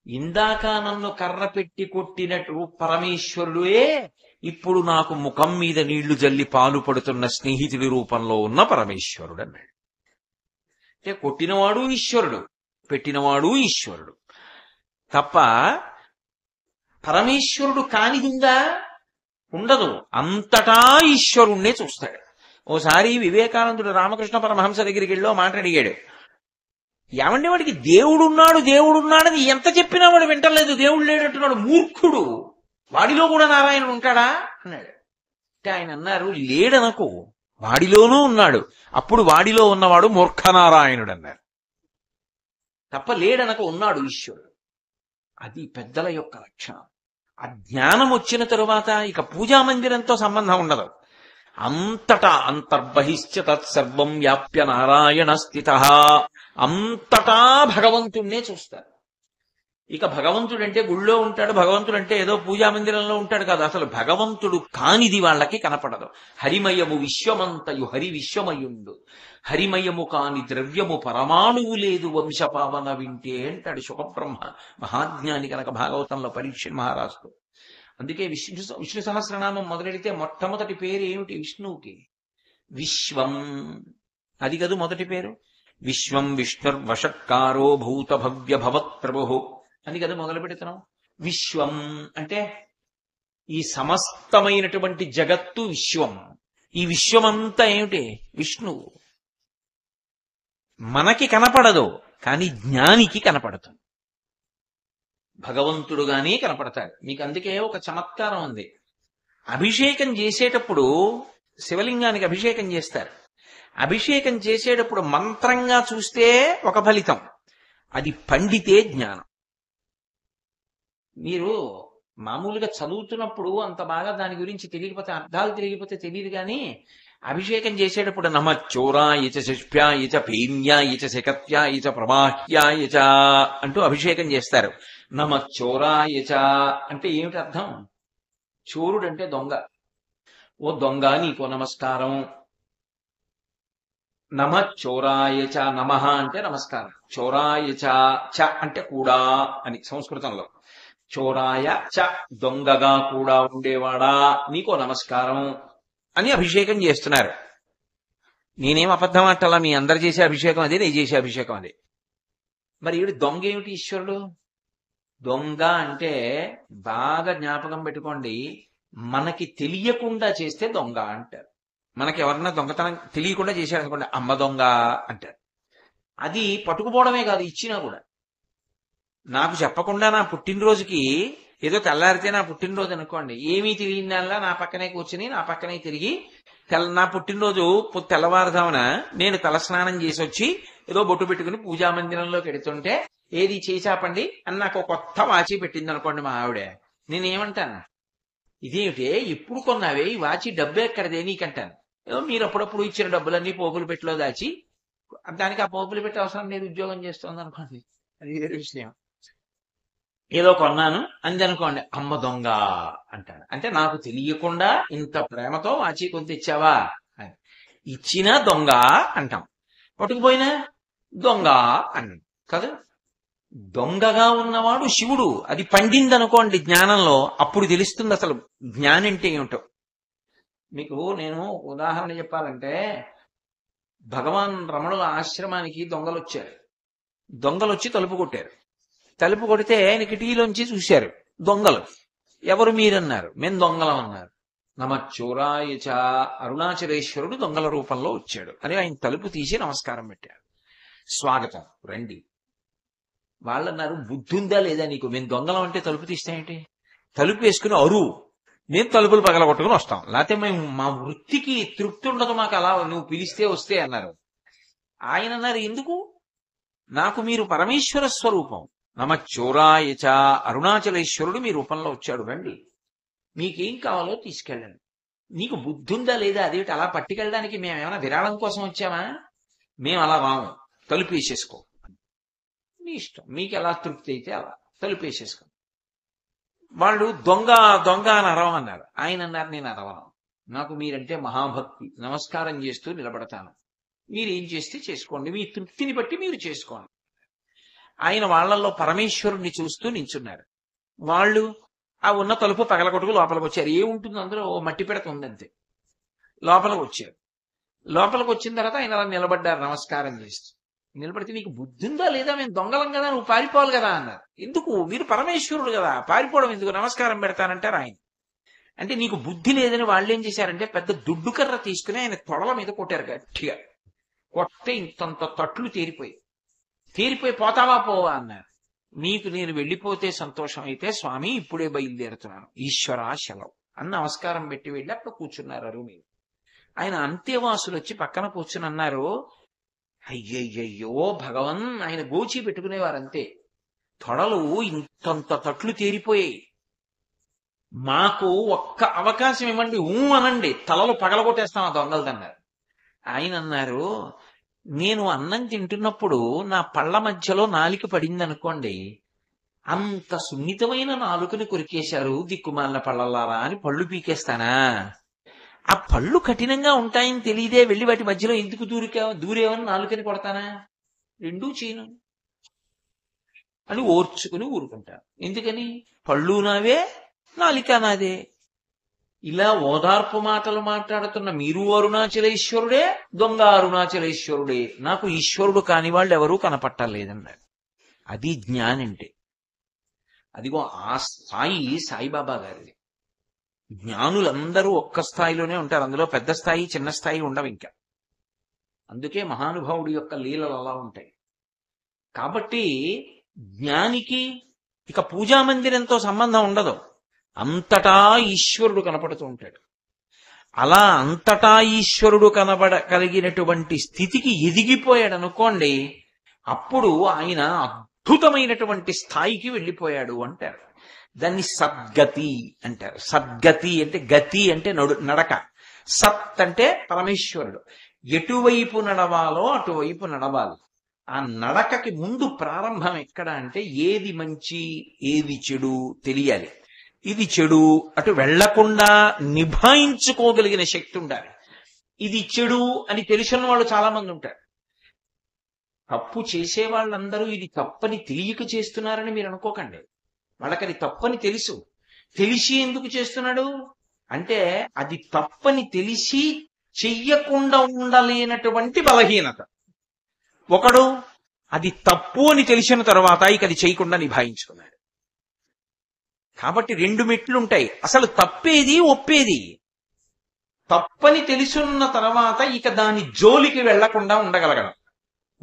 ఇందాక నన్ను కర్ర పెట్టి కొట్టినట్టు పరమేశ్వరుడే ఇప్పుడు నాకు ముఖం మీద నీళ్లు జల్లి పాలు పడుతున్న స్నేహితుడి రూపంలో ఉన్న పరమేశ్వరుడు అన్నాడు. అంటే కొట్టినవాడు ఈశ్వరుడు, పెట్టినవాడు ఈశ్వరుడు తప్ప పరమేశ్వరుడు కానిదిందా? ఉండదు. అంతటా ఈశ్వరుణ్ణే చూస్తాడు. ఓసారి వివేకానందుడు రామకృష్ణ పరమహంస దగ్గరికి వెళ్ళి మాట అడిగాడు. ఏమంటే వాడికి దేవుడున్నాడు దేవుడున్నాడని ఎంత చెప్పినా వాడు వింటలేదు. దేవుడు లేడంటున్నాడు, మూర్ఖుడు. వాడిలో కూడా నారాయణుడు ఉంటాడా అన్నాడు. అంటే ఆయన అన్నారు, లేడనకు, వాడిలోనూ ఉన్నాడు, అప్పుడు వాడిలో ఉన్నవాడు మూర్ఖనారాయణుడు అన్నారు. తప్ప లేడనకు, ఉన్నాడు ఈశ్వరుడు. అది పెద్దల యొక్క లక్షణం. ఆ జ్ఞానం వచ్చిన తరువాత ఇక పూజా మందిరంతో సంబంధం ఉండదు. అంతటా అంతర్బహిశ్చ తత్సర్వం వ్యాప్య నారాయణ స్థిత, అంతటా భగవంతుణ్ణే చూస్తారు. ఇక భగవంతుడు అంటే గుళ్ళో ఉంటాడు, భగవంతుడు అంటే ఏదో పూజా మందిరంలో ఉంటాడు కాదు. అసలు భగవంతుడు కానిది వాళ్ళకి కనపడదు. హరిమయము విశ్వమంతయు హరి విశ్వమయుండు, హరిమయము కాని ద్రవ్యము పరమాణువు లేదు వంశపావన వింటే అంటాడు శుకబ్రహ్మ మహాజ్ఞాని కనుక భాగవతంలో పరీక్ష మహారాజుతో. అందుకే విష్ణు సహస్రనామం మొదలెడితే మొట్టమొదటి పేరు ఏమిటి విష్ణువుకి? విశ్వం. అది కదూ మొదటి పేరు. విశ్వం విష్ణుర్వషట్కారో భూత భవ్య భవత్ ప్రభు అని కదా మొదలు పెడుతున్నాం. విశ్వం అంటే ఈ సమస్తమైనటువంటి జగత్తు విశ్వం. ఈ విశ్వమంతా ఏమిటి? విష్ణువు. మనకి కనపడదు, కానీ జ్ఞానికి కనపడుతుంది. భగవంతుడుగానే కనపడతాడు మీకు. అందుకే ఒక చమత్కారం ఉంది. అభిషేకం చేసేటప్పుడు శివలింగానికి అభిషేకం చేస్తారు. అభిషేకం చేసేటప్పుడు మంత్రంగా చూస్తే ఒక ఫలితం, అది పండితే జ్ఞానం. మీరు మామూలుగా చదువుతున్నప్పుడు అంత బాగా దాని గురించి తెలియకపోతే, అర్థాలు తెలియకపోతే తెలియదు. కానీ అభిషేకం చేసేటప్పుడు నమచ్చోరాయచ శిష్ప్యాయచ పేన్యాయచ శకత్యాయచ ప్రమాహ్యాయచ అంటూ అభిషేకం చేస్తారు. నమచ్చోరాయచ అంటే ఏమిటి అర్థం? చోరుడు అంటే దొంగ. ఓ దొంగ నీకో నమస్కారం. నమ చోరాయచ, నమః అంటే నమస్కారం. చోరాయచ చ అంటే కూడా అని సంస్కృతంలో. చోరాయ చ దొంగగా కూడా ఉండేవాడా నీకో నమస్కారం అని అభిషేకం చేస్తున్నారు. నేనేం అబద్ధం అంటలా, మీ అందరు చేసే అభిషేకం అదే, నేను చేసే అభిషేకం అదే. మరి ఈవిడ దొంగ ఏమిటి? ఈశ్వరుడు. దొంగ అంటే బాగా జ్ఞాపకం పెట్టుకోండి, మనకి తెలియకుండా చేస్తే దొంగ అంటారు. మనకి ఎవరన్నా దొంగతనం తెలియకుండా చేశారనుకోండి, అమ్మ దొంగ అంటారు. అది పట్టుకుపోవడమే కాదు, ఇచ్చినా కూడా. నాకు చెప్పకుండా నా పుట్టినరోజుకి, ఏదో తెల్లారితే నా పుట్టినరోజు అనుకోండి, ఏమీ తెలియని దానిలా నా పక్కనే కూర్చుని నా పక్కనే తిరిగి నా పుట్టినరోజు తెల్లవారుదామున నేను తలస్నానం చేసి వచ్చి ఏదో బొట్టు పెట్టుకుని పూజా మందిరంలోకి వెడుతుంటే, ఏది చేశాపండి అని నాకు కొత్త వాచి పెట్టింది అనుకోండి మా ఆవిడ, నేనేమంటాను? ఇదేమిటే ఎప్పుడు కొన్నావే ఈ వాచి, డబ్బు ఎక్కడదే నీకంటాను. ఏదో మీరు అప్పుడప్పుడు ఇచ్చిన డబ్బులన్నీ పోపులు పెట్టిలో దాచి, దానికి ఆ పోపులు పెట్టి అవసరం లేదు, ఉద్యోగం చేస్తుంది అనుకోండి, అది వేరే విషయం. ఏదో కొన్నాను అంది అనుకోండి, అమ్మ దొంగ అంటాడు. అంటే నాకు తెలియకుండా ఇంత ప్రేమతో వాచి కొని తెచ్చావా అని. ఇచ్చినా దొంగ అంటాం, పట్టుకుపోయినా దొంగ అన్నాం కదా. దొంగగా ఉన్నవాడు శివుడు. అది పండిందనుకోండి జ్ఞానంలో, అప్పుడు తెలుస్తుంది అసలు జ్ఞానం అంటే ఏమిటో. మీకు నేను ఉదాహరణ చెప్పాలంటే, భగవాన్ రమణుల ఆశ్రమానికి దొంగలు వచ్చారు. దొంగలు వచ్చి తలుపు కొట్టారు. తలుపు కొడితే ఆయన కిటికీలోంచి చూశారు దొంగలు. ఎవరు మీరన్నారు. మేము దొంగలం అన్నారు. నమచ్చోరాయచ, అరుణాచలేశ్వరుడు దొంగల రూపంలో వచ్చాడు అని ఆయన తలుపు తీసి నమస్కారం పెట్టారు. స్వాగతం, రండి. వాళ్ళన్నారు, బుద్ధి ఉందా లేదా నీకు? మేము దొంగలం అంటే తలుపు తీస్తాయేంటి? తలుపు వేసుకుని అరువు, మేము తలుపులు పగలగొట్టుకుని వస్తాం, లేకపోతే మేము మా వృత్తికి తృప్తి ఉండదు మాకు, అలా నువ్వు పిలిస్తే వస్తే అన్నారు. ఆయన అన్నారు, ఎందుకు? నాకు మీరు పరమేశ్వర స్వరూపం. నమచ్చోరాయచ, అరుణాచలేశ్వరుడు మీ రూపంలో వచ్చాడు, రండి, మీకేం కావాలో తీసుకెళ్ళండి. నీకు బుద్ధి ఉందా లేదా? అదేమిటి అలా పట్టుకెళ్ళడానికి మేమేమైనా విరాళం కోసం వచ్చామా? మేము అలా రాము, తలుపు వేసేసుకో, మీ ఇష్టం, మీకు ఎలా తృప్తి అయితే అలా తలుపు వేసేసుకో. వాళ్ళు దొంగ దొంగ అని అరవమన్నారు. ఆయన అన్నారు, నేను అరవను, నాకు మీరంటే మహాభక్తి, నమస్కారం చేస్తూ నిలబడతాను, మీరు ఏం చేస్తే చేసుకోండి, మీ తృప్తిని బట్టి మీరు చేసుకోండి. ఆయన వాళ్ళల్లో పరమేశ్వరుణ్ణి చూస్తూ నించున్నారు. వాళ్ళు ఆ ఉన్న తలుపు పగలగొట్టుకు లోపలికి వచ్చారు. ఏముంటుంది అందులో? ఓ మట్టి పిడత ఉందంతే. లోపలికి వచ్చారు. లోపలికి వచ్చిన తర్వాత ఆయన అలా నిలబడ్డారు నమస్కారం చేస్తూ. నిలబడితే, నీకు బుద్ధి ఉందా లేదా? మేము దొంగలం కదా, నువ్వు పారిపోవాలి కదా అన్నారు. ఎందుకు? మీరు పరమేశ్వరుడు కదా, పారిపోవడం ఎందుకు? నమస్కారం పెడతానంటారు ఆయన. అంటే నీకు బుద్ధి లేదని వాళ్ళు ఏం చేశారంటే, పెద్ద దుడ్డు కర్ర తీసుకుని ఆయన తొడల మీద కొట్టారు గట్టిగా. కొట్టే ఇంతంత తట్లు తేరిపోయి. తీరిపోయి పోతావా పోవా అన్నారు. నీకు నేను వెళ్ళిపోతే సంతోషం అయితే స్వామి ఇప్పుడే బయలుదేరుతున్నాను, ఈశ్వరా సెలవు అని నమస్కారం పెట్టి వెళ్ళి అక్కడ కూర్చున్నారు అరువు. ఆయన అంత్యవాసులు వచ్చి పక్కన కూర్చుని అన్నారు, అయ్యయ్యో భగవన్. ఆయన గోచి పెట్టుకునేవారంతే. తొడలు ఇంతంత తట్లు తేరిపోయాయి. మాకు ఒక్క అవకాశం ఇవ్వండి, అనండి, తలలు పగలగొట్టేస్తాం ఆ దొంగలదన్నారు. ఆయన అన్నారు, నేను అన్నం తింటున్నప్పుడు నా పళ్ళ మధ్యలో నాలిక పడింది అనుకోండి, అంత సున్నితమైన నాలుకని కొరికేశారు దిక్కుమాలిన పళ్ళలారా అని పళ్ళు పీకేస్తానా? ఆ పళ్ళు కఠినంగా ఉంటాయని తెలియదే వెళ్ళి వాటి మధ్యలో ఎందుకు దూరేవని నాలుకని కొడతానా? రెండూ చేయను అని ఓర్చుకుని ఊరుకుంటాను. ఎందుకని? పళ్ళు నావే, నాలిక నాదే. ఇలా ఓదార్పు మాటలు మాట్లాడుతున్న మీరు అరుణాచలేశ్వరుడే, దొంగ అరుణాచలేశ్వరుడే, నాకు ఈశ్వరుడు కాని వాళ్ళు ఎవరూ కనపట్టలేదన్నారు. అది జ్ఞానంటే. అదిగో ఆ స్థాయి సాయిబాబా గారిది. జ్ఞానులందరూ ఒక్క స్థాయిలోనే ఉంటారు. అందులో పెద్ద స్థాయి చిన్న స్థాయి ఉండవు ఇంకా. అందుకే మహానుభావుడి యొక్క లీలలు అలా ఉంటాయి. కాబట్టి జ్ఞానికి ఇక పూజా మందిరంతో సంబంధం ఉండదు. అంతటా ఈశ్వరుడు కనపడుతూ ఉంటాడు. అలా అంతటా ఈశ్వరుడు కనబడగలిగినటువంటి స్థితికి ఎదిగిపోయాడు అనుకోండి, అప్పుడు ఆయన అద్భుతమైనటువంటి స్థాయికి వెళ్ళిపోయాడు అంటారు. దాన్ని సద్గతి అంటారు. సద్గతి అంటే గతి అంటే నడక. సత్ అంటే పరమేశ్వరుడు. ఎటువైపు నడవాలో అటువైపు నడవాలి. ఆ నడకకి ముందు ప్రారంభం ఎక్కడ అంటే ఏది మంచి ఏది చెడు తెలియాలి. ఇది చెడు అటు వెళ్లకుండా నిభాయించుకోగలిగిన శక్తి ఉండాలి. ఇది చెడు అని తెలిసిన వాళ్ళు చాలా మంది ఉంటారు. తప్పు చేసే వాళ్ళందరూ ఇది తప్పని తెలియక చేస్తున్నారని మీరు అనుకోకండి. వాళ్ళకది తప్పని తెలుసు. తెలిసి ఎందుకు చేస్తున్నాడు అంటే అది తప్పని తెలిసి చెయ్యకుండా ఉండలేనటువంటి బలహీనత. ఒకడు అది తప్పు అని తెలిసిన తర్వాత ఇక అది చేయకుండా నిభాయించుకున్నాడు. కాబట్టి రెండు మెట్లుంటాయి. అసలు తప్పేది ఒప్పేది. తప్పని తెలుసున్న తర్వాత ఇక దాని జోలికి వెళ్లకుండా ఉండగలగడం.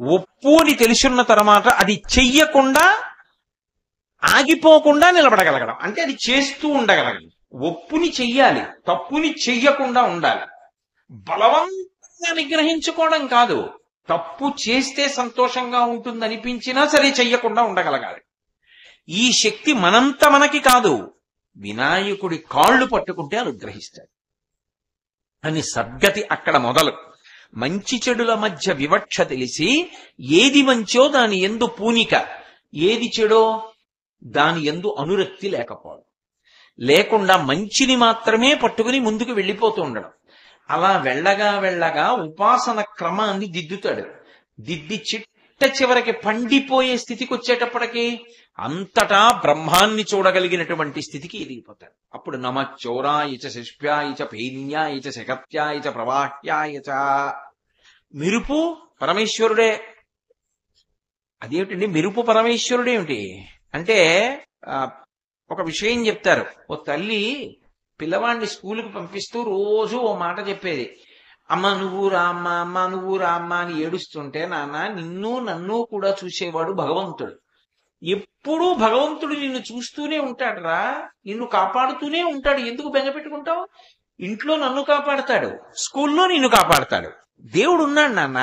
ఒప్పు అని తెలుసున్న తర్వాత అది చెయ్యకుండా ఆగిపోకుండా నిలబడగలగడం. అంటే అది చేస్తూ ఉండగలగడం. ఒప్పుని చెయ్యాలి, తప్పుని చెయ్యకుండా ఉండాలి. బలవంతంగా నిగ్రహించుకోవడం కాదు. తప్పు చేస్తే సంతోషంగా ఉంటుందనిపించినా సరే చెయ్యకుండా ఉండగలగాలి. ఈ శక్తి మనంత మనకి కాదు. వినాయకుడి కాళ్ళు పట్టుకుంటే అనుగ్రహిస్తాడు అని సద్గతి అక్కడ మొదలు. మంచి చెడుల మధ్య వివక్ష తెలిసి ఏది మంచో దాని యందు పూనిక, ఏది చెడో దాని యందు అనురక్తి లేకపోవడం. లేకుండా మంచిని మాత్రమే పట్టుకుని ముందుకు వెళ్ళిపోతూ ఉండడం. అలా వెళ్ళగా వెళ్ళగా ఉపాసన క్రమాన్ని దిద్దుతాడు. దిద్ది చిట్ట చివరికి పండిపోయే స్థితికి వచ్చేటప్పటికి అంతటా బ్రహ్మాన్ని చూడగలిగినటువంటి స్థితికి ఎదిగిపోతాడు. అప్పుడు నమచ్చోరాయచ శిష్ప్యాయచ పేన్యాయచ శకత్యాయచ ప్రవాహ్యాయచ. మెరుపు పరమేశ్వరుడే. అదేమిటండి మెరుపు పరమేశ్వరుడేమిటి అంటే ఒక విషయం చెప్తారు. ఓ తల్లి పిల్లవాడిని స్కూలుకి పంపిస్తూ రోజు ఓ మాట చెప్పేది. అమ్మ నువ్వు రామ్మ, అమ్మ నువ్వు రామ్మ అని ఏడుస్తుంటే, నాన్న నిన్ను నన్ను కూడా చూసేవాడు భగవంతుడు. ఎప్పుడూ భగవంతుడు నిన్ను చూస్తూనే ఉంటాడురా, నిన్ను కాపాడుతూనే ఉంటాడు. ఎందుకు బెంగ పెట్టుకుంటావు? ఇంట్లో నన్ను కాపాడతాడు, స్కూల్లో నిన్ను కాపాడతాడు. దేవుడు ఉన్నాడు నాన్న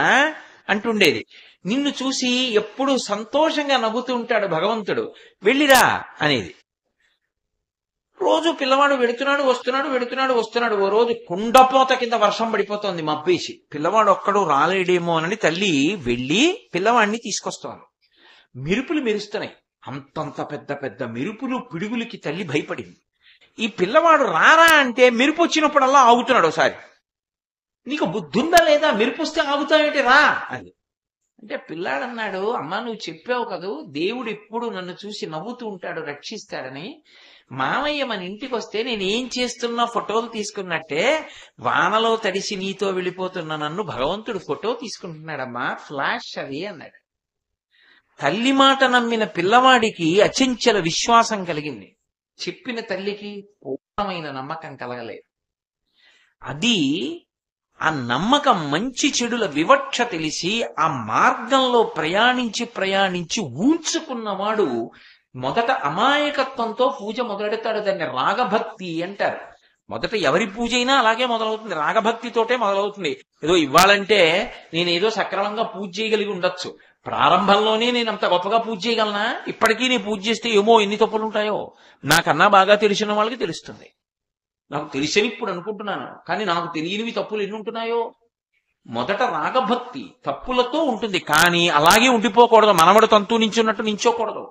అంటుండేది. నిన్ను చూసి ఎప్పుడు సంతోషంగా నవ్వుతూ ఉంటాడు భగవంతుడు, వెళ్ళిరా అనేది. రోజు పిల్లవాడు వెడుతున్నాడు వస్తున్నాడు. ఓ రోజు కుండపోత కింద వర్షం పడిపోతోంది మబ్బేసి. పిల్లవాడు ఒక్కడు రాలేడేమో అని తల్లి వెళ్ళి పిల్లవాడిని తీసుకొస్తాను. మెరుపులు మెరుస్తున్నాయి. అంతంత పెద్ద పెద్ద మెరుపులు పిడుగులకి తల్లి భయపడింది. ఈ పిల్లవాడు రారా అంటే మెరుపు వచ్చినప్పుడల్లా ఆగుతున్నాడు. ఒకసారి నీకు బుద్ధుందా లేదా, మెరుపు వస్తే ఆగుతావేంటి రా అని అంటే పిల్లాడన్నాడు, అమ్మ నువ్వు చెప్పావు కదూ దేవుడు ఎప్పుడు నన్ను చూసి నవ్వుతూ ఉంటాడు, రక్షిస్తాడని. మామయ్య మన ఇంటికి వస్తే నేను ఏం చేస్తున్నా ఫోటోలు తీసుకున్నట్టే వానలో తడిసి నీతో వెళ్ళిపోతున్న నన్ను భగవంతుడు ఫోటో తీసుకుంటున్నాడమ్మా, ఫ్లాష్ అది అన్నాడు. తల్లి మాట నమ్మిన పిల్లవాడికి అచంచల విశ్వాసం కలిగింది. చెప్పిన తల్లికి పూర్ణమైన నమ్మకం కలగలేదు. అది ఆ నమ్మకం, మంచి చెడుల వివక్ష తెలిసి ఆ మార్గంలో ప్రయాణించి ఊంచుకున్నవాడు మొదట అమాయకత్వంతో పూజ మొదలెడతాడు. దాన్ని రాగభక్తి అంటారు. మొదట ఎవరి పూజ అయినా అలాగే మొదలవుతుంది, రాగభక్తితోటే మొదలవుతుంది. ఏదో ఇవ్వాలంటే నేనేదో సక్రమంగా పూజ చేయగలిగి ఉండొచ్చు, ప్రారంభంలోనే నేను అంత గొప్పగా పూజ చేయగలనా? ఇప్పటికీ నేను పూజ చేస్తే ఏమో ఎన్ని తప్పులు ఉంటాయో నాకన్నా బాగా తెలిసిన వాళ్ళకి తెలుస్తుంది. నాకు తెలిసినవి ఇప్పుడు అనుకుంటున్నాను, కానీ నాకు తెలియనివి తప్పులు ఎన్ని ఉంటున్నాయో. మొదట రాగభక్తి తప్పులతో ఉంటుంది, కానీ అలాగే ఉండిపోకూడదు. మనవడు తంతు నించున్నట్టు నించోకూడదు.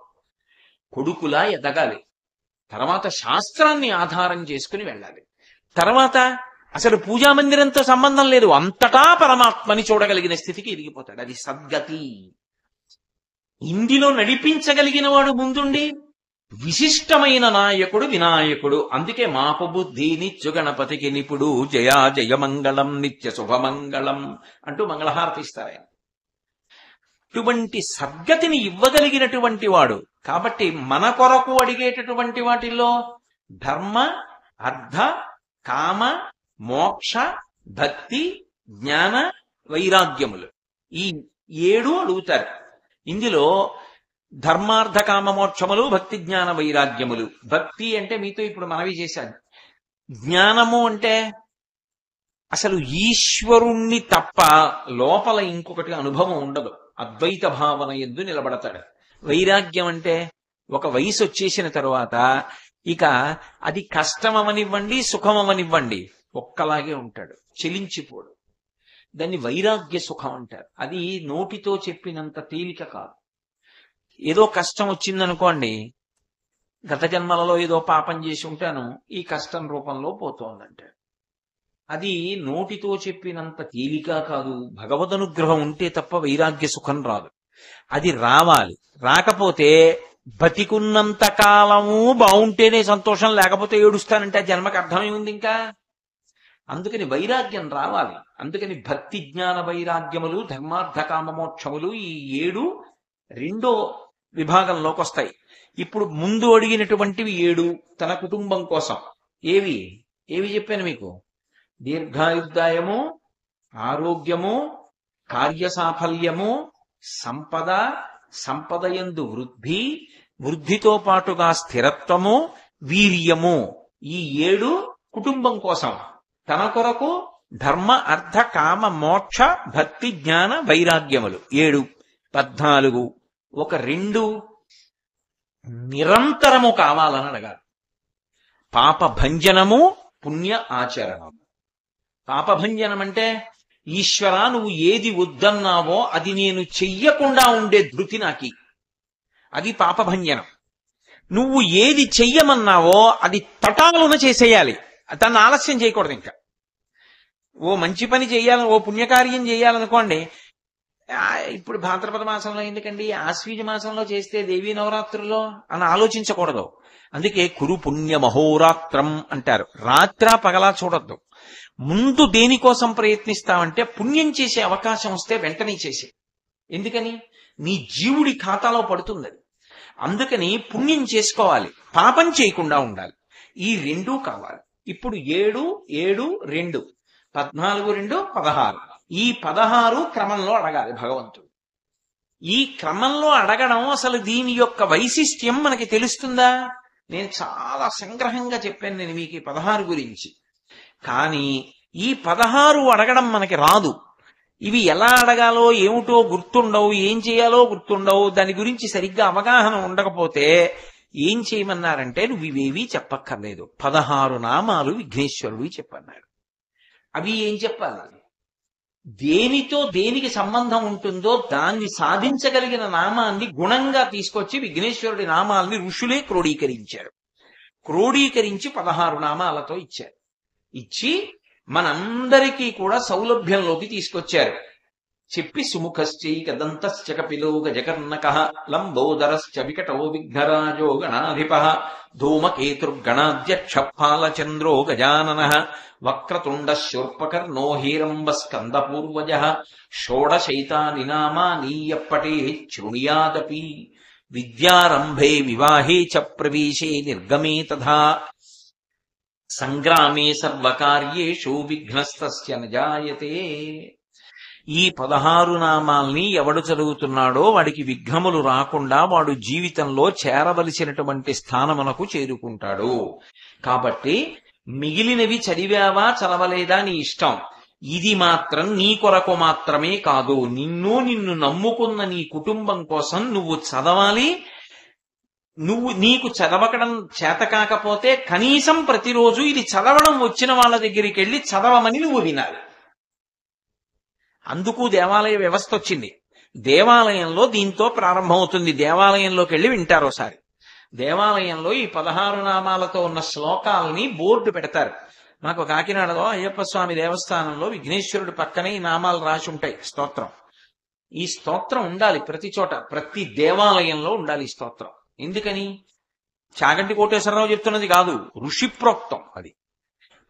కొడుకులా ఎదగాలి. తర్వాత శాస్త్రాన్ని ఆధారం చేసుకుని వెళ్ళాలి. తర్వాత అసలు పూజా మందిరంతో సంబంధం లేదు, అంతటా పరమాత్మని చూడగలిగిన స్థితికి ఎదిగిపోతాడు. అది సద్గతి. ఇందులో నడిపించగలిగిన వాడు ముందుండి విశిష్టమైన నాయకుడు వినాయకుడు. అందుకే మాపు బుద్ధి నిత్య గణపతికి నిపుడు జయా జయ మంగళం నిత్య శుభమంగళం అంటూ మంగళహారతి ఇస్తారు ఆయన. అటువంటి సద్గతిని ఇవ్వగలిగినటువంటి వాడు. కాబట్టి మన కొరకు అడిగేటటువంటి వాటిల్లో ధర్మ, అర్థ, కామ, మోక్ష, భక్తి, జ్ఞాన, వైరాగ్యములు ఈ 7 అడుగుతారు. ఇందులో ధర్మార్థ కామ మోక్షములు, భక్తి జ్ఞాన వైరాగ్యములు. భక్తి అంటే మీతో ఇప్పుడు మనవి చేశాను. జ్ఞానము అంటే అసలు ఈశ్వరుణ్ణి తప్ప లోపల ఇంకొకటి అనుభవం ఉండదు, అద్వైత భావన యందు నిలబడతాడు. వైరాగ్యం అంటే ఒక వయసు వచ్చేసిన తరువాత ఇక అది కష్టమవనివ్వండి, సుఖమవనివ్వండి, ఒక్కలాగే ఉంటాడు, చెలించిపోడు. దాన్ని వైరాగ్య సుఖం అంటారు. అది నోటితో చెప్పినంత తేలిక కాదు. ఏదో కష్టం వచ్చిందనుకోండి, గత జన్మలలో ఏదో పాపం చేసి ఉంటాను, ఈ కష్టం రూపంలో పోతోందంటాడు. అది నోటితో చెప్పినంత తేలిక కాదు. భగవదనుగ్రహం ఉంటే తప్ప వైరాగ్య సుఖం రాదు. అది రావాలి. రాకపోతే బతికున్నంత కాలము బాగుంటేనే సంతోషం, లేకపోతే ఏడుస్తానంటే ఆ జన్మకు అర్థమై ఉంది ఇంకా. అందుకని వైరాగ్యం రావాలి. అందుకని భక్తి జ్ఞాన వైరాగ్యములు, ధర్మార్థ కామమోక్షములు ఈ 7 రెండో విభాగంలోకి వస్తాయి. ఇప్పుడు ముందు అడిగినటువంటివి 7 తన కుటుంబం కోసం. ఏవి ఏవి చెప్పాను మీకు? దీర్ఘాయుర్దాయము, ఆరోగ్యము, కార్యసాఫల్యము, సంపద, సంపదయందు వృద్ధి, వృద్ధితో పాటుగా స్థిరత్వము, వీర్యము. ఈ 7 కుటుంబం కోసం. తన కొరకు ధర్మ, అర్థ, కామ, మోక్ష, భక్తి, జ్ఞాన, వైరాగ్యములు 7. 14. ఒక 2 నిరంతరము కావాలని అడగాలి. పాపభంజనము, పుణ్య ఆచరణము. పాపభంజనం అంటే ఈశ్వరా నువ్వు ఏది వద్దన్నావో అది నేను చెయ్యకుండా ఉండే ధృతి నాకి, అది పాపభంజనం. నువ్వు ఏది చెయ్యమన్నావో అది తటాలున చేసేయాలి, దాన్ని ఆలస్యం చేయకూడదు. ఇంకా ఓ మంచి పని చేయాలని, ఓ పుణ్యకార్యం చేయాలనుకోండి, ఇప్పుడు భాద్రపద మాసంలో ఎందుకండి, ఆశ్వీజ మాసంలో చేస్తే దేవీ నవరాత్రుల్లో అని ఆలోచించకూడదు. అందుకే కురు పుణ్య మహోరాత్రం అంటారు. రాత్ర పగలా చూడొద్దు. ముందు దేనికోసం ప్రయత్నిస్తావంటే పుణ్యం చేసే అవకాశం వస్తే వెంటనే చేసే. ఎందుకని? నీ జీవుడి ఖాతాలో పడుతుంది. అందుకని పుణ్యం చేసుకోవాలి, పాపం చేయకుండా ఉండాలి. ఈ 2 కావాలి. ఇప్పుడు 7, 7, 2, 14, 2, 16. ఈ 16 క్రమంలో అడగాలి భగవంతుడు. ఈ క్రమంలో అడగడం అసలు దీని యొక్క వైశిష్ట్యం మనకి తెలుస్తుందా? నేను చాలా సంగ్రహంగా చెప్పాను నేను మీకు ఈ 16 గురించి. కానీ ఈ 16 అడగడం మనకి రాదు. ఇవి ఎలా అడగాలో ఏమిటో గుర్తుండవు, ఏం చేయాలో గుర్తుండవు. దాని గురించి సరిగ్గా అవగాహన ఉండకపోతే ఏం చేయమన్నారంటే నువ్వు ఇవేవీ చెప్పక్కర్లేదు, 16 నామాలు విఘ్నేశ్వరుడు చెప్పన్నారు. అవి ఏం చెప్పాలి? దేనితో దేనికి సంబంధం ఉంటుందో దాన్ని సాధించగలిగిన నామాన్ని గుణంగా తీసుకొచ్చి విఘ్నేశ్వరుడి నామాల్ని ఋషులే క్రోడీకరించారు. క్రోడీకరించి 16 నామాలతో ఇచ్చారు. ఇచ్చి మనందరికీ కూడా సౌలభ్యంలోకి తీసుకొచ్చారు. చెప్పి సుముఖశ్చైకదంతశ్చ కపిలో గజకర్ణకః లంబోదరశ్చ వికటో విఘ్నరాజో గణాధిపః ధూమకేతుర్గణాధ్యక్ష ఫాలచంద్రో గజాననః వక్రతుండ శూర్పకర్ణో హీరంబ స్కందపూర్వజః షోడశైతాని నామాని యప్పటేత్ శృణుయాదపి విద్యారంభే వివాహే చ ప్రవేశే నిర్గమే తథా. సంగ్రామే సర్వకార్యేషు విఘ్నస్తస్య న జాయతే. ఈ 16 నామాల్ని ఎవడు చదువుతున్నాడో వాడికి విఘ్నములు రాకుండా వాడు జీవితంలో చేరవలసినటువంటి స్థానమునకు చేరుకుంటాడు. కాబట్టి మిగిలినవి చదివావా చదవలేదా నీ ఇష్టం. ఇది మాత్రం నీ కొరకు మాత్రమే కాదు, నిన్ను నమ్ముకున్న నీ కుటుంబం కోసం నువ్వు చదవాలి. నీకు చదవకడం చేత కాకపోతే కనీసం ప్రతిరోజు ఇది చదవడం వచ్చిన వాళ్ళ దగ్గరికి వెళ్ళి చదవమని నువ్వు వినాలి. అందుకు దేవాలయ వ్యవస్థ వచ్చింది. దేవాలయంలో దీంతో ప్రారంభమవుతుంది. దేవాలయంలోకి వెళ్ళి వింటారు ఒకసారి. దేవాలయంలో ఈ 16 నామాలతో ఉన్న శ్లోకాలని బోర్డు పెడతారు. మాకు కాకినాడలో అయ్యప్ప స్వామి దేవస్థానంలో విఘ్నేశ్వరుడి పక్కనే ఈ నామాలు రాసి ఉంటాయి. స్తోత్రం, ఈ స్తోత్రం ఉండాలి ప్రతి చోట, ప్రతి దేవాలయంలో ఉండాలి ఈ స్తోత్రం. ఎందుకని? చాగంటి కోటేశ్వరరావు చెప్తున్నది కాదు, ఋషి ప్రోక్తం. అది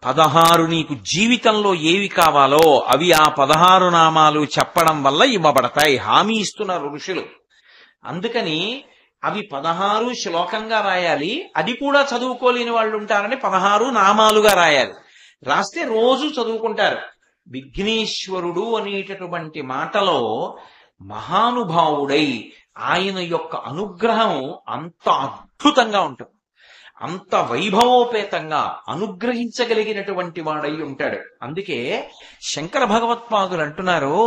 16 నీకు జీవితంలో ఏవి కావాలో అవి ఆ 16 నామాలు చెప్పడం వల్ల ఇవ్వబడతాయి. హామీ ఇస్తున్నారు ఋషులు. అందుకని అవి 16 శ్లోకంగా రాయాలి. అది కూడా చదువుకోలేని వాళ్ళు ఉంటారని 16 నామాలుగా రాయాలి. రాస్తే రోజు చదువుకుంటారు. విఘ్నేశ్వరుడు అనేటటువంటి మాటలో మహానుభావుడై ఆయన యొక్క అనుగ్రహం అంత అద్భుతంగా ఉంటుంది, అంత వైభవోపేతంగా అనుగ్రహించగలిగినటువంటి వాడై ఉంటాడు. అందుకే శంకర భగవత్పాదులు అంటున్నారు,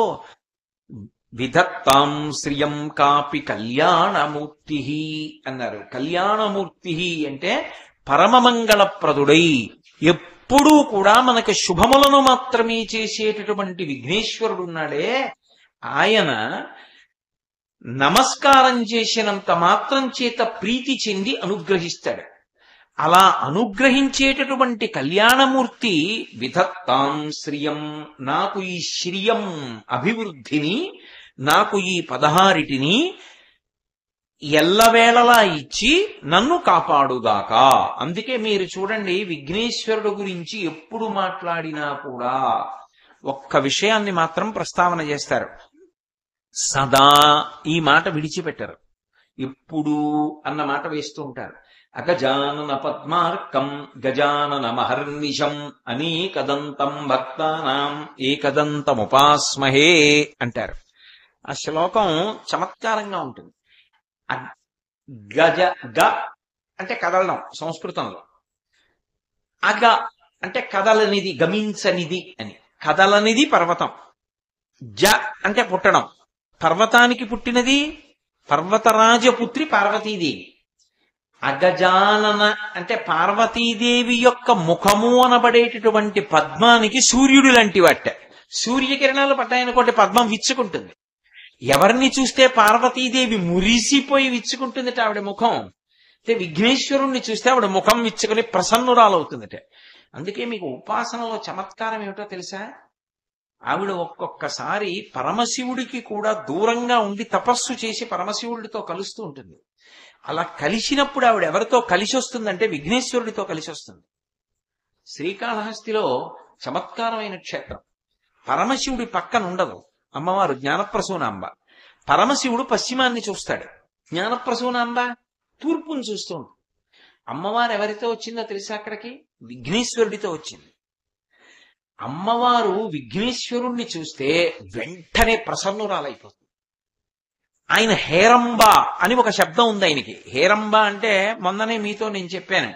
విధత్తాం శ్రియం కాపి కళ్యాణమూర్తి అన్నారు. కళ్యాణమూర్తి అంటే పరమమంగళప్రదుడై ఎప్పుడూ కూడా మనకు శుభములను మాత్రమే చేసేటటువంటి విఘ్నేశ్వరుడు ఉన్నాడే, ఆయన నమస్కారం చేసినంత మాత్రం చేత ప్రీతి చెంది అనుగ్రహిస్తాడు. అలా అనుగ్రహించేటటువంటి కళ్యాణమూర్తి విధత్తాం శ్రియం, నాకు ఈ శ్రియం అభివృద్ధిని, నాకు ఈ 16టిని ఎల్లవేళలా ఇచ్చి నన్ను కాపాడుగాక. అందుకే మీరు చూడండి, విఘ్నేశ్వరుడు గురించి ఎప్పుడు మాట్లాడినా కూడా ఒక్క విషయాన్ని మాత్రం ప్రస్తావన చేస్తారు. సదా ఈ మాట విడిచిపెట్టరు, ఎప్పుడు అన్న మాట వేస్తూ ఉంటారు. అగజానన పద్మార్కం గజానన మహర్నిశం అనేకదంతం భక్తానాం ఏకదంతముపాస్మహే అంటారు. ఆ శ్లోకం చమత్కారంగా ఉంటుంది. గజ గ అంటే కదలడం సంస్కృతంలో, అగ అంటే కదలనిది, గమించనిది అని. కదలనిది పర్వతం. జ అంటే పుట్టడం, పర్వతానికి పుట్టినది పర్వతరాజపుత్రి పార్వతీదేవి. అగజానన అంటే పార్వతీదేవి యొక్క ముఖము అనబడేటటువంటి పద్మానికి సూర్యుడు లాంటి వాట. సూర్యకిరణాలు పట్టాయనుకోండి పద్మం విచ్చుకుంటుంది. ఎవరిని చూస్తే పార్వతీదేవి మురిసిపోయి విచ్చుకుంటుందట ఆవిడ ముఖం. అంటే విఘ్నేశ్వరుణ్ణి చూస్తే ఆవిడ ముఖం విచ్చుకుని ప్రసన్నురాలవుతుందట. అందుకే మీకు ఉపాసనలో చమత్కారం ఏమిటో తెలుసా? ఆవిడ ఒక్కొక్కసారి పరమశివుడికి కూడా దూరంగా ఉండి తపస్సు చేసి పరమశివుడితో కలుస్తూ ఉంటుంది. అలా కలిసినప్పుడు ఆవిడ ఎవరితో కలిసి వస్తుందంటే విఘ్నేశ్వరుడితో కలిసి వస్తుంది. శ్రీకాళహస్తిలో చమత్కారమైన క్షేత్రం. పరమశివుడి పక్కన ఉండదు అమ్మవారు జ్ఞానప్రసూనాంబ. పరమశివుడు పశ్చిమాన్ని చూస్తాడు, జ్ఞానప్రసూనాంబ తూర్పుని చూస్తూ ఉంటుంది. అమ్మవారు ఎవరితో వచ్చిందో తెలుసా? అక్కడికి విఘ్నేశ్వరుడితో వచ్చింది. అమ్మవారు విఘ్నేశ్వరుణ్ణి చూస్తే వెంటనే ప్రసన్నురాలైపోతుంది. ఆయన హేరంబ అని ఒక శబ్దం ఉంది ఆయనకి. హేరంబ అంటే మొన్ననే మీతో నేను చెప్పాను,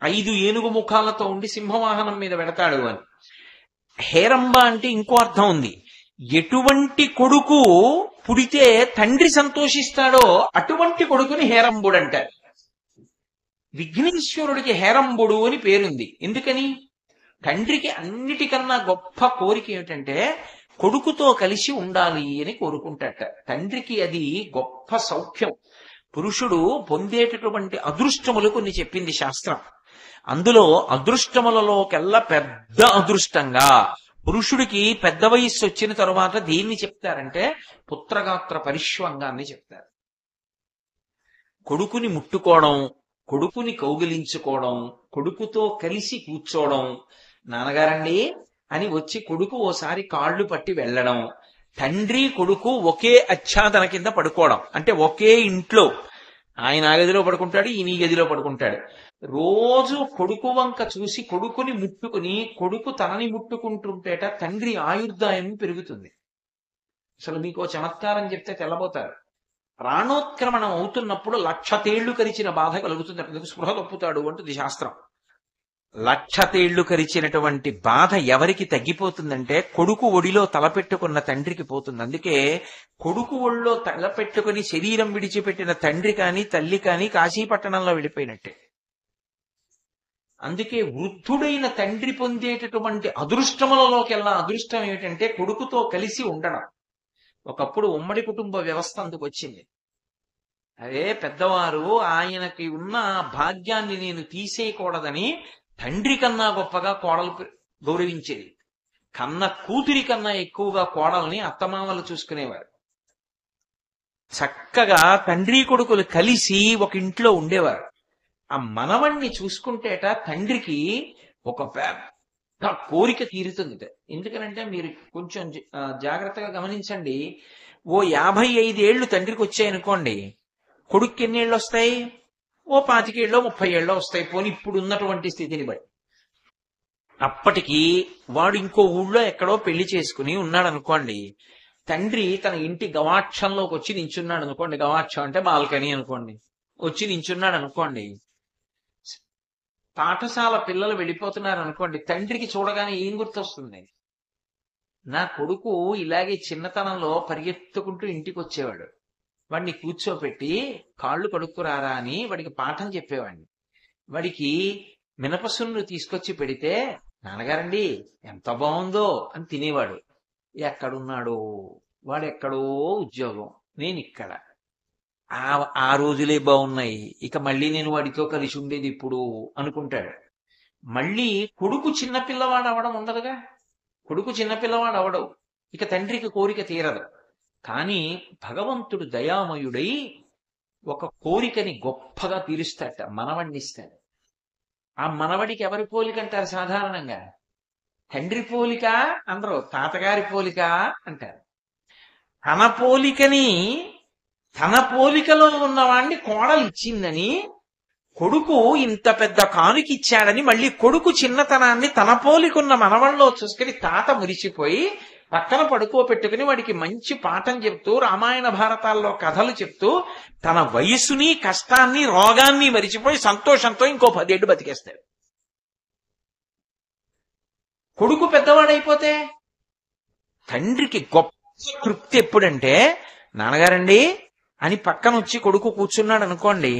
5 ఏనుగు ముఖాలతో ఉండి సింహవాహనం మీద పెడతాడు అని. హేరంబ అంటే ఇంకో అర్థం ఉంది. ఎటువంటి కొడుకు పుడితే తండ్రి సంతోషిస్తాడో అటువంటి కొడుకుని హేరంబుడు అంటారు. విఘ్నేశ్వరుడికి హేరంబుడు అని పేరుంది. ఎందుకని? తండ్రికి అన్నిటికన్నా గొప్ప కోరిక ఏమిటంటే కొడుకుతో కలిసి ఉండాలి అని కోరుకుంటాట. తండ్రికి అది గొప్ప సౌఖ్యం. పురుషుడు పొందేటటువంటి అదృష్టములు కొన్ని చెప్పింది శాస్త్రం. అందులో అదృష్టములలోకెల్లా పెద్ద అదృష్టంగా పురుషుడికి పెద్ద వయస్సు వచ్చిన తరువాత దేన్ని చెప్తారంటే పుత్రగాత్ర పరిష్వంగాన్ని చెప్తారు. కొడుకుని ముట్టుకోవడం, కొడుకుని కౌగిలించుకోవడం, కొడుకుతో కలిసి కూర్చోవడం, నాన్నగారండి అని వచ్చి కొడుకు ఓసారి కాళ్ళు పట్టి వెళ్ళడం, తండ్రి కొడుకు ఒకే ఆచ్ఛాదన కింద పడుకోవడం. అంటే ఒకే ఇంట్లో ఆయన ఆ గదిలో పడుకుంటాడు, ఈయన ఈ గదిలో పడుకుంటాడు. రోజు కొడుకు వంక చూసి కొడుకుని ముట్టుకుని కొడుకు తనని ముట్టుకుంటుంటేట తండ్రి ఆయుర్దాయం పెరుగుతుంది. అసలు మీకు చమత్కారం చెప్తే తెల్లబోతారు. ప్రాణోత్క్రమణం అవుతున్నప్పుడు 1,00,000 తేళ్లు కరిచిన బాధ కలుగుతుంది. అందుకు స్పృహ తప్పుతాడు అంటుంది శాస్త్రం. 1,00,000 తేళ్లు కరిచినటువంటి బాధ ఎవరికి తగ్గిపోతుందంటే కొడుకు ఒడిలో తలపెట్టుకున్న తండ్రికి పోతుంది. అందుకే కొడుకు ఒడిలో తలపెట్టుకుని శరీరం విడిచిపెట్టిన తండ్రి కాని తల్లి కాని కాశీపట్టణంలో వెళ్ళిపోయినట్టే. అందుకే వృద్ధుడైన తండ్రి పొందేటటువంటి అదృష్టములలోకెల్లా అదృష్టం ఏమిటంటే కొడుకుతో కలిసి ఉండడం. ఒకప్పుడు ఉమ్మడి కుటుంబ వ్యవస్థ అందుకు వచ్చింది. అదే పెద్దవారు ఆయనకి ఉన్న భాగ్యాన్ని నేను తీసేయకూడదని తండ్రి కన్నా గొప్పగా కోడలు గౌరవించేది. కన్న కూతురి కన్నా ఎక్కువగా కోడల్ని అత్తమామలు చూసుకునేవారు. చక్కగా తండ్రి కొడుకులు కలిసి ఒక ఇంట్లో ఉండేవారు. ఆ మనవణ్ణి చూసుకుంటేట తండ్రికి ఒక పెద్ద కోరిక తీరుతుంది. ఎందుకనంటే మీరు కొంచెం జాగ్రత్తగా గమనించండి. ఓ 55 ఏళ్లు తండ్రికి వచ్చాయనుకోండి, కొడుక్కి ఎన్ని ఏళ్ళు వస్తాయి? ఓ 25 ఏళ్ళో 30 ఏళ్ళో వస్తాయి. పోనీ ఇప్పుడు ఉన్నటువంటి స్థితిని బట్టి. అప్పటికి వాడు ఇంకో ఊళ్ళో ఎక్కడో పెళ్లి చేసుకుని ఉన్నాడు అనుకోండి. తండ్రి తన ఇంటి గవాక్షంలోకి వచ్చి నించున్నాడు అనుకోండి. గవాక్షం అంటే బాల్కనీ అనుకోండి. వచ్చి నించున్నాడు అనుకోండి. పాఠశాల పిల్లలు వెళ్ళిపోతున్నారు అనుకోండి. తండ్రికి చూడగానే ఏం గుర్తొస్తుంది? నా కొడుకు ఇలాగే చిన్నతనంలో పరిగెత్తుకుంటూ ఇంటికి వచ్చేవాడు. వాడిని కూర్చోపెట్టి కాళ్ళు కడుక్కురారా అని వాడికి పాఠం చెప్పేవాడిని. వాడికి మినపసున్ను తీసుకొచ్చి పెడితే, నాన్నగారండి ఎంత బాగుందో అని తినేవాడు. ఎక్కడున్నాడో వాడెక్కడో ఉద్యోగం, నేను ఇక్కడ. ఆ రోజులే బాగున్నాయి, ఇక మళ్ళీ నేను వాడితో కలిసి ఉండేది ఇప్పుడు అనుకుంటాడు. మళ్ళీ కొడుకు చిన్నపిల్లవాడు అవడం ఉండదుగా. కొడుకు చిన్నపిల్లవాడు అవడవు. ఇక తండ్రికి కోరిక తీరదు. కానీ భగవంతుడు దయామయుడై ఒక కోరికని గొప్పగా తీరుస్తాట, మనవణ్ణిస్తాడు. ఆ మనవడికి ఎవరి పోలిక అంటారు సాధారణంగా? తండ్రి పోలిక అందరూ, తాతగారి పోలిక అంటారు. తన పోలికలో ఉన్నవాణ్ణి కోడలు ఇచ్చిందని, కొడుకు ఇంత పెద్ద కానుక ఇచ్చాడని మళ్ళీ కొడుకు చిన్నతనాన్ని తన పోలికున్న మనవళ్ళలో చూసుకుని తాత మురిసిపోయి పక్కన పడుకోబెట్టుకుని వాడికి మంచి పాఠం చెప్తూ రామాయణ భారతాల్లో కథలు చెప్తూ తన వయసుని కష్టాన్ని రోగాన్ని మరిచిపోయి సంతోషంతో ఇంకో 10 ఏళ్ళు బతికేస్తాడు. కొడుకు పెద్దవాడైపోతే తండ్రికి గొప్ప తృప్తి ఎప్పుడంటే, నాన్నగారండి అని పక్కన వచ్చి కొడుకు కూర్చున్నాడు అనుకోండి,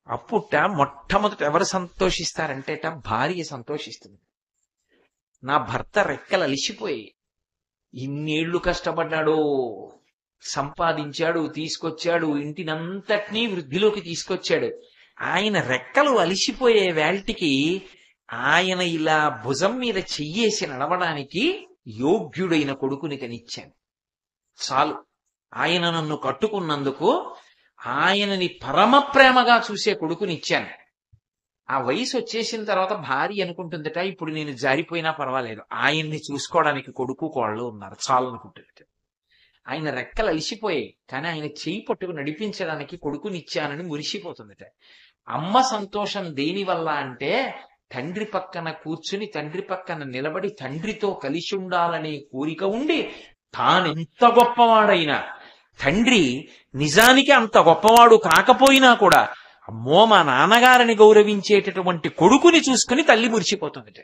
అప్పుట మొట్టమొదట ఎవరు సంతోషిస్తారంటే భార్య సంతోషిస్తుంది. నా భర్త రెక్కలు అలిసిపోయి ఇన్నేళ్లు కష్టపడ్డాడు, సంపాదించాడు, తీసుకొచ్చాడు, ఇంటినంతటినీ వృద్ధిలోకి తీసుకొచ్చాడు. ఆయన రెక్కలు అలిసిపోయే వేల్టికి ఆయన ఇలా భుజం మీద చెయ్యేసి నడవడానికి యోగ్యుడైన కొడుకుని కనిచ్చాను. చాలు, ఆయన నన్ను కట్టుకున్నందుకు ఆయనని పరమ ప్రేమగా చూసే కొడుకునిచ్చాను. ఆ వయసు వచ్చేసిన తర్వాత భార్య అనుకుంటుందట, ఇప్పుడు నేను జారిపోయినా పర్వాలేదు, ఆయన్ని చూసుకోవడానికి కొడుకు కోళ్ళు ఉన్నారు, చాలు అనుకుంటుందట. ఆయన రెక్కలు అలిసిపోయాయి, కానీ ఆయన చెయ్యి పట్టుకు నడిపించడానికి కొడుకునిచ్చానని మురిసిపోతుందట. అమ్మ సంతోషం దేనివల్ల అంటే, తండ్రి పక్కన కూర్చుని తండ్రి పక్కన నిలబడి తండ్రితో కలిసి ఉండాలనే కోరిక ఉండి, తానెంత గొప్పవాడైనా తండ్రి నిజానికి అంత గొప్పవాడు కాకపోయినా కూడా అమ్మో మా నాన్నగారిని గౌరవించేటటువంటి కొడుకుని చూసుకుని తల్లి మురిసిపోతుందట.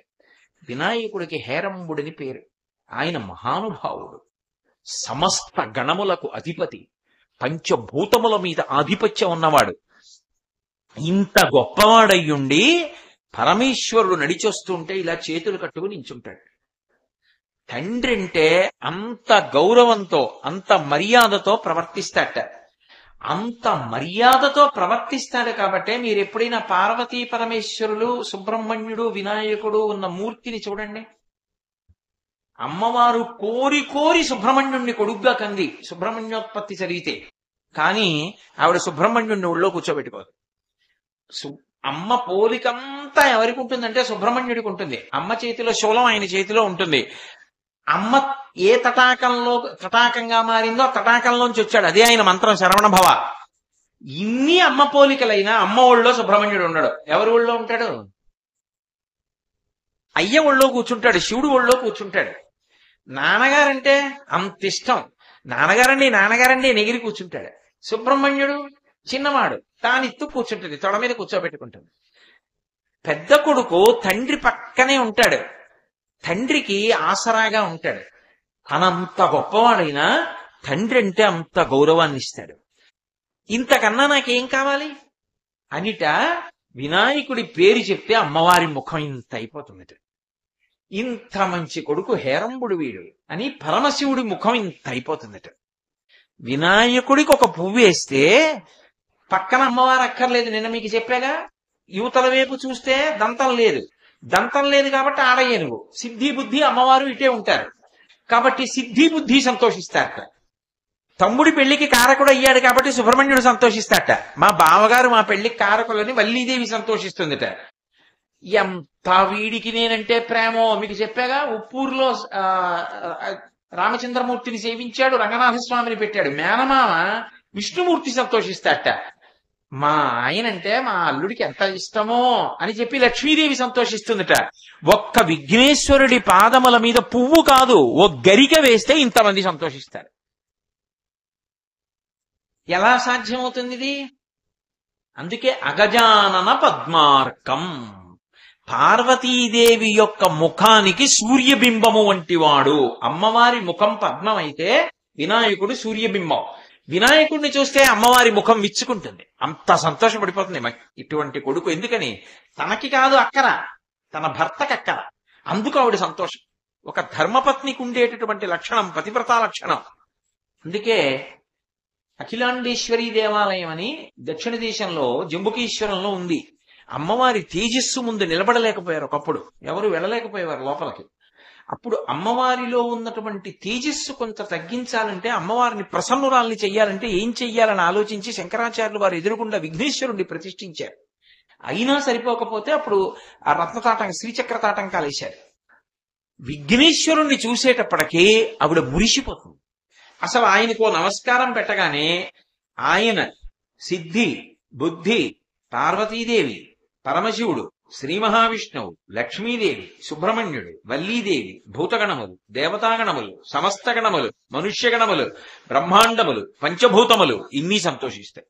వినాయకుడికి హేరంబుడని పేరు. ఆయన మహానుభావుడు, సమస్త గణములకు అధిపతి, పంచభూతముల మీద ఆధిపత్యం ఉన్నవాడు. ఇంత గొప్పవాడయ్యుండి పరమేశ్వరుడు నడిచొస్తుంటే ఇలా చేతులు కట్టుకుని నించుంటాడు. తండ్రి అంటే అంత గౌరవంతో అంత మర్యాదతో ప్రవర్తిస్తాట. అంత మర్యాదతో ప్రవర్తిస్తాడు కాబట్టే మీరు ఎప్పుడైనా పార్వతీ పరమేశ్వరులు, సుబ్రహ్మణ్యుడు, వినాయకుడు ఉన్న మూర్తిని చూడండి. అమ్మవారు కోరి కోరి సుబ్రహ్మణ్యుణ్ణి కొడుగ్గా కంది సుబ్రహ్మణ్యోత్పత్తి చదివితే, కానీ ఆవిడ సుబ్రహ్మణ్యుణ్ణి ఒళ్ళో కూర్చోబెట్టుకోదు. అమ్మ పోలికంతా ఎవరికి ఉంటుందంటే సుబ్రహ్మణ్యుడికి ఉంటుంది. అమ్మ చేతిలో శూలం ఆయన చేతిలో ఉంటుంది. అమ్మ ఏ తటాకంగా మారిందో తటాకంలోంచి వచ్చాడు, అదే ఆయన మంత్రం శరవణ భవ. ఇన్ని అమ్మ పోలికలైనా అమ్మ ఒళ్ళో సుబ్రహ్మణ్యుడు ఉండడు. ఎవరి ఒళ్ళో ఉంటాడు? అయ్య ఒళ్ళో కూర్చుంటాడు, శివుడు ఒళ్ళో కూర్చుంటాడు. నాన్నగారంటే అంత ఇష్టం. నాన్నగారండి నెగిరి కూర్చుంటాడు. సుబ్రహ్మణ్యుడు చిన్నవాడు, తానిత్తు కూర్చుంటుంది, తొడ మీద కూర్చోబెట్టుకుంటుంది. పెద్ద కొడుకు తండ్రి పక్కనే ఉంటాడు, తండ్రికి ఆసరాగా ఉంటాడు. తనంత గొప్పవాడైనా తండ్రి అంటే అంత గౌరవాన్ని ఇస్తాడు. ఇంతకన్నా నాకేం కావాలి అనిట వినాయకుడి పేరు చెప్తే అమ్మవారి ముఖం ఇంత అయిపోతుంది. ఇంత మంచి కొడుకు హేరంబుడు వీడు అని పరమశివుడి ముఖం ఇంత అయిపోతుందట. వినాయకుడికి ఒక పువ్వు వేస్తే పక్కన అమ్మవారు అక్కర్లేదు. నిన్న మీకు చెప్పాగా, యువతల వైపు చూస్తే దంతం లేదు. దంతం లేదు కాబట్టి ఆడ ఏనుగు. సిద్ధి బుద్ధి అమ్మవారు ఇటే ఉంటారు కాబట్టి సిద్ధి బుద్ధి సంతోషిస్తారట. తమ్ముడి పెళ్లికి కారకుడు అయ్యాడు కాబట్టి సుబ్రహ్మణ్యుడు సంతోషిస్తాట. మా బావగారు మా పెళ్లికి కారకులని వల్లీదేవి సంతోషిస్తుందిట. ఎంత వీడికి నేనంటే ప్రేమో మీకు చెప్పాగా. ఉప్పూరులో రామచంద్రమూర్తిని సేవించాడు, రంగనాథస్వామిని పెట్టాడు. మేనమామ విష్ణుమూర్తి సంతోషిస్తాట. మా ఆయనంటే మా అల్లుడికి ఎంత ఇష్టమో అని చెప్పి లక్ష్మీదేవి సంతోషిస్తుందట. ఒక్క విఘ్నేశ్వరుడి పాదముల మీద పువ్వు కాదు, ఓ గరిక వేస్తే ఇంతమంది సంతోషిస్తారు. ఎలా సాధ్యమవుతుంది ఇది? అందుకే అగజానన పద్మార్కం. పార్వతీదేవి యొక్క ముఖానికి సూర్యబింబము వంటివాడు. అమ్మవారి ముఖం పద్మం అయితే వినాయకుడు సూర్యబింబం. వినాయకుడిని చూస్తే అమ్మవారి ముఖం విచ్చుకుంటుంది, అంత సంతోషపడిపోతుంది. ఇటువంటి కొడుకు ఎందుకని? తనకి కాదు అక్కర, తన భర్తకి అక్కర. అందుకు ఆవిడ సంతోషం. ఒక ధర్మపత్నికి ఉండేటటువంటి లక్షణం పతివ్రతా లక్షణం. అందుకే అఖిలాండేశ్వరీ దేవాలయం అని దక్షిణ దేశంలో జంబుకేశ్వరంలో ఉంది. అమ్మవారి తేజస్సు ముందు నిలబడలేకపోయారు ఒకప్పుడు, ఎవరు వెళ్ళలేకపోయేవారు లోపలికి. అప్పుడు అమ్మవారిలో ఉన్నటువంటి తేజస్సు కొంత తగ్గించాలంటే, అమ్మవారిని ప్రసన్నురాల్ని చెయ్యాలంటే ఏం చెయ్యాలని ఆలోచించి శంకరాచార్యులు వారు ఎదురుగుండా విఘ్నేశ్వరుణ్ణి ప్రతిష్ఠించారు. అయినా సరిపోకపోతే అప్పుడు ఆ రత్నతాటంక శ్రీచక్ర తాటంకాలు వేశారు. విఘ్నేశ్వరుణ్ణి చూసేటప్పటికీ ఆవిడ మురిసిపోతుంది. అసలు ఆయనకో నమస్కారం పెట్టగానే ఆయన సిద్ధి బుద్ధి పార్వతీదేవి, పరమశివుడు, శ్రీ మహావిష్ణువు, లక్ష్మీదేవి, సుబ్రహ్మణ్యుడు, వల్లీదేవి, భూతగణములు, దేవతాగణములు, సమస్త గణములు, మనుష్యగణములు, బ్రహ్మాండములు, పంచభూతములు ఇన్ని సంతోషిస్తాయి.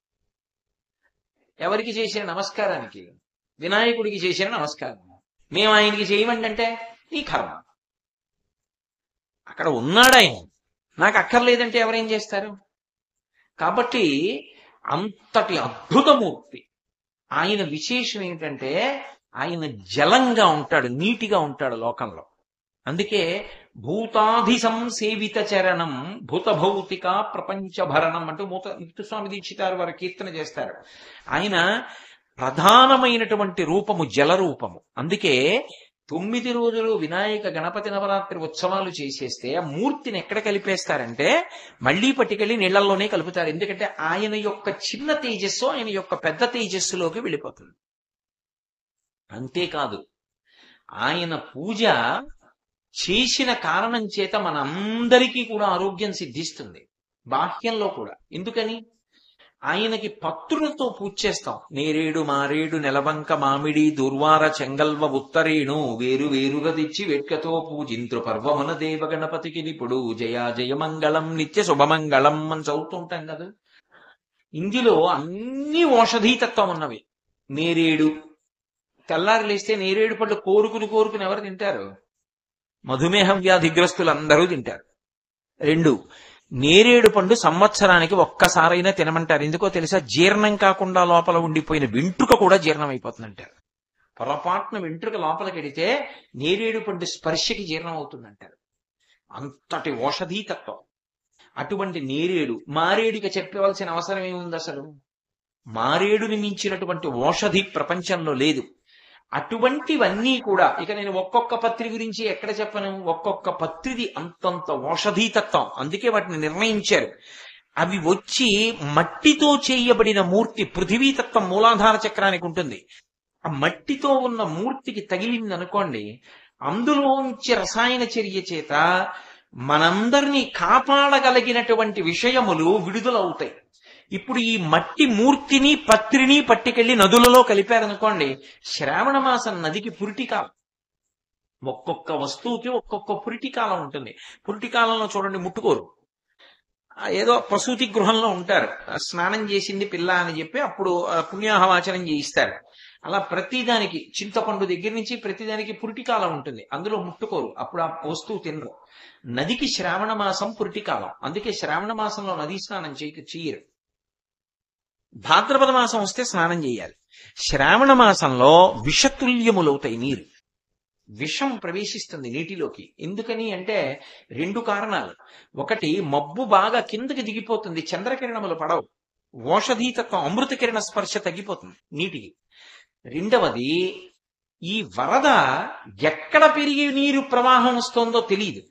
ఎవరికి చేసిన నమస్కారానికి? వినాయకుడికి చేసిన నమస్కారం. మేము ఆయనకి చేయమండి అంటే నీ కర్మ. అక్కడ ఉన్నాడు ఆయన, నాకు అక్కర్లేదంటే ఎవరేం చేస్తారు? కాబట్టి అంతటి అద్భుతమూర్తి ఆయన. విశేషం ఏమిటంటే ఆయన జలంగా ఉంటాడు, నీటిగా ఉంటాడు లోకంలో. అందుకే భూతాధి సంసేవిత చరణం భూత భౌతిక ప్రపంచ భరణం అంటూ ముత్తుస్వామి దీక్షితారు వారు కీర్తన చేస్తారు. ఆయన ప్రధానమైనటువంటి రూపము జల రూపము. అందుకే 9 రోజులు వినాయక గణపతి నవరాత్రి ఉత్సవాలు చేసేస్తే ఆ మూర్తిని ఎక్కడ కలిపేస్తారంటే మళ్లీ పట్టుకెళ్ళి నీళ్లలోనే కలుపుతారు. ఎందుకంటే ఆయన యొక్క చిన్న తేజస్సు ఆయన యొక్క పెద్ద తేజస్సులోకి వెళ్ళిపోతుంది. అంతేకాదు, ఆయన పూజ చేసిన కారణం చేత మనందరికీ కూడా ఆరోగ్యం సిద్ధిస్తుంది, బాహ్యంలో కూడా. ఎందుకని? ఆయనకి పత్రులతో పూజ చేస్తాం. నేరేడు మారేడు నెలవంక మామిడి దుర్వార చెంగల్వ ఉత్తరేణు వేరు వేరుగా తెచ్చి వెట్కతో పూజింత్రు పర్వమున దేవ గణపతికి నిపుడు జయ జయ మంగళం నిత్య శుభమంగళం అని చదువుతుంటాం కదా. ఇందులో అన్ని ఔషధీతత్వం ఉన్నవి. నేరేడు, తెల్లారి లేస్తే నేరేడు పళ్ళు కోరుకుని ఎవరు తింటారు? మధుమేహ వ్యాధిగ్రస్తులందరూ తింటారు. 2, నేరేడు పండు సంవత్సరానికి ఒక్కసారైనా తినమంటారు. ఎందుకో తెలుసా? జీర్ణం కాకుండా లోపల ఉండిపోయిన వెంట్రుక కూడా జీర్ణం అయిపోతుందంటారు. పొరపాటున వెంట్రుక లోపలికి వెడితే నేరేడు పండు స్పర్శకి జీర్ణం అవుతుందంటారు. అంతటి ఔషధీతత్వం. అటువంటి నేరేడు, మారేడుకి చెప్పవలసిన అవసరం ఏముంది? అసలు మారేడుని మించినటువంటి ఔషధి ప్రపంచంలో లేదు. అటువంటివన్నీ కూడా ఇక నేను ఒక్కొక్క పత్రి గురించి ఎక్కడ చెప్పను. ఒక్కొక్క పత్రిది అంతంత ఔషధీతత్వం. అందుకే వాటిని నిర్ణయించారు. అవి వచ్చి మట్టితో చేయబడిన మూర్తి పృథివీతత్వం మూలాధార చక్రానికి ఉంటుంది. ఆ మట్టితో ఉన్న మూర్తికి తగిలింది అనుకోండి, అందులోంచి రసాయన చర్య చేత మనందరినీ కాపాడగలిగినటువంటి విషయములు విడుదలవుతాయి. ఇప్పుడు ఈ మట్టి మూర్తిని పత్రిని పట్టుకెళ్లి నదులలో కలిపారనుకోండి, శ్రావణ మాసం నదికి పురిటి కాలం. ఒక్కొక్క వస్తువుకి ఒక్కొక్క పురిటి కాలం ఉంటుంది. పురిటి కాలంలో చూడండి ముట్టుకోరు. ఏదో ప్రసూతి గృహంలో ఉంటారు, స్నానం చేసింది పిల్ల అని చెప్పి అప్పుడు పుణ్యాహవాచనం చేయిస్తారు. అలా ప్రతిదానికి చింతపండు దగ్గర నుంచి ప్రతిదానికి పురిటికాలం ఉంటుంది, అందులో ముట్టుకోరు, అప్పుడు ఆ వస్తువు తినరు. నదికి శ్రావణ మాసం పురిటికాలం, అందుకే శ్రావణ మాసంలో నదీ స్నానం చెయ్యరు. భాద్రపద మాసం వస్తే స్నానం చేయాలి. శ్రావణ మాసంలో విషతుల్యములవుతాయి నీరు, విషం ప్రవేశిస్తుంది నీటిలోకి. ఎందుకని అంటే 2 కారణాలు. ఒకటి, మబ్బు బాగా కిందకి దిగిపోతుంది, చంద్రకిరణములు పడవు, ఓషధీతత్వం అమృత కిరణ స్పర్శ తగ్గిపోతుంది నీటికి. రెండవది, ఈ వరద ఎక్కడ పెరిగి నీరు ప్రవాహం వస్తుందో తెలియదు.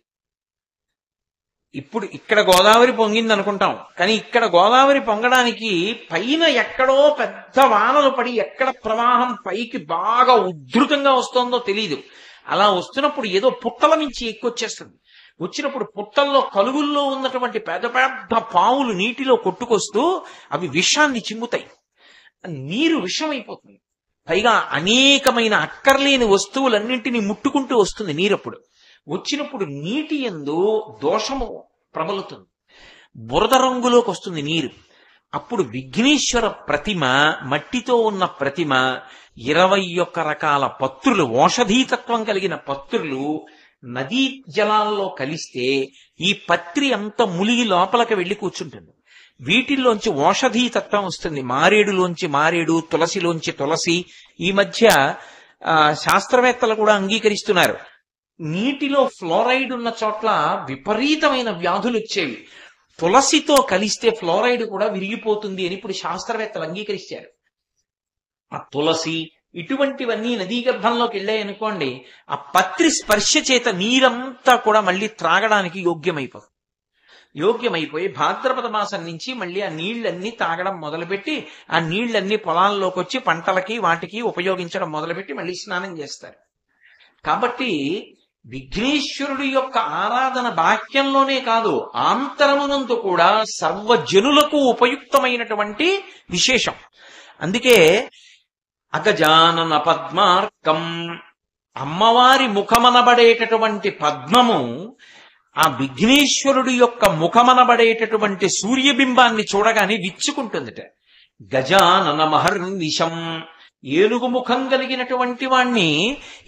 ఇప్పుడు ఇక్కడ గోదావరి పొంగింది అనుకుంటాం, కానీ ఇక్కడ గోదావరి పొంగడానికి పైన ఎక్కడో పెద్ద వానలు పడి ఎక్కడ ప్రవాహం పైకి బాగా ఉధృతంగా వస్తుందో తెలియదు. అలా వస్తున్నప్పుడు ఏదో పుట్టల నుంచి ఎక్కువచ్చేస్తుంది. వచ్చినప్పుడు పుట్టల్లో కలుగుల్లో ఉన్నటువంటి పెద్ద పెద్ద పావులు నీటిలో కొట్టుకొస్తూ అవి విషాన్ని చిమ్ముతాయి, నీరు విషమైపోతుంది. పైగా అనేకమైన అక్కర్లేని వస్తువులన్నింటినీ ముట్టుకుంటూ వస్తుంది నీరప్పుడు. వచ్చినప్పుడు నీటి యందు దోషము ప్రబలుతుంది, బురద రంగులోకి వస్తుంది నీరు. అప్పుడు విఘ్నేశ్వర ప్రతిమ, మట్టితో ఉన్న ప్రతిమ, 21 రకాల పత్రులు, ఓషధీతత్వం కలిగిన పత్రులు నదీ జలాల్లో కలిస్తే ఈ పత్రి అంత ములిగి లోపలికి వెళ్లి కూర్చుంటుంది. వీటిల్లోంచి ఓషధీతత్వం వస్తుంది, మారేడులోంచి మారేడు, తులసిలోంచి తులసి. ఈ మధ్య శాస్త్రవేత్తలు కూడా అంగీకరిస్తున్నారు, నీటిలో ఫ్లోరైడ్ ఉన్న చోట్ల విపరీతమైన వ్యాధులు వచ్చేవి, తులసితో కలిస్తే ఫ్లోరైడ్ కూడా విరిగిపోతుంది అని ఇప్పుడు శాస్త్రవేత్తలు అంగీకరించారు. ఆ తులసి ఇటువంటివన్నీ నదీ గర్భంలోకి వెళ్ళాయనుకోండి, ఆ పత్రి స్పర్శ చేత నీరంతా కూడా మళ్ళీ త్రాగడానికి యోగ్యమైపోయి భాద్రపద మాసం నుంచి మళ్ళీ ఆ నీళ్లన్నీ తాగడం మొదలుపెట్టి, ఆ నీళ్లన్నీ పొలాల్లోకి వచ్చి పంటలకి వాటికి ఉపయోగించడం మొదలుపెట్టి మళ్ళీ స్నానం చేస్తారు. కాబట్టి విఘ్నేశ్వరుడి యొక్క ఆరాధన బాహ్యంలోనే కాదు, ఆంతరమునందు కూడా సర్వజనులకు ఉపయుక్తమైనటువంటి విశేషం. అందుకే అగజానన పద్మార్కం, అమ్మవారి ముఖమనబడేటటువంటి పద్మము ఆ విఘ్నేశ్వరుడి యొక్క ముఖమనబడేటటువంటి సూర్యబింబాన్ని చూడగానే విచ్చుకుంటుందిట. గజానన మహర్నిశం, ఏనుగు ముఖం కలిగినటువంటి వాణ్ణి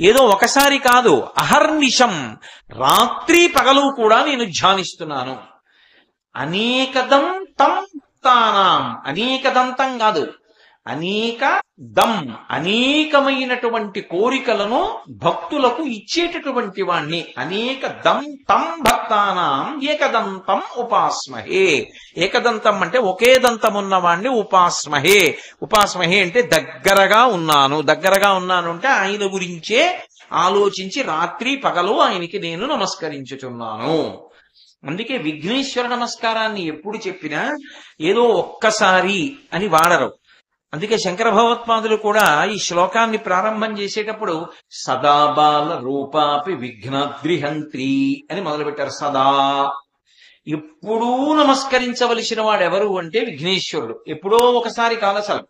ఏదో ఒకసారి కాదు, అహర్నిశం, రాత్రి పగలు కూడా నేను ధ్యానిస్తున్నాను. అనేకదం తం తానాం, అనేకదంతం కాదు, అనేక దం, అనేకమైనటువంటి కోరికలను భక్తులకు ఇచ్చేటటువంటి వాణ్ణి. అనేక దం తం భక్తానాం ఏకదంతం ఉపాస్మహే. ఏకదంతం అంటే ఒకే దంతం ఉన్నవాణ్ణి ఉపాస్మహే. ఉపాస్మహే అంటే దగ్గరగా ఉన్నాను అంటే ఆయన గురించే ఆలోచించి రాత్రి పగలు ఆయనకి నేను నమస్కరించుచున్నాను. అందుకే విఘ్నేశ్వర నమస్కారాన్ని ఎప్పుడు చెప్పినా ఏదో ఒక్కసారి అని వాడరు. అందుకే శంకర భగవత్పాదులు కూడా ఈ శ్లోకాన్ని ప్రారంభం చేసేటప్పుడు సదాబాల రూపాపి విఘ్నాద్రిహంత్రి అని మొదలుపెట్టారు. సదా, ఎప్పుడూ నమస్కరించవలసిన వాడెవరు అంటే విఘ్నేశ్వరుడు. ఎప్పుడో ఒకసారి కాలసలు,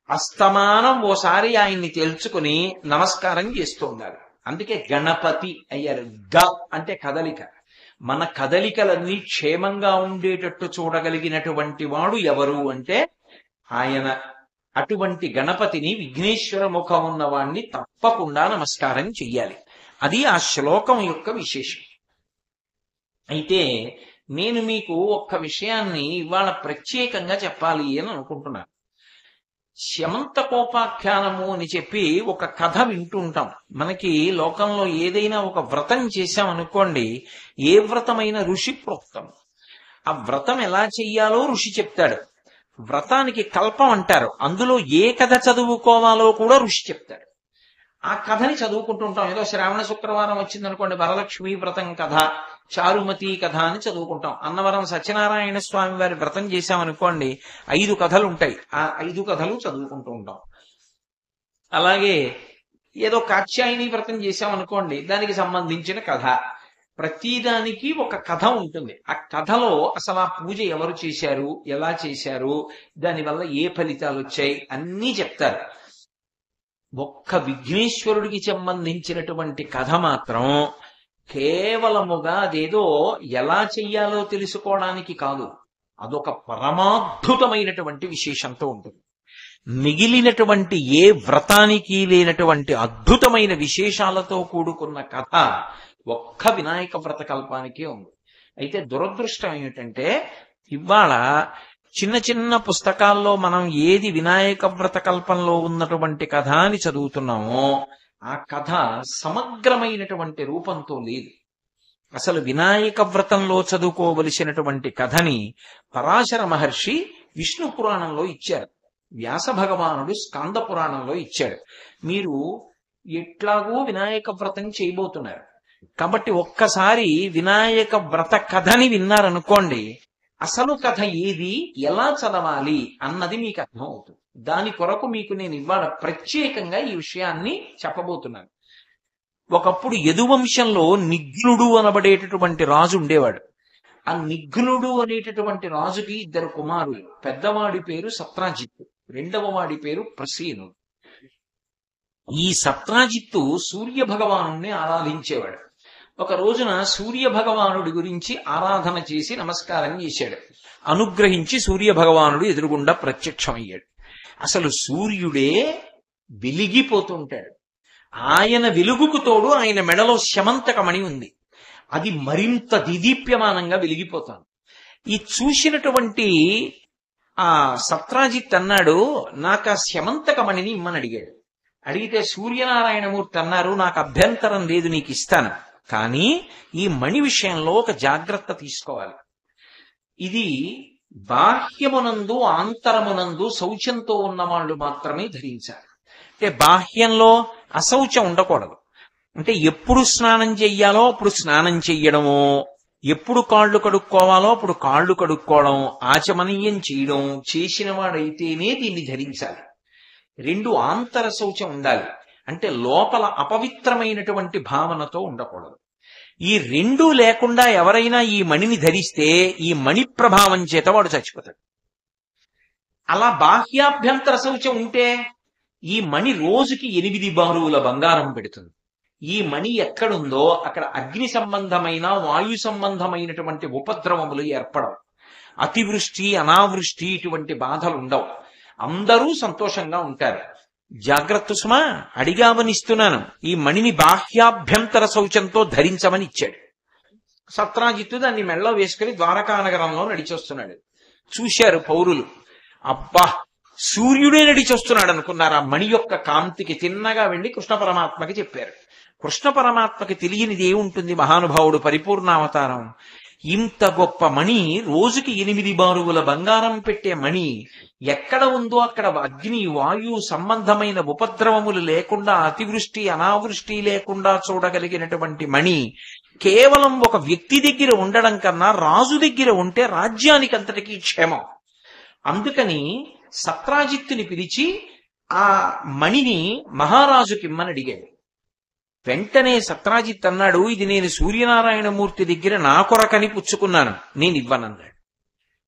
అస్తమానం ఓసారి ఆయన్ని తెలుసుకుని నమస్కారం చేస్తూ ఉండాలి. అందుకే గణపతి అయ్యారు. గ అంటే కదలిక. మన కదలికలన్నీ క్షేమంగా ఉండేటట్టు చూడగలిగినటువంటి వాడు ఎవరు అంటే ఆయన. అటువంటి గణపతిని, విఘ్నేశ్వర ముఖం ఉన్నవాణ్ణి తప్పకుండా నమస్కారం చెయ్యాలి. అది ఆ శ్లోకం యొక్క విశేషం. అయితే నేను మీకు ఒక్క విషయాన్ని ఇవాళ ప్రత్యేకంగా చెప్పాలి అని అనుకుంటున్నాను. శమంతకోపాఖ్యానము అని చెప్పి ఒక కథ వింటుంటాం. మనకి లోకంలో ఏదైనా ఒక వ్రతం చేశామనుకోండి, ఏ వ్రతమైన ఋషి ప్రోక్తం. ఆ వ్రతం ఎలా చెయ్యాలో ఋషి చెప్తాడు. వ్రతానికి కల్పం అంటారు, అందులో ఏ కథ చదువుకోవాలో కూడా ఋషి చెప్తాడు. ఆ కథని చదువుకుంటుంటాం. ఏదో శ్రావణ శుక్రవారం వచ్చిందనుకోండి, వరలక్ష్మి వ్రతం కథ, చారుమతి కథ అని చదువుకుంటాం. అన్నవరం సత్యనారాయణ స్వామి వారి వ్రతం చేశామనుకోండి, 5 కథలు ఉంటాయి, ఆ 5 కథలు చదువుకుంటూ ఉంటాం. అలాగే ఏదో కాత్యాయని వ్రతం చేశామనుకోండి, దానికి సంబంధించిన కథ. ప్రతిదానికి ఒక కథ ఉంటుంది. ఆ కథలో అసలు ఆ పూజ ఎవరు చేశారు, ఎలా చేశారు, దానివల్ల ఏ ఫలితాలు వచ్చాయి అన్నీ చెప్తారు. ఒక్క విఘ్నేశ్వరుడికి సంబంధించినటువంటి కథ మాత్రం కేవలముగా అదేదో ఎలా చెయ్యాలో తెలుసుకోవడానికి కాదు, అదొక పరమాద్భుతమైనటువంటి విశేషంతో ఉంటుంది. మిగిలినటువంటి ఏ వ్రతానికి లేనటువంటి అద్భుతమైన విశేషాలతో కూడుకున్న కథ ఒక్క వినాయక వ్రత కల్పానికే ఉంది. అయితే దురదృష్టం ఏమిటంటే ఇవాళ చిన్న చిన్న పుస్తకాల్లో మనం ఏది వినాయక వ్రత కల్పంలో ఉన్నటువంటి కథ అని చదువుతున్నామో ఆ కథ సమగ్రమైనటువంటి రూపంతో లేదు. అసలు వినాయక వ్రతంలో చదువుకోవలసినటువంటి కథని పరాశర మహర్షి విష్ణు పురాణంలో ఇచ్చారు, వ్యాస భగవానుడు స్కంద పురాణంలో ఇచ్చాడు. మీరు ఎట్లాగూ వినాయక వ్రతం చేయబోతున్నారు కాబట్టి ఒక్కసారి వినాయక వ్రత కథని విన్నారనుకోండి, అసలు కథ ఏది, ఎలా చదవాలి అన్నది మీకు అర్థం అవుతుంది. దాని కొరకు మీకు నేను ఇవాళ ప్రత్యేకంగా ఈ విషయాన్ని చెప్పబోతున్నాను. ఒకప్పుడు యదువంశంలో నిఘ్నుడు అనబడేటటువంటి రాజు ఉండేవాడు. ఆ నిఘ్నుడు అనేటటువంటి రాజుకి 2 కుమారులు. పెద్దవాడి పేరు సత్రాజిత్తు, రెండవ వాడి పేరు ప్రసేనుడు. ఈ సత్రాజిత్తు సూర్య భగవానుణ్ణి ఆరాధించేవాడు. ఒక రోజున సూర్య భగవానుడి గురించి ఆరాధన చేసి నమస్కారం చేశాడు. అనుగ్రహించి సూర్య భగవానుడు ఎదురుగుండా ప్రత్యక్షమయ్యాడు. అసలు సూర్యుడే వెలిగిపోతుంటాడు. ఆయన వెలుగుకు తోడు ఆయన మెడలో శమంతకమణి ఉంది, అది మరింత దిదీప్యమానంగా వెలిగిపోతాను. ఈ చూసినటువంటి ఆ సత్రాజిత్ అన్నాడు, నాకు ఆ శమంతకమణిని ఇమ్మని అడిగాడు. అడిగితే సూర్యనారాయణమూర్తి అన్నారు, నాకు అభ్యంతరం లేదు, నీకు ఇస్తాను, కానీ ఈ మణి విషయంలో ఒక జాగ్రత్త తీసుకోవాలి. ఇది బాహ్యమునందు ఆంతరమునందు శౌచంతో ఉన్న వాళ్ళు మాత్రమే ధరించాలి. అంటే బాహ్యంలో అశౌచం ఉండకూడదు. అంటే ఎప్పుడు స్నానం చెయ్యాలో అప్పుడు స్నానం చెయ్యడము, ఎప్పుడు కాళ్ళు కడుక్కోవాలో అప్పుడు కాళ్ళు కడుక్కోవడం, ఆచమనీయం చేయడం చేసిన వాడైతేనే దీన్ని ధరించాలి. 2 ఆంతర శౌచం ఉండాలి. అంటే లోపల అపవిత్రమైనటువంటి భావనతో ఉండకూడదు. ఈ 2 లేకుండా ఎవరైనా ఈ మణిని ధరిస్తే ఈ మణి ప్రభావం చేత వాడు చచ్చిపోతాడు. అలా బాహ్యాభ్యంతర శౌచం ఉంటే ఈ మణి రోజుకి 8 బారువుల బంగారం పెడుతుంది. ఈ మణి ఎక్కడుందో అక్కడ అగ్ని సంబంధమైన వాయు సంబంధమైనటువంటి ఉపద్రవములు ఏర్పడవు. అతివృష్టి అనావృష్టి ఇటువంటి బాధలు ఉండవు. అందరూ సంతోషంగా ఉంటారు. జాగ్రత్త సుమా, అడిగామనిస్తున్నాను. ఈ మణిని బాహ్యాభ్యంతర శౌచంతో ధరించమని ఇచ్చాడు. సత్రాజిత్తు దాన్ని మెళ్ళలో వేసుకుని ద్వారకానగరంలో నడిచొస్తున్నాడు. చూశారు పౌరులు, అబ్బా సూర్యుడే నడిచొస్తున్నాడు అనుకున్నారు. ఆ మణి యొక్క కాంతికి తిన్నగా వెళ్లి కృష్ణ పరమాత్మకి చెప్పారు. కృష్ణ పరమాత్మకి తెలియనిది ఏముంటుంది, మహానుభావుడు పరిపూర్ణావతారం. ఇంత గొప్ప మణి, రోజుకి 8 బారువుల బంగారం పెట్టే మణి ఎక్కడ ఉందో అక్కడ అగ్ని వాయు సంబంధమైన ఉపద్రవములు లేకుండా, అతివృష్టి అనావృష్టి లేకుండా చూడగలిగినటువంటి మణి కేవలం ఒక వ్యక్తి దగ్గర ఉండడం కన్నా రాజు దగ్గర ఉంటే రాజ్యానికి అంతటికీ క్షేమం. అందుకని సత్రాజిత్తుని పిలిచి ఆ మణిని మహారాజుకిమ్మని అడిగాడు. వెంటనే సత్రాజిత్ అన్నాడు, ఇది నేను సూర్యనారాయణమూర్తి దగ్గర నా కొరకని పుచ్చుకున్నాను, నేను ఇవ్వనన్నాడు.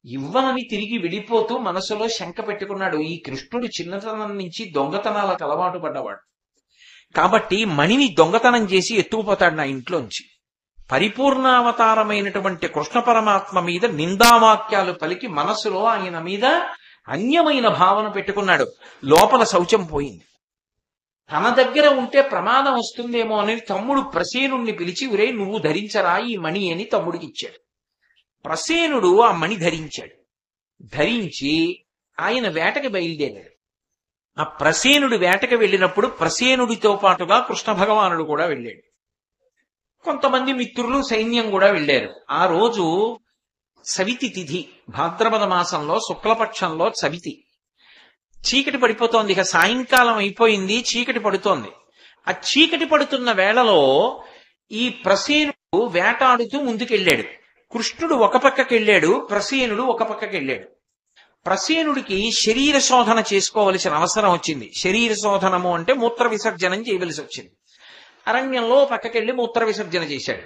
ఇవ్వనని తిరిగి వెళ్ళిపోతూ మనసులో శంక పెట్టుకున్నాడు. ఈ కృష్ణుడు చిన్నతనం నుంచి దొంగతనాలకు అలవాటు పడ్డవాడు కాబట్టి మణిని దొంగతనం చేసి ఎత్తుకుపోతాడు నా ఇంట్లోంచి. పరిపూర్ణావతారమైనటువంటి కృష్ణ పరమాత్మ మీద నిందావాక్యాలు పలికి మనసులో ఆయన మీద అన్యమైన భావన పెట్టుకున్నాడు. లోపల శౌచం పోయింది. తన దగ్గర ఉంటే ప్రమాదం వస్తుందేమో అని తమ్ముడు ప్రసేనుణ్ణి పిలిచి, ఒరే నువ్వు ధరించరా ఈ మణి అని తమ్ముడికి ఇచ్చాడు. ప్రసేనుడు ఆ మణి ధరించాడు. ధరించి ఆయన వేటకి బయలుదేరాడు. ఆ ప్రసేనుడు వేటకి వెళ్ళినప్పుడు ప్రసేనుడితో పాటుగా కృష్ణ భగవానుడు కూడా వెళ్ళాడు. కొంతమంది మిత్రులు సైన్యం కూడా వెళ్ళారు. ఆ రోజు సవితి తిథి, భాద్రపద మాసంలో శుక్లపక్షంలో సవితి. చీకటి పడిపోతోంది, ఇక సాయంకాలం అయిపోయింది, చీకటి పడుతోంది. ఆ చీకటి పడుతున్న వేళలో ఈ ప్రసేనుడు వేటాడుతూ ముందుకెళ్ళాడు. కృష్ణుడు ఒక పక్కకెళ్ళాడు, ప్రసేనుడు ఒక పక్కకెళ్ళాడు. ప్రసేనుడికి శరీర శోధన చేసుకోవలసిన అవసరం వచ్చింది. శరీర శోధనము అంటే మూత్ర విసర్జనం చేయవలసి వచ్చింది. అరణ్యంలో పక్కకెళ్ళి మూత్ర విసర్జన చేశాడు.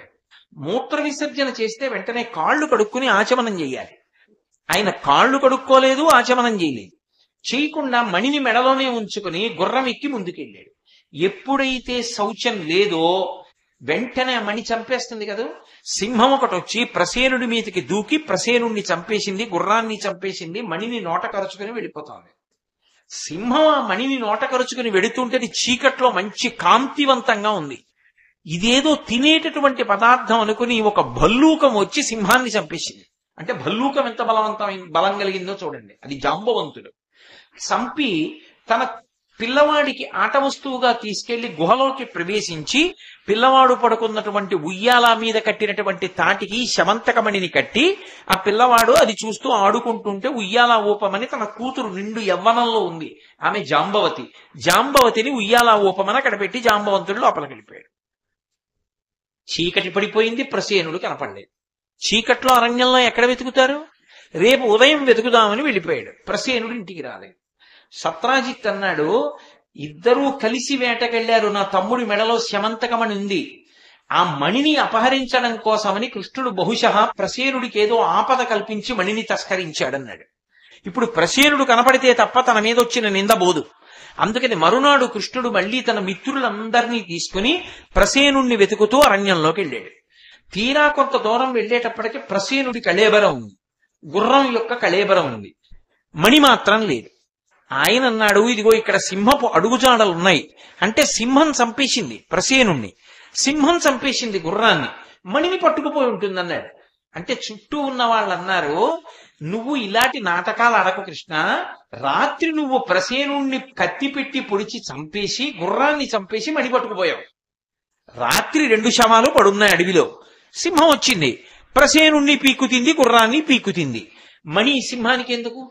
మూత్ర విసర్జన చేస్తే వెంటనే కాళ్ళు కడుక్కుని ఆచమనం చేయాలి. ఆయన కాళ్ళు కడుక్కోలేదు, ఆచమనం చేయలేదు. చేయకుండా మణిని మెడలోనే ఉంచుకుని గుర్రం ఎక్కి ముందుకెళ్ళాడు. ఎప్పుడైతే శౌచం లేదో వెంటనే ఆ మణి చంపేస్తుంది కదా. సింహం ఒకటి వచ్చి ప్రసేనుడి మీదకి దూకి ప్రసేనుడిని చంపేసింది, గుర్రాన్ని చంపేసింది, మణిని నోట కరుచుకుని వెళ్ళిపోతుంది. సింహం ఆ మణిని నోట కరుచుకుని వెడుతుంటే చీకట్లో మంచి కాంతివంతంగా ఉంది. ఇదేదో తినేటటువంటి పదార్థం అనుకుని ఒక భల్లూకం వచ్చి సింహాన్ని చంపేసింది. అంటే భల్లూకం ఎంత బలం కలిగిందో చూడండి. అది జాంబవంతుడు. చంపి తన పిల్లవాడికి ఆట వస్తువుగా తీసుకెళ్లి గుహలోకి ప్రవేశించి పిల్లవాడు పడుకున్నటువంటి ఉయ్యాల మీద కట్టినటువంటి తాటికి శమంతకమణిని కట్టి ఆ పిల్లవాడు అది చూస్తూ ఆడుకుంటుంటే ఉయ్యాల ఊపమని తన కూతురు నిండు యవ్వనంలో ఉంది, ఆమె జాంబవతి. జాంబవతిని ఉయ్యాల ఊపమని అక్కడ పెట్టి జాంబవంతుడు లోపలికి వెళ్ళిపోయాడు. చీకటి పడిపోయింది, ప్రసేనుడు కనపడలేదు. చీకట్లో అరణ్యంలో ఎక్కడ వెతుకుతారు? రేపు ఉదయం వెతుకుదామని వెళ్ళిపోయాడు. ప్రసేనుడు ఇంటికి రాలేదు. సత్రాజిత్ అన్నాడు, ఇద్దరూ కలిసి వేటకెళ్లారు, నా తమ్ముడి మెడలో శమంతకమణి ఉంది, ఆ మణిని అపహరించడం కోసమని కృష్ణుడు బహుశః ప్రసేనుడికి ఏదో ఆపద కల్పించి మణిని తస్కరించాడన్నాడు. ఇప్పుడు ప్రసేనుడు కనపడితే తప్ప తన మీద వచ్చిన నిందబోదు. అందుకని మరునాడు కృష్ణుడు మళ్లీ తన మిత్రులందరినీ తీసుకుని ప్రసేనుణ్ణి వెతుకుతూ అరణ్యంలోకి వెళ్ళాడు. తీరా కొంత దూరం వెళ్లేటప్పటికి ప్రసేనుడి కళేబరం ఉంది, గుర్రం యొక్క కళేబరం ఉంది, మణి మాత్రం లేదు. ఆయన అన్నాడు, ఇదిగో ఇక్కడ సింహపు అడుగుజాడలున్నాయి. అంటే సింహం చంపేసింది ప్రసేనుణ్ణి, సింహం చంపేసింది గుర్రాన్ని, మణిని పట్టుకుపోయి ఉంటుందన్నాడు. అంటే చుట్టూ ఉన్న వాళ్ళు అన్నారు, నువ్వు ఇలాంటి నాటకాలు ఆడకు కృష్ణ, రాత్రి నువ్వు ప్రసేనుణ్ణి కత్తి పెట్టి పొడిచి చంపేసి గుర్రాన్ని చంపేసి మణి పట్టుకుపోయావు. రాత్రి 2 శవాలు పడున్నాయి అడవిలో. సింహం వచ్చింది, ప్రసేనుణ్ణి పీక్కుతింది, గుర్రాన్ని పీక్కుతింది. మణి సింహానికి ఎందుకు?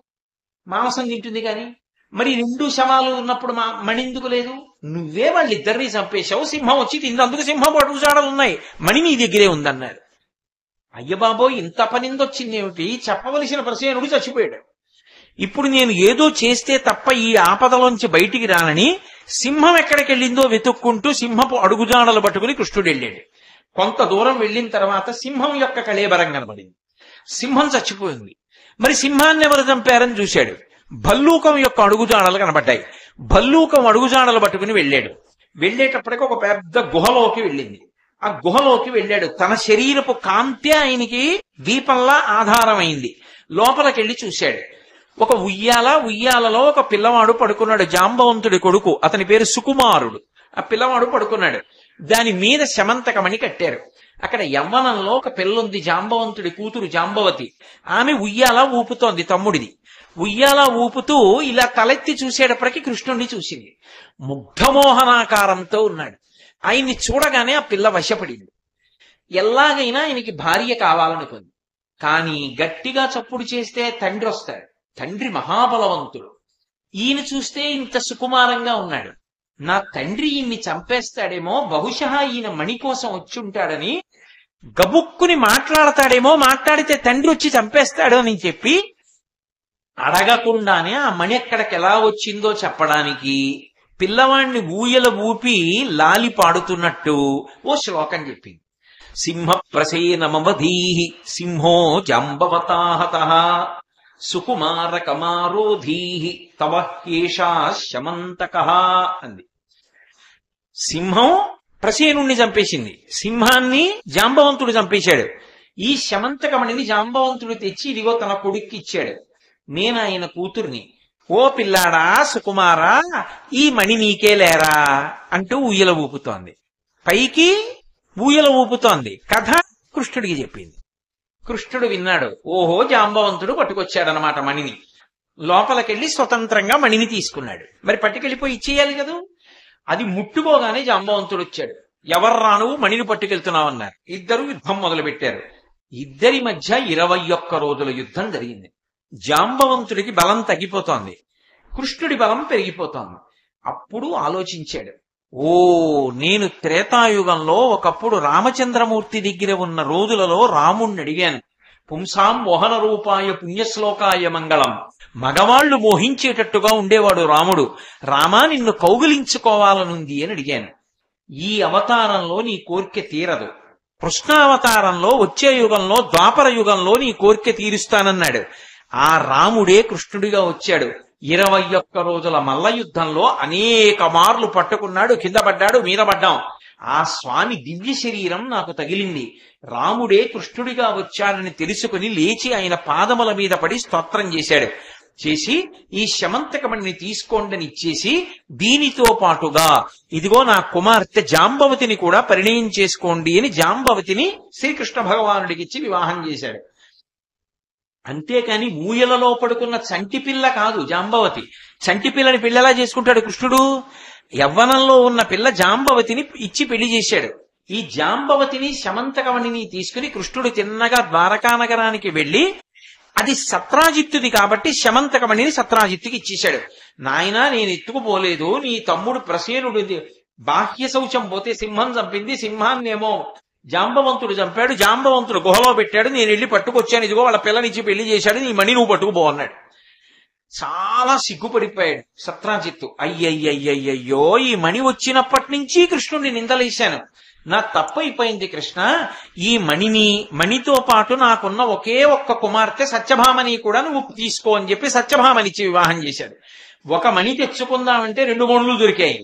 మాంసం తింటుంది కాని. మరి 2 శవాలు ఉన్నప్పుడు మణి ఎందుకు లేదు? నువ్వే వాళ్ళిద్దరినీ చంపేశావు, సింహం వచ్చి తింది, అందుకు సింహం అడుగుజాడలు ఉన్నాయి, మణి నీ దగ్గరే ఉందన్నారు. అయ్యబాబోయ్, ఇంత పనిందొచ్చింది ఏమిటి? చెప్పవలసిన ప్రసేనుడు చచ్చిపోయాడు. ఇప్పుడు నేను ఏదో చేస్తే తప్ప ఈ ఆపదలోంచి బయటికి రానని సింహం ఎక్కడికి వెళ్ళిందో వెతుక్కుంటూ సింహపు అడుగుజాడలు పట్టుకుని కృష్ణుడు వెళ్ళాడు. కొంత దూరం వెళ్ళిన తర్వాత సింహం యొక్క కళేబరం కనబడింది. సింహం చచ్చిపోయింది. మరి సింహాన్ని ఎవరు చంపారని చూశాడు. భల్లూకం యొక్క అడుగుజాడలు కనబడ్డాయి. భల్లూకం అడుగుజాడలు పట్టుకుని వెళ్ళాడు. వెళ్ళేటప్పటికి ఒక పెద్ద గుహలోకి వెళ్ళింది. ఆ గుహలోకి వెళ్ళాడు. తన శరీరపు కాంతి ఆయనకి దీపంలా ఆధారమైంది. లోపలికెళ్ళి చూశాడు. ఒక ఉయ్యాలలో ఒక పిల్లవాడు పడుకున్నాడు, జాంబవంతుడి కొడుకు, అతని పేరు సుకుమారుడు. ఆ పిల్లవాడు పడుకున్నాడు. దాని మీద శమంతకమణి కట్టారు. అక్కడ యవ్వనంలో ఒక పిల్లుంది, జాంబవంతుడి కూతురు జాంబవతి. ఆమె ఉయ్యాల ఊపుతోంది తమ్ముడిది. ఉయ్యాల ఊపుతూ ఇలా తలెత్తి చూసేటప్పటికి కృష్ణుణ్ణి చూసింది. ముగ్ధమోహనాకారంతో ఉన్నాడు. ఆయన్ని చూడగానే ఆ పిల్ల వశపడింది. ఎలాగైనా ఆయనకి భార్య కావాలనుకుంది. కానీ గట్టిగా చప్పుడు చేస్తే తండ్రి వస్తాడు. తండ్రి మహాబలవంతుడు. ఈయన చూస్తే ఇంత సుకుమారంగా ఉన్నాడు. నా తండ్రి ఈయన్ని చంపేస్తాడేమో, బహుశా ఈయన మణి కోసం వచ్చి ఉంటాడని గబుక్కుని మాట్లాడతాడేమో, మాట్లాడితే తండ్రి వచ్చి చంపేస్తాడు అని చెప్పి అడగకుండానే ఆ మణి ఎక్కడికి ఎలా వచ్చిందో చెప్పడానికి పిల్లవాణ్ణి ఊయల ఊపి లాలి పాడుతున్నట్టు ఓ శ్లోకం చెప్పింది. సింహ ప్రసేనమవధీః సింహో జాంబవతాహతః సుకుమార కమారోధీః తవ హ్యేషా శమంతకః అంది. సింహం ప్రసేనుణ్ణి చంపేసింది, సింహాన్ని జాంబవంతుడు చంపేశాడు. ఈ శమంతకమణిని జాంబవంతుడు తెచ్చి ఇదిగో తన కొడుక్కి ఇచ్చాడు. నేను ఆయన కూతుర్ని. ఓ పిల్లాడా సుకుమారా, ఈ మణి నీకే లేరా అంటూ ఊయల ఊపుతోంది. పైకి ఊయల ఊపుతోంది. కథ కృష్ణుడికి చెప్పింది. కృష్ణుడు విన్నాడు. ఓహో, జాంబవంతుడు పట్టుకొచ్చాడనమాట మణిని. లోపలికెళ్ళి స్వతంత్రంగా మణిని తీసుకున్నాడు. మరి పట్టుకెళ్ళిపోయి ఇచ్చేయాలి కదా. అది ముట్టుకోగానే జాంబవంతుడు వచ్చాడు. ఎవర్రా నువ్వు, మణిని పట్టుకెళ్తున్నావు అన్నారు. ఇద్దరు యుద్ధం మొదలు పెట్టారు. ఇద్దరి మధ్య 21 రోజుల యుద్ధం జరిగింది. జాంబవంతుడికి బలం తగ్గిపోతోంది, కృష్ణుడి బలం పెరిగిపోతోంది. అప్పుడు ఆలోచించాడు, ఓ నేను త్రేతాయుగంలో ఒకప్పుడు రామచంద్రమూర్తి దగ్గర ఉన్న రోజులలో రాముణ్ణి అడిగాను, పుంసాం మోహన రూపాయ పుణ్యశ్లోకాయ మంగళం, మగవాళ్లు మోహించేటట్టుగా ఉండేవాడు రాముడు, రామా నిన్ను కౌగిలించుకోవాలనుంది అని అడిగాను. ఈ అవతారంలో నీ కోరిక తీరదు, కృష్ణావతారంలో వచ్చే యుగంలో ద్వాపర యుగంలో నీ కోరిక తీరుస్తానన్నాడు. ఆ రాముడే కృష్ణుడిగా వచ్చాడు. 21 రోజుల మల్ల యుద్ధంలో అనేక మార్లు పట్టుకున్నాడు, కింద పడ్డాడు, మీద పడ్డాం. ఆ స్వామి దివ్య శరీరం నాకు తగిలింది. రాముడే కృష్ణుడిగా వచ్చాడని తెలుసుకుని లేచి ఆయన పాదముల మీద పడి స్తోత్రం చేశాడు. చేసి ఈ శమంతకమణిని తీసుకోండి ఇచ్చేసి దీనితో పాటుగా ఇదిగో నా కుమార్తె జాంబవతిని కూడా పరిణయం చేసుకోండి అని జాంబవతిని శ్రీకృష్ణ భగవానుడికి ఇచ్చి వివాహం చేశాడు. అంతేకాని ఊయలలో పడుకున్న చంటి పిల్ల కాదు జాంబవతి. చంటి పిల్లని పిల్లలా చేసుకుంటాడు కృష్ణుడు. యవ్వనంలో ఉన్న పిల్ల జాంబవతిని ఇచ్చి పెళ్లి చేశాడు. ఈ జాంబవతిని శమంతకమణిని తీసుకుని కృష్ణుడు తిన్నగా ద్వారకా నగరానికి వెళ్లి, అది సత్రాజిత్తుది కాబట్టి శమంతకమణిని సత్రాజిత్తుకి ఇచ్చేశాడు. నాయనా నేను ఎత్తుకుపోలేదు, నీ తమ్ముడు ప్రసేనుడు బాహ్య శౌచం పోతే సింహం చంపింది, సింహాన్నేమో జాంబవంతుడు చంపాడు, జాంబవంతుడు గుహలో పెట్టాడు, నేను వెళ్ళి పట్టుకొచ్చాను, ఇదిగో వాళ్ళ పిల్లనిచ్చి పెళ్లి చేశాడు, నీ మణి నువ్వు పట్టుకుపో అన్నాడు. చాలా సిగ్గుపడిపోయాడు సత్రాజిత్తు. అయ్యయ్యయ్యయ్యో, ఈ మణి వచ్చినప్పటి నుంచి కృష్ణుడిని నిందలేశాను, నా తప్పైపోయింది కృష్ణ. ఈ మణితో పాటు నాకున్న ఒకే ఒక్క కుమార్తె సత్యభామని కూడా నువ్వు తీసుకో అని చెప్పి సత్యభామనిచ్చి వివాహం చేశాడు. ఒక మణి తెచ్చుకుందామంటే 2 మణులు దొరికాయి,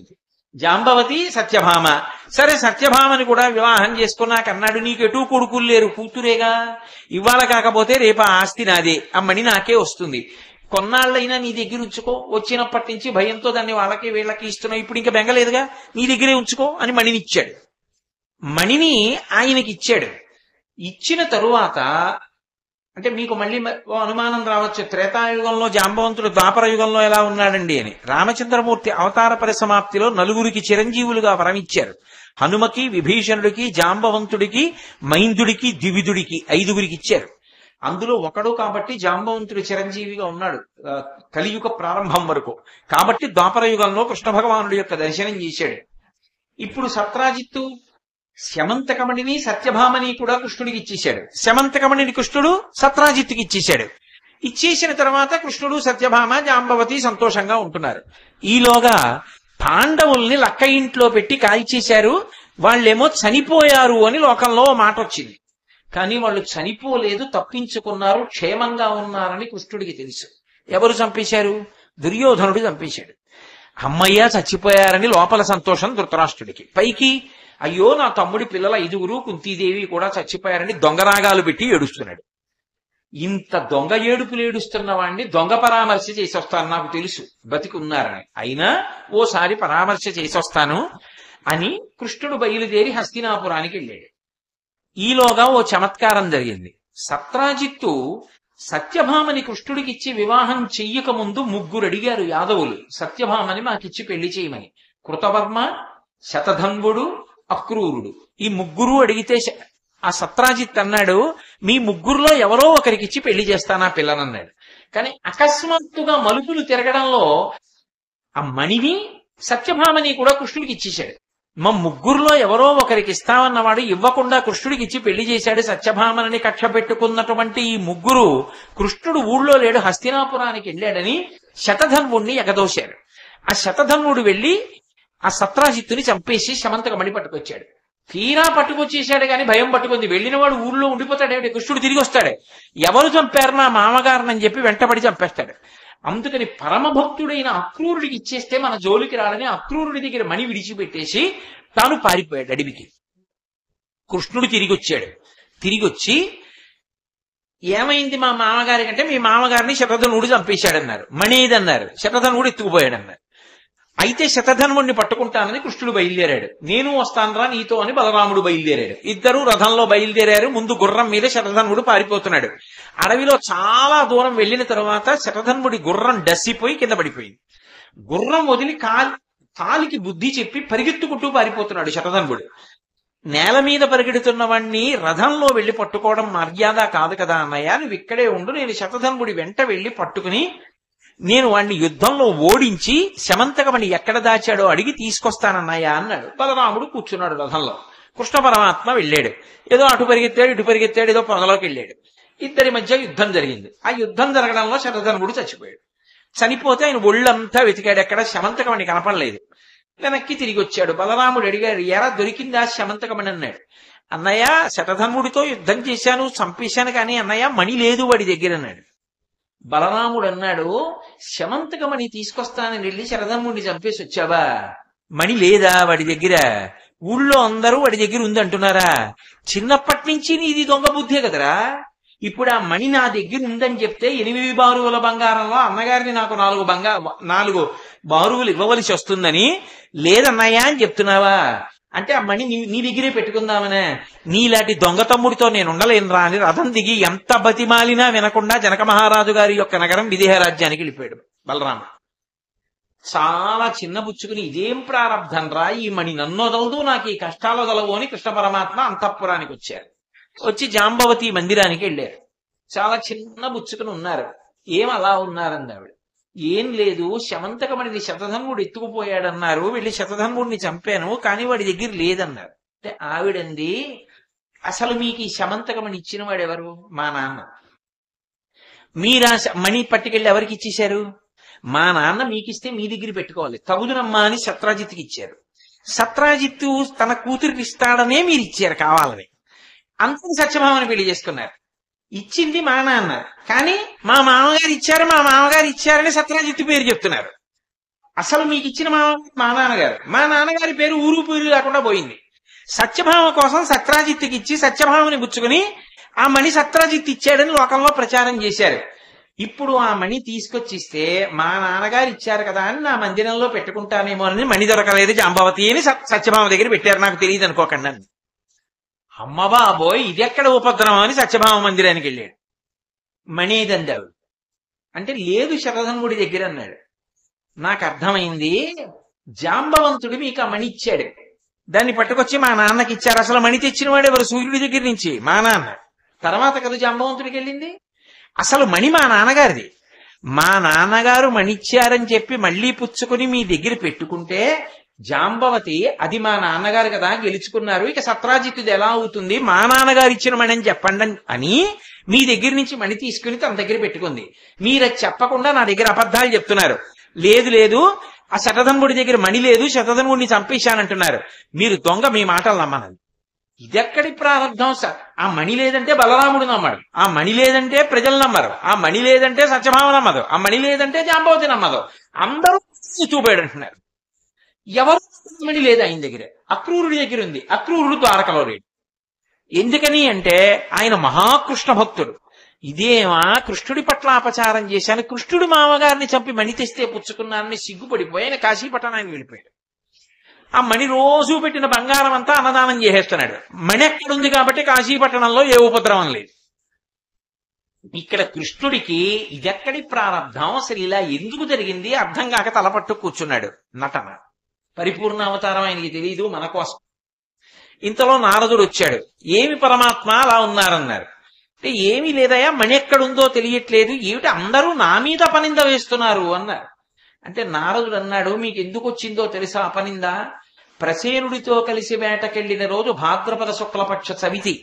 జాంబవతి సత్యభామ. సరే సత్యభామని కూడా వివాహం చేసుకున్నాక అన్నాడు, నీకెటూ కొడుకులు లేరు, కూతురేగా, ఇవాళ కాకపోతే రేపు ఆస్తి నాదే, ఆ మణి నాకే వస్తుంది, కొన్నాళ్ళైనా నీ దగ్గర ఉంచుకో, వచ్చినప్పటి నుంచి భయంతో దాన్ని వాళ్ళకి వీళ్ళకి ఇస్తున్నావు, ఇప్పుడు ఇంకా బెంగలేదుగా, నీ దగ్గరే ఉంచుకో అని మణినిచ్చాడు. మణిని ఆయనకి ఇచ్చాడు. ఇచ్చిన తరువాత అంటే మీకు మళ్ళీ అనుమానం రావచ్చు, త్రేతాయుగంలో జాంబవంతుడు ద్వాపర యుగంలో ఎలా ఉన్నాడండి అని. రామచంద్రమూర్తి అవతార పరిసమాప్తిలో 4 చిరంజీవులుగా వరమిచ్చారు. హనుమకి, విభీషణుడికి, జాంబవంతుడికి, మైందుడికి, ద్వివిధుడికి 5 ఇచ్చారు. అందులో ఒకడు కాబట్టి జాంబవంతుడు చిరంజీవిగా ఉన్నాడు కలియుగ ప్రారంభం వరకు. కాబట్టి ద్వాపర యుగంలో కృష్ణ భగవానుడి యొక్క దర్శనం చేశాడు. ఇప్పుడు సత్రాజిత్తు శమంతకమణిని సత్యభామని కూడా కృష్ణుడికి ఇచ్చేశాడు. శమంతకమణిని కృష్ణుడు సత్రాజిత్తుకి ఇచ్చేశాడు. ఇచ్చేసిన తర్వాత కృష్ణుడు, సత్యభామ, జాంబవతి సంతోషంగా ఉంటున్నారు. ఈలోగా పాండవుల్ని లక్క ఇంట్లో పెట్టి కాల్చేశారు. వాళ్ళేమో చనిపోయారు అని లోకంలో మాట వచ్చింది. కానీ వాళ్ళు చనిపోలేదు, తప్పించుకున్నారు, క్షేమంగా ఉన్నారని కృష్ణుడికి తెలుసు. ఎవరు చంపేశారు? దుర్యోధనుడు చంపేశాడు. అమ్మయ్య చచ్చిపోయారని లోపల సంతోషం ధృతరాష్ట్రుడికి. పైకి అయ్యో నా తమ్ముడి పిల్లల 5 కుంతీదేవి కూడా చచ్చిపోయారని దొంగరాగాలు పెట్టి ఏడుస్తున్నాడు. ఇంత దొంగ ఏడుపులు ఏడుస్తున్న వాడిని దొంగ పరామర్శ చేసి వస్తాను, నాకు తెలుసు బతికి ఉన్నారని, అయినా ఓసారి పరామర్శ చేసి వస్తాను అని కృష్ణుడు బయలుదేరి హస్తినాపురానికి వెళ్ళాడు. ఈలోగా ఓ చమత్కారం జరిగింది. సత్రాజిత్తు సత్యభామని కృష్ణుడికి ఇచ్చి వివాహం చెయ్యక ముందు 3 అడిగారు యాదవులు, సత్యభామని మాకిచ్చి పెళ్లి చేయమని. కృతవర్మ, శతధన్వుడు, అక్రూరుడు. ఈ 3 అడిగితే ఆ సత్రాజిత్ అన్నాడు, మీ 3లో ఎవరో ఒకరికిచ్చి పెళ్లి చేస్తానా పిల్లనన్నాడు. కానీ అకస్మాత్తుగా మలుపులు తిరగడంలో ఆ మణిని సత్యభామని కూడా కృష్ణుడికి ఇచ్చేశాడు. మా 3లో ఎవరో ఒకరికి ఇస్తామన్నవాడు ఇవ్వకుండా కృష్ణుడికి ఇచ్చి పెళ్లి చేశాడు. సత్యభామని కక్ష పెట్టుకున్నటువంటి ఈ 3 కృష్ణుడు ఊళ్ళో లేడు, హస్తినాపురానికి వెళ్ళాడని శతధన్వుణ్ణి ఎగదోశారు. ఆ శతధన్వుడు వెళ్లి ఆ సత్రాజిత్తుని చంపేసి శమంతకమణి పట్టుకొచ్చాడు. తీరా పట్టుకొచ్చేశాడు కానీ భయం పట్టుకుంది. వెళ్ళిన వాడు ఊళ్ళో ఉండిపోతాడే, కృష్ణుడు తిరిగి వస్తాడే, ఎవరు చంపారు నా మామగారినని చెప్పి వెంటబడి చంపేస్తాడు. అందుకని పరమభక్తుడైన అక్రూరుడికి ఇచ్చేస్తే మన జోలికి రాడని అక్రూరుడి దగ్గర మణి విడిచిపెట్టేసి తాను పారిపోయాడు అడవికి. కృష్ణుడు తిరిగి వచ్చాడు. తిరిగి వచ్చి ఏమైంది మా మామగారి కంటే, మీ మామగారిని శతధనుడు చంపేశాడన్నారు. మణి ఏదన్నారు, శతధనుడు ఎత్తుకుపోయాడన్నారు. అయితే శతధన్వుణ్ణి పట్టుకుంటానని కృష్ణుడు బయలుదేరాడు. నేను వస్తానరా నీతో అని బలరాముడు బయలుదేరాడు. ఇద్దరు రథంలో బయలుదేరారు. ముందు గుర్రం మీద శతధన్వుడు పారిపోతున్నాడు. అడవిలో చాలా దూరం వెళ్లిన తరువాత శతధన్వుడి గుర్రం డస్సిపోయి కింద పడిపోయింది. గుర్రం వదిలి కాలికి బుద్ధి చెప్పి పరిగెత్తుకుంటూ పారిపోతున్నాడు శతధన్వుడు. నేల మీద పరిగెడుతున్న వాణ్ణి రథంలో వెళ్లి పట్టుకోవడం మర్యాద కాదు కదా అన్నయ్య, నువ్వు ఇక్కడే ఉండు, నేను శతధన్వుడి వెంట వెళ్లి పట్టుకుని నేను వాణ్ణి యుద్ధంలో ఓడించి శమంతకమణి ఎక్కడ దాచాడో అడిగి తీసుకొస్తానన్నాయా అన్నాడు. బలరాముడు కూర్చున్నాడు రథంలో. కృష్ణ పరమాత్మ వెళ్ళాడు. ఏదో అటు పరిగెత్తాడు, ఇటు పరిగెత్తాడు, ఏదో పొదలోకి వెళ్ళాడు. ఇద్దరి మధ్య యుద్ధం జరిగింది. ఆ యుద్ధం జరగడంలో శతధన్వుడు చచ్చిపోయాడు. చనిపోతే ఆయన ఒళ్ళంతా వెతికాడు, ఎక్కడ శమంతకమణి కనపడలేదు. వెనక్కి తిరిగి వచ్చాడు. బలరాముడు అడిగాడు, ఎరా దొరికిందా శమంతకమణి అన్నాడు. అన్నయ్య శతధన్వుడితో యుద్ధం చేశాను, చంపేశాను, కానీ అన్నయ్య మణి లేదు వాడి దగ్గర అన్నాడు. బలరాముడు అన్నాడు, శమంతక మణి తీసుకొస్తానని వెళ్ళి శరధన్వుడిని చంపేసి వచ్చావా? మణి లేదా వాడి దగ్గర? ఊళ్ళో అందరూ వాడి దగ్గర ఉంది అంటున్నారా? చిన్నప్పటి నుంచి నీది దొంగ బుద్ధే కదరా. ఇప్పుడు ఆ మణి నా దగ్గర ఉందని చెప్తే 8 బారువుల బంగారంలో అన్నగారిని నాకు 4 బారువులు ఇవ్వవలసి వస్తుందని లేదన్నయ్యా అని చెప్తున్నావా? అంటే ఆ మణి నీ దగ్గరే పెట్టుకుందామనే. నీలాంటి దొంగ తమ్ముడితో నేను ఉండలేనురా అని రథం దిగి ఎంత బతిమాలినా వినకుండా జనక మహారాజు గారి యొక్క నగరం విదేహ రాజ్యానికి వెళ్ళిపోయాడు బలరాముడు. చాలా చిన్న బుచ్చుకుని ఇదేం ప్రారంధం రా, ఈ మణి నన్ను వదలదు, నాకు ఈ కష్టాలు వదలవు అని కృష్ణ పరమాత్మ అంతఃపురానికి వచ్చారు. వచ్చి జాంబవతి మందిరానికి వెళ్ళారు. చాలా చిన్న బుచ్చుకుని ఉన్నారు. ఏం అలా ఉన్నారంది ఆవిడ. ఏం లేదు, శమంతకమణిని శతధన్వుడు ఎత్తుకుపోయాడన్నారు, వెళ్ళి శతధన్వుడిని చంపాను, కానీ వాడి దగ్గర లేదన్నారు. అంటే ఆవిడంది, అసలు మీకు ఈ శమంతకమణి ఇచ్చిన వాడు ఎవరు? మా నాన్న. మీరా మణి పట్టుకెళ్ళి ఎవరికి ఇచ్చేశారు? మా నాన్న మీకిస్తే మీ దగ్గర పెట్టుకోవాలి, తగుదునమ్మా అని సత్రాజిత్తుకి ఇచ్చారు. సత్రాజిత్తు తన కూతురికి ఇస్తాడనే మీరు ఇచ్చారు కావాలని. అంతని సత్యభామని పెళ్లి చేసుకున్నారు. ఇచ్చింది మా నాన్న, కానీ మా మామగారు ఇచ్చారని సత్రాజిత్తు పేరు చెప్తున్నారు. అసలు మీకు ఇచ్చిన మా నాన్నగారు. మా నాన్నగారి పేరు ఊరు పేరు లేకుండా పోయింది. సత్యభామ కోసం సత్రాజిత్తుకి ఇచ్చి సత్యభామని పుచ్చుకుని ఆ మణి సత్రాజిత్తు ఇచ్చాడని లోకంలో ప్రచారం చేశారు. ఇప్పుడు ఆ మణి తీసుకొచ్చిస్తే మా నాన్నగారు ఇచ్చారు కదా అని నా మందిరంలో పెట్టుకుంటానేమో అని మణి దొరకలేదు జాంబవతి అని సత్యభామ దగ్గర పెట్టారు, నాకు తెలియదు అనుకోకండి అని. అమ్మ బాబోయ్, ఇది ఎక్కడ ఉపద్రవం అని సత్యభామ మందిరానికి వెళ్ళాడు. మణి ఏదందావు అంటే లేదు శరధన్వుడి దగ్గర అన్నాడు. నాకు అర్థమైంది, జాంబవంతుడు మీకు ఆ మణి ఇచ్చాడు, దాన్ని పట్టుకొచ్చి మా నాన్నకి ఇచ్చారు. అసలు మణి తెచ్చిన వాడు ఎవరు? సూర్యుడి దగ్గర నుంచి మా నాన్న. తర్వాత కదా జాంబవంతుడికి వెళ్ళింది. అసలు మణి మా నాన్నగారిది. మా నాన్నగారు మణిచ్చారని చెప్పి మళ్లీ పుచ్చుకుని మీ దగ్గర పెట్టుకుంటే జాంబవతి అది మా నాన్నగారు కదా గెలుచుకున్నారు, ఇక సత్రాజిత్తుది ఎలా అవుతుంది, మా నాన్నగారు ఇచ్చిన మణి అని చెప్పండి అని మీ దగ్గర నుంచి మణి తీసుకుని తన దగ్గర పెట్టుకుంది. మీరు చెప్పకుండా నా దగ్గర అబద్ధాలు చెప్తున్నారు. లేదు ఆ శతధన్వుడి దగ్గర మణి లేదు, శతధన్వుడిని చంపేశానంటున్నారు. మీరు దొంగ, మీ మాటలు నమ్మనండి. ఇదెక్కడి ప్రారంభం సార్? ఆ మణి లేదంటే బలరాముడు నమ్మడు, ఆ మణి లేదంటే ప్రజలు నమ్మరు, ఆ మణి లేదంటే సత్యభామ నమ్మదు, ఆ మణి లేదంటే జాంబవతి నమ్మదు. అందరూ చూపాడు అంటున్నారు. ఎవరు మణి లేదు ఆయన దగ్గర, అక్రూరుడి దగ్గర ఉంది. అక్రూరుడు ద్వారకలో లేడు. ఎందుకని అంటే ఆయన మహాకృష్ణ భక్తుడు. ఇదేమా కృష్ణుడి పట్ల అపచారం చేశాను, కృష్ణుడి మామగారిని చంపి మణి తెస్తే పుచ్చుకున్నానని సిగ్గుపడిపోయి ఆయన కాశీపట్టణానికి వెళ్ళిపోయాడు. ఆ మణి రోజు పెట్టిన బంగారం అంతా అన్నదానం చేసేస్తున్నాడు. మణి ఎక్కడుంది కాబట్టి కాశీపట్టణంలో ఏ ఉపద్రవం లేదు. ఇక్కడ కృష్ణుడికి ఇదెక్కడి ప్రారంభం, అసలు ఇలా ఎందుకు జరిగింది అర్థం కాక తలపట్టు కూర్చున్నాడు. నటన పరిపూర్ణ అవతారం ఆయనకి తెలియదు, మన కోసం. ఇంతలో నారదుడు వచ్చాడు. ఏమి పరమాత్మ అలా ఉన్నారన్నారు. అంటే ఏమీ లేదయా, మణి ఎక్కడుందో తెలియట్లేదు, ఏమిటి అందరూ నా మీద అపనింద వేస్తున్నారు అన్నారు. అంటే నారదుడు అన్నాడు, మీకు ఎందుకు వచ్చిందో తెలుసా అపనింద? ప్రసేనుడితో కలిసి వేటకెళ్లిన రోజు భాద్రపద శుక్లపక్ష చవితి.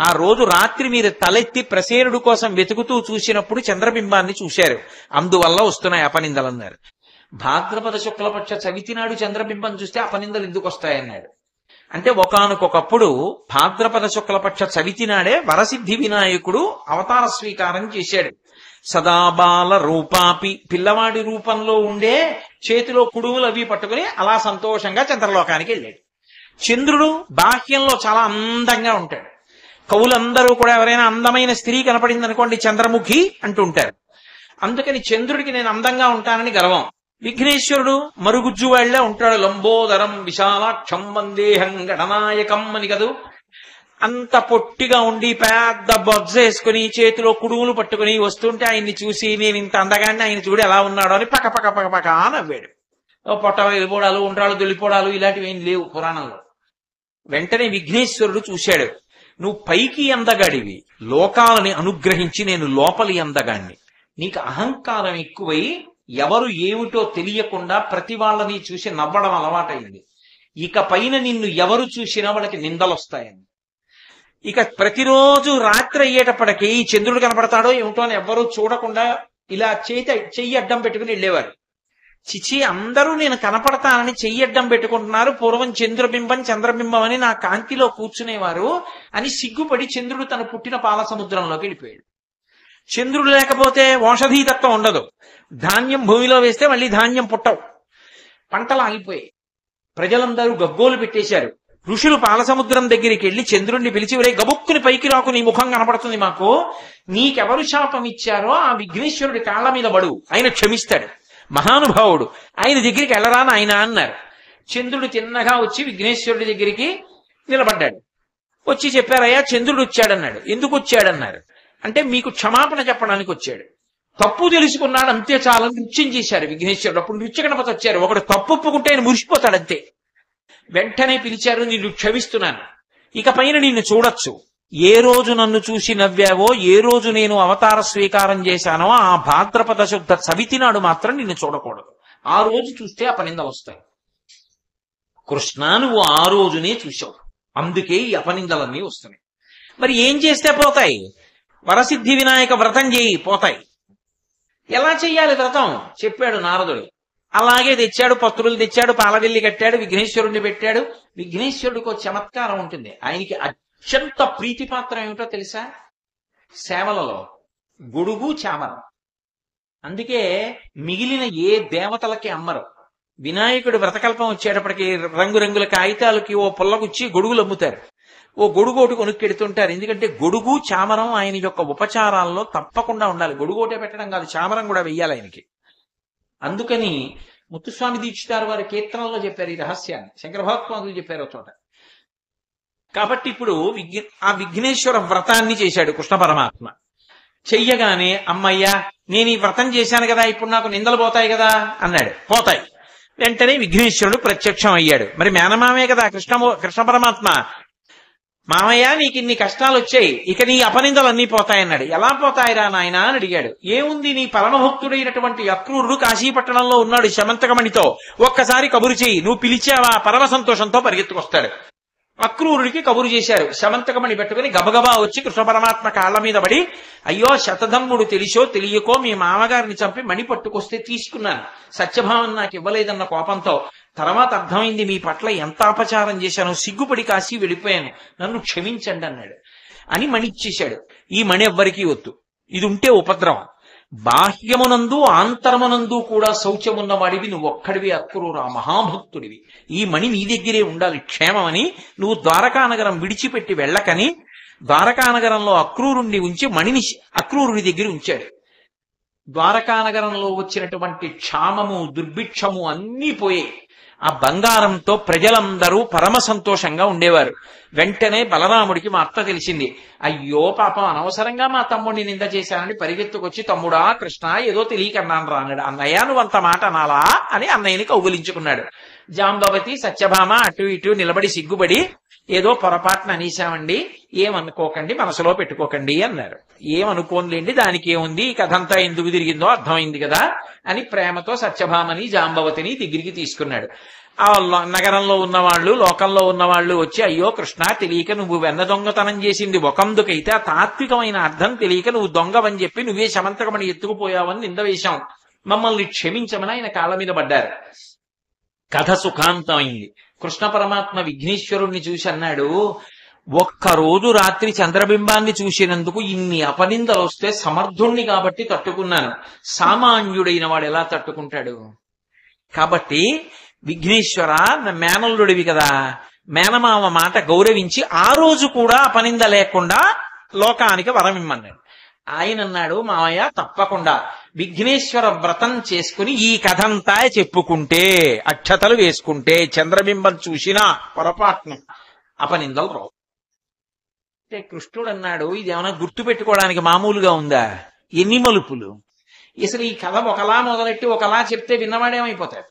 ఆ రోజు రాత్రి మీరు తలెత్తి ప్రసేనుడి కోసం వెతుకుతూ చూసినప్పుడు చంద్రబింబాన్ని చూశారు, అందువల్ల వస్తున్నాయి అపనిందలన్నారు. భాద్రపద శుక్లపక్ష చవితి నాడు చంద్రబింబం చూస్తే అపనిందలు ఎందుకు వస్తాయన్నాడు. అంటే ఒకానొకప్పుడు భాద్రపద శుక్లపక్ష చవితి నాడే వరసిద్ధి వినాయకుడు అవతార స్వీకారం చేశాడు. సదాబాల రూపాపి, పిల్లవాడి రూపంలో ఉండే చేతిలో కుడుములు అవి పట్టుకుని అలా సంతోషంగా చంద్రలోకానికి వెళ్ళాడు. చంద్రుడు బాహ్యంలో చాలా అందంగా ఉంటాడు. కవులందరూ కూడా ఎవరైనా అందమైన స్త్రీ కనపడింది అనుకోండి చంద్రముఖి అంటుంటారు. అందుకని చంద్రుడికి నేను అందంగా ఉంటానని గర్వం. విఘ్నేశ్వరుడు మరుగుజ్జు వాళ్లే ఉంటాడు. లంబోదరం విశాలాక్షం వందేహం గణనాయకం అని కదూ. అంత పొట్టిగా ఉండి పెద్ద బొజ్జ వేసుకుని చేతిలో కుడుములు పట్టుకుని వస్తుంటే ఆయన్ని చూసి నేను ఇంత అందగాన్ని ఆయన చూడు ఎలా ఉన్నాడో అని పక్క పక్క పక్క పక్క నవ్వాడు. పొట్ట వెళ్ళిపోవడాలు, ఉండ్రాలు దొల్లిపోవడాలు ఇలాంటివి ఏం లేవు పురాణంలో. వెంటనే విఘ్నేశ్వరుడు చూశాడు, నువ్వు పైకి అందగాడివి, లోకాలని అనుగ్రహించి నేను లోపలి అందగాడిని. నీకు అహంకారం ఎక్కువై ఎవరు ఏమిటో తెలియకుండా ప్రతి వాళ్ళని చూసి నవ్వడం అలవాటైంది. ఇక పైన నిన్ను ఎవరు చూసినా వాళ్ళకి నిందలొస్తాయని. ఇక ప్రతిరోజు రాత్రి అయ్యేటప్పటికీ ఈ చంద్రుడు కనపడతాడో ఏమిటో అని ఎవ్వరూ చూడకుండా ఇలా చెయ్యి అడ్డం పెట్టుకుని వెళ్ళేవారు. చిచి అందరూ నేను కనపడతానని చెయ్యడ్డం పెట్టుకుంటున్నారు, పూర్వం చంద్రబింబం చంద్రబింబం అని నా కాంతిలో కూర్చునేవారు అని సిగ్గుపడి చంద్రుడు తన పుట్టిన పాల సముద్రంలోకి వెళ్ళిపోయాడు. చంద్రుడు లేకపోతే ఔషధీతత్వం ఉండదు, ధాన్యం భూమిలో వేస్తే మళ్ళీ ధాన్యం పుట్టవు, పంటలు ఆగిపోయాయి. ప్రజలందరూ గగ్గోలు పెట్టేశారు. ఋషులు పాలసముద్రం దగ్గరికి వెళ్లి చంద్రుణ్ణి పిలిచి, ఒరే గబుక్కుని పైకి రాకు, నీ ముఖం కనపడుతుంది మాకు, నీకెవరు శాపం ఇచ్చారో ఆ విఘ్నేశ్వరుడి కాళ్ల మీద పడు, ఆయన క్షమిస్తాడు, మహానుభావుడు, ఆయన దగ్గరికి వెళ్ళరా ఆయన అన్నారు. చంద్రుడు తిన్నగా వచ్చి విఘ్నేశ్వరుడి దగ్గరికి నిలబడ్డాడు. వచ్చి చెప్పారయ్యా చంద్రుడు వచ్చాడన్నాడు. ఎందుకు వచ్చాడన్నారు అంటే, మీకు క్షమాపణ చెప్పడానికి వచ్చాడు, తప్పు తెలుసుకున్నాడు అంతే చాలా నృత్యం చేశారు విఘ్నేశ్వరుడు. అప్పుడు నృత్య గణపతి వచ్చారు. ఒకడు తప్పు ఒప్పుకుంటే ఆయన మురిసిపోతాడు అంతే. వెంటనే పిలిచారు, నిన్ను క్షమిస్తున్నాను, ఇక పైన నిన్ను చూడొచ్చు. ఏ రోజు నన్ను చూసి నవ్వావో, ఏ రోజు నేను అవతార స్వీకారం చేశానో ఆ భాద్రపద శుద్ధ చవితి నాడు మాత్రం నిన్ను చూడకూడదు. ఆ రోజు చూస్తే అపనిందలు వస్తాయి. కృష్ణ నువ్వు ఆ రోజునే చూశావు, అందుకే ఈ అపనిందలన్నీ వస్తున్నాయి. మరి ఏం చేస్తే పోతాయి? వరసిద్ధి వినాయక వ్రతం చేయి, పోతాయి. ఎలా చెయ్యాలి వ్రతం చెప్పాడు నారదుడు. అలాగే తెచ్చాడు, పత్రులు తెచ్చాడు, పాలవెల్లి కట్టాడు, విఘ్నేశ్వరుణ్ణి పెట్టాడు. విఘ్నేశ్వరుడికి ఒక చమత్కారం ఉంటుంది. ఆయనకి అత్యంత ప్రీతిపాత్రం ఏమిటో తెలుసా? సేవలలో గొడుగు చామరం. అందుకే మిగిలిన ఏ దేవతలకి అమ్మరు. వినాయకుడి వ్రతకల్పం వచ్చేటప్పటికి రంగురంగుల కాగితాలకి ఓ పుల్లగుచ్చి గొడుగులు అమ్ముతారు. ఓ గొడుగోటి కొనుక్కెడుతుంటారు. ఎందుకంటే గొడుగు చామరం ఆయన యొక్క ఉపచారాల్లో తప్పకుండా ఉండాలి. గొడుగోటే పెట్టడం కాదు, చామరం కూడా వెయ్యాలి ఆయనకి. అందుకని ముత్తుస్వామి దీక్షితారు వారి కీర్తనలో చెప్పారు ఈ రహస్యాన్ని, శంకర భగవత్పాదులు చెప్పారు ఒక చోట. కాబట్టి ఇప్పుడు ఆ విఘ్నేశ్వర వ్రతాన్ని చేశాడు కృష్ణ పరమాత్మ. చెయ్యగానే అమ్మయ్యా నేను ఈ వ్రతం చేశాను కదా, ఇప్పుడు నాకు నిందలు పోతాయి కదా అన్నాడు. పోతాయి. వెంటనే విఘ్నేశ్వరుడు ప్రత్యక్షం అయ్యాడు. మరి మేనమామే కదా కృష్ణ పరమాత్మ. మామయ్య నీకు ఇన్ని కష్టాలు వచ్చాయి, ఇక నీ అపనిందలన్నీ పోతాయన్నాడు. ఎలా పోతాయిరా నాయన అని అడిగాడు. ఏముంది, నీ పరమభక్తుడైనటువంటి అక్రూరుడు కాశీపట్టణంలో ఉన్నాడు శమంతకమణితో, ఒక్కసారి కబురు చెయ్యి, నువ్వు పిలిచావా పరమ సంతోషంతో పరిగెత్తుకొస్తాడు. అక్రూరుడికి కబురు చేశారు. శమంతకమణి పెట్టుకుని గబగబా వచ్చి కృష్ణ పరమాత్మ కాళ్ల మీద పడి, అయ్యో శతధమ్ముడు తెలిసో తెలియకో మీ మామగారిని చంపి మణి పట్టుకొస్తే తీసుకున్నాను, సత్యభావం నాకు ఇవ్వలేదన్న కోపంతో. తర్వాత అర్థమైంది మీ పట్ల ఎంత అపచారం చేశాను, సిగ్గుపడి కాశీ వెళ్ళిపోయాను, నన్ను క్షమించండి అన్నాడు. అని మణి ఇచ్చేశాడు. ఈ మణి ఎవ్వరికీ వద్దు, ఇది ఉంటే ఉపద్రవం. బాహ్యమునందు ఆంతరమునందు కూడా శౌచమున్న వాడివి నువ్వు ఒక్కడివి అక్రూరా, మహాభక్తుడివి, ఈ మణి నీ దగ్గరే ఉండాలి క్షేమమని నువ్వు ద్వారకానగరం విడిచిపెట్టి వెళ్ళకని ద్వారకానగరంలో అక్రూరుణ్ణి ఉంచి మణిని అక్రూరుడి దగ్గర ఉంచాడు. ద్వారకానగరంలో వచ్చినటువంటి క్షామము దుర్భిక్షము అన్నీ పోయాయి. ఆ బంగారంతో ప్రజలందరూ పరమ సంతోషంగా ఉండేవారు. వెంటనే బలరాముడికి మా అత్త తెలిసింది. అయ్యో పాపం అనవసరంగా మా తమ్ముడిని నింద చేశానని పరిగెత్తుకొచ్చి, తమ్ముడా కృష్ణ ఏదో తెలియకన్నాను రా అన్నాడు. అన్నయ్య నువ్వు అంత మాట అనాలా అని అన్నయ్యని కౌగులించుకున్నాడు. జాంబవతి సత్యభామ అటు ఇటు నిలబడి సిగ్గుబడి, ఏదో పొరపాటున అనేశామండి, ఏమనుకోకండి, మనసులో పెట్టుకోకండి అన్నారు. ఏమనుకోనిలేండి, దానికి ఏముంది, ఈ కథంతా ఎందుకు తిరిగిందో అర్థమైంది కదా అని ప్రేమతో సత్యభామని జాంబవతిని దగ్గరికి తీసుకున్నాడు. ఆ నగరంలో ఉన్నవాళ్ళు లోకంలో ఉన్నవాళ్ళు వచ్చి, అయ్యో కృష్ణ తెలియక నువ్వు వెన్న దొంగతనం చేసింది ఒకందుకైతే ఆ తాత్వికమైన అర్థం తెలియక నువ్వు దొంగవని చెప్పి నువ్వే శమంతకమని ఎత్తుకుపోయావని నింద వేశాం, మమ్మల్ని క్షమించమని ఆయన కాళ్ళ మీద పడ్డారు. కథ సుఖాంతమైంది. కృష్ణ పరమాత్మ విఘ్నేశ్వరుణ్ణి చూసి అన్నాడు, ఒక్కరోజు రాత్రి చంద్రబింబాన్ని చూసినందుకు ఇన్ని అపనిందలు వస్తే సమర్థుణ్ణి కాబట్టి తట్టుకున్నాను, సామాన్యుడైన వాడు ఎలా తట్టుకుంటాడు? కాబట్టి విఘ్నేశ్వర మేనల్లుడివి కదా, మేనమామ మాట గౌరవించి ఆ రోజు కూడా అపనింద లేకుండా లోకానికి వరం ఇమ్మన్నాడు. ఆయన అన్నాడు, మామయ్య తప్పకుండా విఘ్నేశ్వర వ్రతం చేసుకుని ఈ కథంతా చెప్పుకుంటే, అక్షతలు వేసుకుంటే, చంద్రబింబం చూసినా పొరపాటును అపనిందలు రావు. అంటే కృష్ణుడు అన్నాడు, ఇది ఏమైనా గుర్తు పెట్టుకోవడానికి మామూలుగా ఉందా? ఎన్ని మలుపులు! అసలు ఈ కథ ఒకలా మొదలెట్టి ఒకలా చెప్తే విన్నవాడేమైపోతాడు?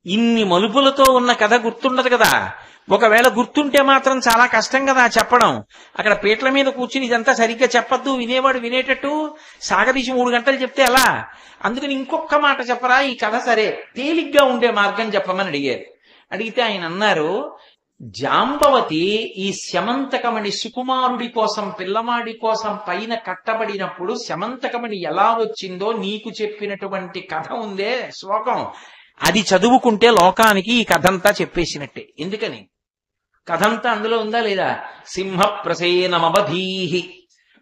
ఇన్ని మలుపులతో ఉన్న కథ గుర్తుండదు కదా. ఒకవేళ గుర్తుంటే మాత్రం చాలా కష్టం కదా చెప్పడం. అక్కడ పీటల మీద కూర్చుని ఇదంతా సరిగ్గా చెప్పద్దు, వినేవాడు వినేటట్టు సాగదీసి 3 గంటలు చెప్తే ఎలా? అందుకని ఇంకొక మాట చెప్పరా, ఈ కథ సరే తేలిగ్గా ఉండే మార్గం చెప్పమని అడిగారు. అడిగితే ఆయన అన్నారు, జాంబవతి ఈ శమంతకమణి సుకుమారుడి కోసం, పిల్లవాడి కోసం పైన కట్టబడినప్పుడు శమంతకమణి ఎలా వచ్చిందో నీకు చెప్పినటువంటి కథ ఉందే శ్లోకం, అది చదువుకుంటే లోకానికి ఈ కథంతా చెప్పేసినట్టే. ఎందుకని? కథంతా అందులో ఉందా లేదా? సింహ ప్రసేనమవధీహి,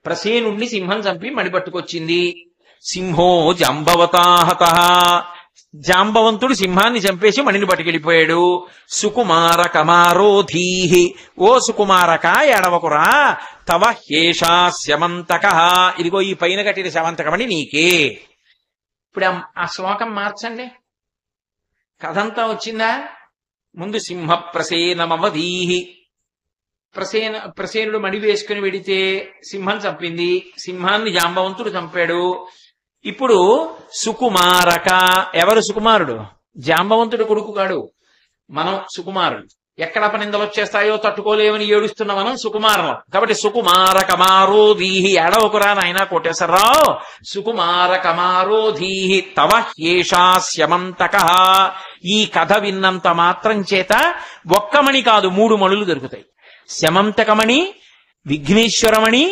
ప్రసేనుణ్ణి సింహం చంపి మణిపట్టుకొచ్చింది. సింహో జాంబవతాహత, జాంబవంతుడు సింహాన్ని చంపేసి మణిని పట్టుకెళ్ళిపోయాడు. సుకుమార కమారోధీహి, ఓ సుకుమారక ఎడవకురా, తవ హేషా శమంతక, ఇదిగో ఈ పైన కట్టిన శమంతకమణి నీకే. ఇప్పుడు ఆ శ్లోకం మార్చండి, కథంతా వచ్చిందా? ముందు సింహ ప్రసేనమవధీహి, ప్రసేనుడు మడి వేసుకుని వెడితే సింహం చంపింది, సింహాన్ని జాంబవంతుడు చంపాడు. ఇప్పుడు సుకుమారక, ఎవరు సుకుమారుడు? జాంబవంతుడు కొడుకు కాడు, మనం సుకుమారుడు. ఎక్కడ అపనిందలు వచ్చేస్తాయో తట్టుకోలేమని ఏడుస్తున్న మనం సుకుమారం. కాబట్టి సుకుమార కమారోధీహి, ఎడవకురా నాయనా కోటేశ్వరరావు, సుకుమార కమారోధీహి తవ హేషా శమంతక. ఈ కథ విన్నంత మాత్రం చేత ఒక్కమణి కాదు 3 మణులు దొరుకుతాయి. శమంతకమణి, విఘ్నేశ్వరమణి,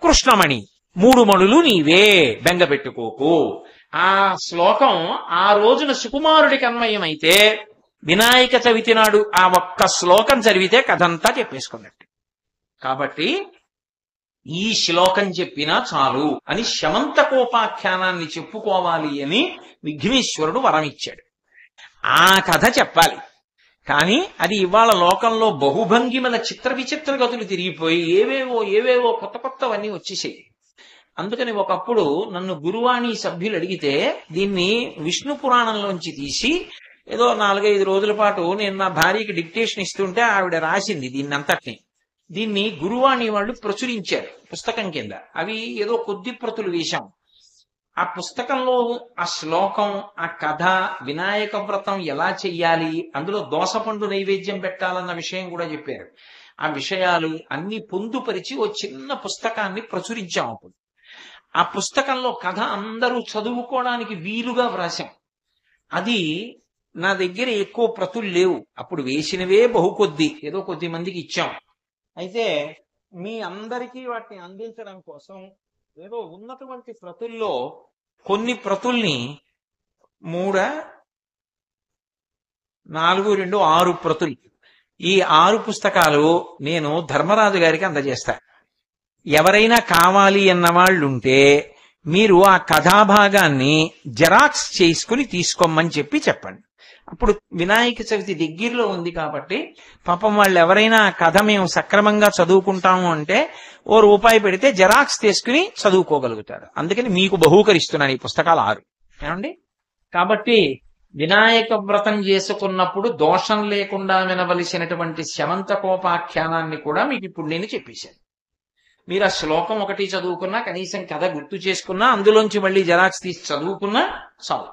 కృష్ణమణి, 3 మణులు నీవే, బెంగ పెట్టుకోకు. ఆ శ్లోకం ఆ రోజున సుకుమారుడికి అన్వయమైతే వినాయక చవితి నాడు ఆ ఒక్క శ్లోకం చదివితే కథంతా చెప్పేసుకున్నట్టు. కాబట్టి ఈ శ్లోకం చెప్పినా చాలు అని శమంతకోపాఖ్యానాన్ని చెప్పుకోవాలి అని విఘ్నేశ్వరుడు వరం ఇచ్చాడు. ఆ కథ చెప్పాలి. కానీ అది ఇవాళ లోకంలో బహుభంగిమల చిత్ర విచిత్ర గతులు తిరిగిపోయి ఏవేవో కొత్త కొత్తవన్నీ వచ్చేసాయి. అందుకని ఒకప్పుడు నన్ను గురువాణి సభ్యులు అడిగితే దీన్ని విష్ణు పురాణంలోంచి తీసి ఏదో 4-5 రోజుల పాటు నేను నా భార్యకి డిక్టేషన్ ఇస్తుంటే ఆవిడ రాసింది దీన్నంతటిని. దీన్ని గురువాణి వాళ్ళు ప్రచురించారు పుస్తకం కింద. అవి ఏదో కొద్ది ప్రతులు వేశాం. ఆ పుస్తకంలో ఆ శ్లోకం, ఆ కథ, వినాయక వ్రతం ఎలా చెయ్యాలి, అందులో దోసపండు నైవేద్యం పెట్టాలన్న విషయం కూడా చెప్పారు. ఆ విషయాలు అన్ని పొందుపరిచి ఓ చిన్న పుస్తకాన్ని ప్రచురించాం. అప్పుడు ఆ పుస్తకంలో కథ అందరూ చదువుకోవడానికి వీలుగా వ్రాసాం. అది నా దగ్గర ఎక్కువ ప్రతులు లేవు, అప్పుడు వేసినవే బహుకొద్ది, ఏదో కొద్ది మందికి ఇచ్చాం. అయితే మీ అందరికీ వాటిని అందించడం కోసం ఏదో ఉన్నటువంటి ప్రతుల్లో కొన్ని ప్రతుల్ని 3, 4, 2, 6 ప్రతులు, ఈ 6 పుస్తకాలు నేను ధర్మరాజు గారికి అందజేస్తా. ఎవరైనా కావాలి అన్న వాళ్ళుంటే మీరు ఆ కథాభాగాన్ని జెరాక్స్ చేసుకుని తీసుకోమని చెప్పండి. అప్పుడు వినాయక చవితి దగ్గరలో ఉంది కాబట్టి పాపం వాళ్ళు ఎవరైనా కథ మేము సక్రమంగా చదువుకుంటాము అంటే ₹1 పెడితే జెరాక్స్ తీసుకుని చదువుకోగలుగుతారు. అందుకని మీకు బహూకరిస్తున్నాను ఈ పుస్తకాలు 6. ఏమండి? కాబట్టి వినాయక వ్రతం చేసుకున్నప్పుడు దోషం లేకుండా వినవలసినటువంటి శమంతకోపాఖ్యానాన్ని కూడా మీకు ఇప్పుడు నేను చెప్పేశాను. మీరు ఆ శ్లోకం ఒకటి చదువుకున్నా, కనీసం కథ గుర్తు చేసుకున్నా, అందులోంచి మళ్ళీ జెరాక్స్ తీసి చదువుకున్నా చాలు.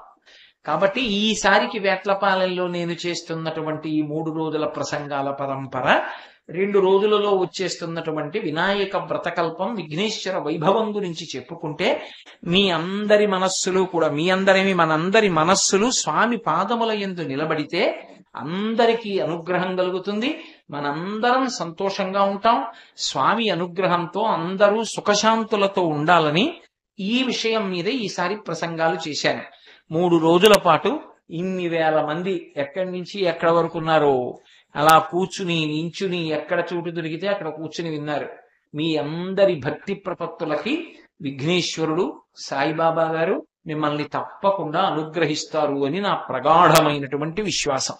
కాబట్టి ఈసారికి వేట్లపాలెంలో నేను చేస్తున్నటువంటి ఈ 3 రోజుల ప్రసంగాల పరంపర 2 రోజులలో వచ్చేస్తున్నటువంటి వినాయక వ్రతకల్పం, విఘ్నేశ్వర వైభవం గురించి చెప్పుకుంటే మీ అందరి మనస్సులు కూడా, మనందరి మనస్సులు స్వామి పాదముల యందు నిలబడితే అందరికీ అనుగ్రహం కలుగుతుంది. మనందరం సంతోషంగా ఉంటాం. స్వామి అనుగ్రహంతో అందరూ సుఖశాంతులతో ఉండాలని ఈ విషయం మీద ఈసారి ప్రసంగాలు చేశాను. 3 రోజుల పాటు ఇన్ని వేల మంది ఎక్కడి నుంచి ఎక్కడ వరకు ఉన్నారో అలా కూర్చుని నించుని ఎక్కడ చోటు దొరికితే అక్కడ కూర్చుని విన్నారు. మీ అందరి భక్తి ప్రపత్తులకి విఘ్నేశ్వరుడు సాయిబాబా గారు మిమ్మల్ని తప్పకుండా అనుగ్రహిస్తారు అని నా ప్రగాఢమైనటువంటి విశ్వాసం.